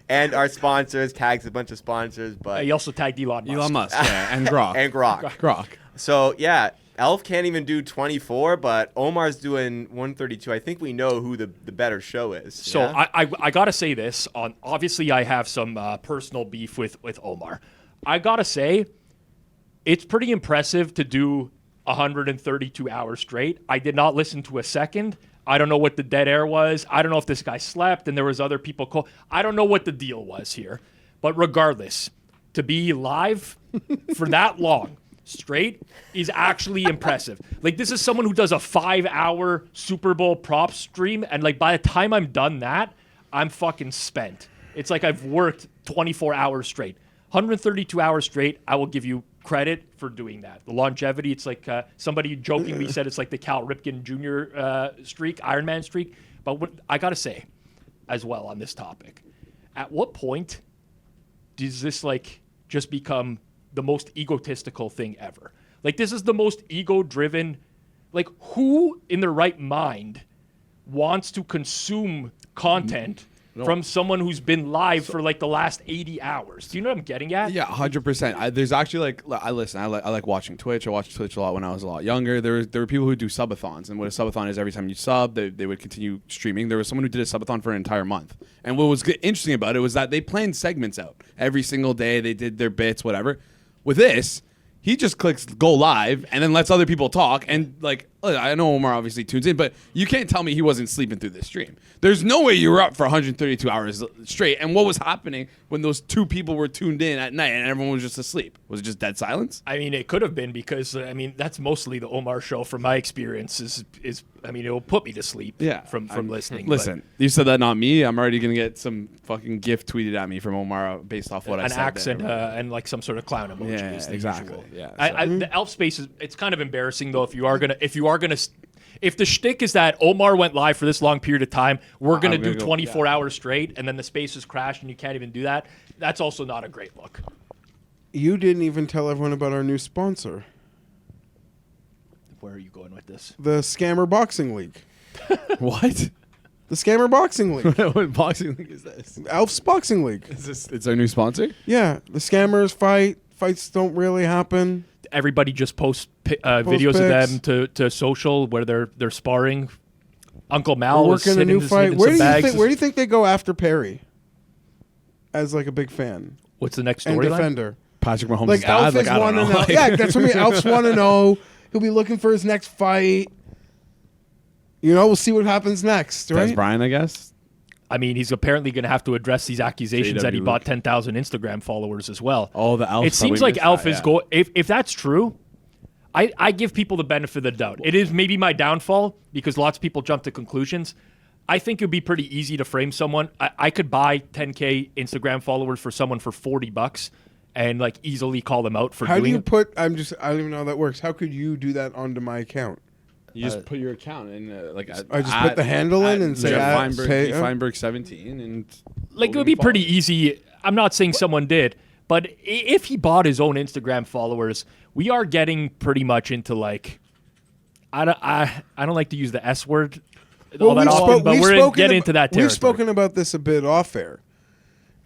and our sponsors." Tags a bunch of sponsors, but He also tagged Elon Musk. And Grok. and Grok. Grok. So yeah, Elf can't even do 24, but Omar's doing 132. I think we know who the better show is. So yeah? I gotta say this. Obviously, I have some personal beef with Omar. I gotta say, it's pretty impressive to do 132 hours straight. I did not listen to a second. I don't know what the dead air was. I don't know if this guy slept and there was other people call. I don't know what the deal was here. But regardless, to be live for that long straight is actually impressive. Like, this is someone who does a 5-hour Super Bowl prop stream, and like by the time I'm done that, I'm fucking spent. It's like I've worked 24 hours straight. 132 hours straight, I will give you credit for doing that. The longevity, it's like somebody jokingly said it's like the Cal Ripken Jr. Streak, Ironman streak. But what I got to say as well on this topic, at what point does this like just become the most egotistical thing ever? Like, this is the most ego-driven, like, who in their right mind wants to consume content from someone who's been live for like the last 80 hours? Do you know what I'm getting at? Yeah, 100%. There's actually I like watching Twitch. I watched Twitch a lot when I was a lot younger. There were people who do subathons, and what a subathon is, every time you sub, they would continue streaming. There was someone who did a subathon for an entire month, and what was interesting about it was that they planned segments out every single day. They did their bits, whatever. With this, he just clicks go live and then lets other people talk. And like, I know Omar obviously tunes in, but you can't tell me he wasn't sleeping through this stream. There's no way you were up for 132 hours straight. And what was happening when those two people were tuned in at night and everyone was just asleep? Was it just dead silence? I mean, it could have been, because I mean, that's mostly the Omar show from my experience is I mean, it will put me to sleep from listening. Listen, you said that, not me. I'm already going to get some fucking gift tweeted at me from Omar based off what I said. An accent and like some sort of clown emoji. Yeah, is the exactly. usual. Yeah, the elf space it's kind of embarrassing though if the shtick is that Omar went live for this long period of time, we're gonna do 24 hours straight, and then the spaces crash and you can't even do that. That's also not a great look. You didn't even tell everyone about our new sponsor. Where are you going with this? The Scammer Boxing League. What? The Scammer Boxing League. What boxing league is this? Elf's Boxing League. It's our new sponsor? Yeah, the scammers fight. Fights don't really happen. Everybody just posts videos of them to social where they're sparring. Uncle Mal We're is working a new fight. Where do you think they go after Perry? As like a big fan What's the next and storyline? defender. Patrick Mahomes' Like dad? Elf is I don't 1-0. know. Yeah, that's what I mean. Elf's 1-0. He'll be looking for his next fight. You know, we'll see what happens next, right? That's Brian, I guess. I mean, he's apparently going to have to address these accusations that he bought 10,000 Instagram followers as well. Oh, the Elf. It seems like Elf is going. If that's true, I give people the benefit of the doubt. It is maybe my downfall because lots of people jump to conclusions. I think it would be pretty easy to frame someone. I could buy 10K Instagram followers for someone for $40 and like easily call them out for How doing do you it. put? I don't even know how that works. How could you do that onto my account? You just put your account in, I just put the handle in and say Geoff pay. Fienberg 17, and Like it would be pretty easy. I'm not saying someone did, but if he bought his own Instagram followers, we are getting pretty much into like I don't like to use the S word all that often, but we're getting into that territory. We've spoken about this a bit off air,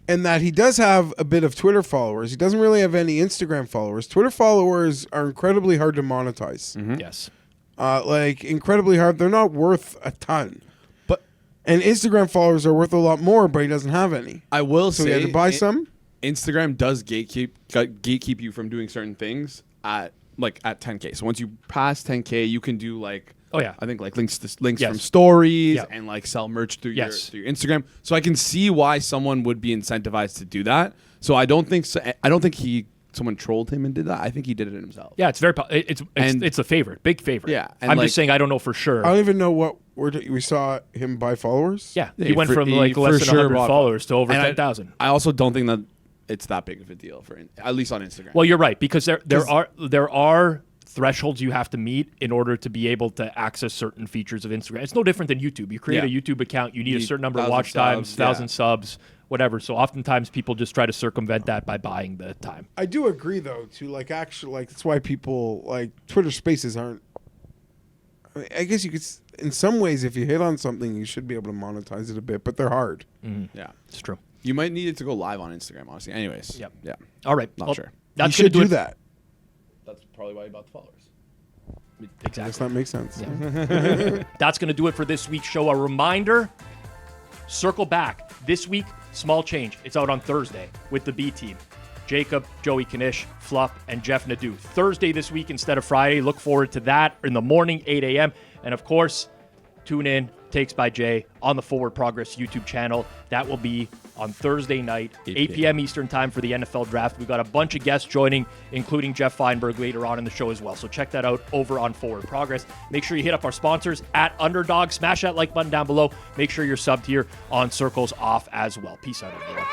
and that he does have a bit of Twitter followers. He doesn't really have any Instagram followers. Twitter followers are incredibly hard to monetize. Mm-hmm. Yes. Like incredibly hard. They're not worth a ton. But and Instagram followers are worth a lot more, but he doesn't have any. I will So say, he had to buy some. Instagram does gatekeep you from doing certain things at 10K. So once you pass 10K, you can do like I think like links Yes. from stories Yep. and like sell merch through Yes. your Instagram. So I can see why someone would be incentivized to do that. So I don't think someone trolled him and did that. I think he did it himself. Yeah, it's it's a favorite, big favorite. Yeah, and I'm like- just saying I don't know for sure. I don't even know what we saw him buy followers. Yeah, Yeah, he went from like for less than sure 100 bought- followers to over And 10,000. I also don't think that it's that big of a deal at least on Instagram. Well, you're right, because there are thresholds you have to meet in order to be able to access certain features of Instagram. It's no different than YouTube. You create a YouTube account, you need a certain number of 1,000 watch times, subs, 1,000 yeah. subs, whatever. So oftentimes people just try to circumvent that by buying the time. I do agree though. That's why people like Twitter Spaces aren't. I guess you could. In some ways, if you hit on something, you should be able to monetize it a bit, but they're hard. Yeah, It's true. you might need it to go live on Instagram. Honestly, anyways. Yep. Yeah. All right. Not well, sure. That's You should gonna do that. That's probably why you bought the followers. I guess Exactly. that makes sense. That's going to do it for this week's show. A reminder, circle back. This week, small change. It's out on Thursday with the B team. Jacob, Joey Kanish, Fluff, and Jeff Nadeau. Thursday this week instead of Friday. Look forward to that in the morning, 8 a.m. And, of course, tune in, Takes by Jay, on the Forward Progress YouTube channel. That will be on Thursday night, 8 p.m. Eastern time for the NFL Draft. We've got a bunch of guests joining, including Jeff Fienberg later on in the show as well. So check that out over on Forward Progress. Make sure you hit up our sponsors at Underdog. Smash that like button down below. Make sure you're subbed here on Circles Off as well. Peace out, everyone.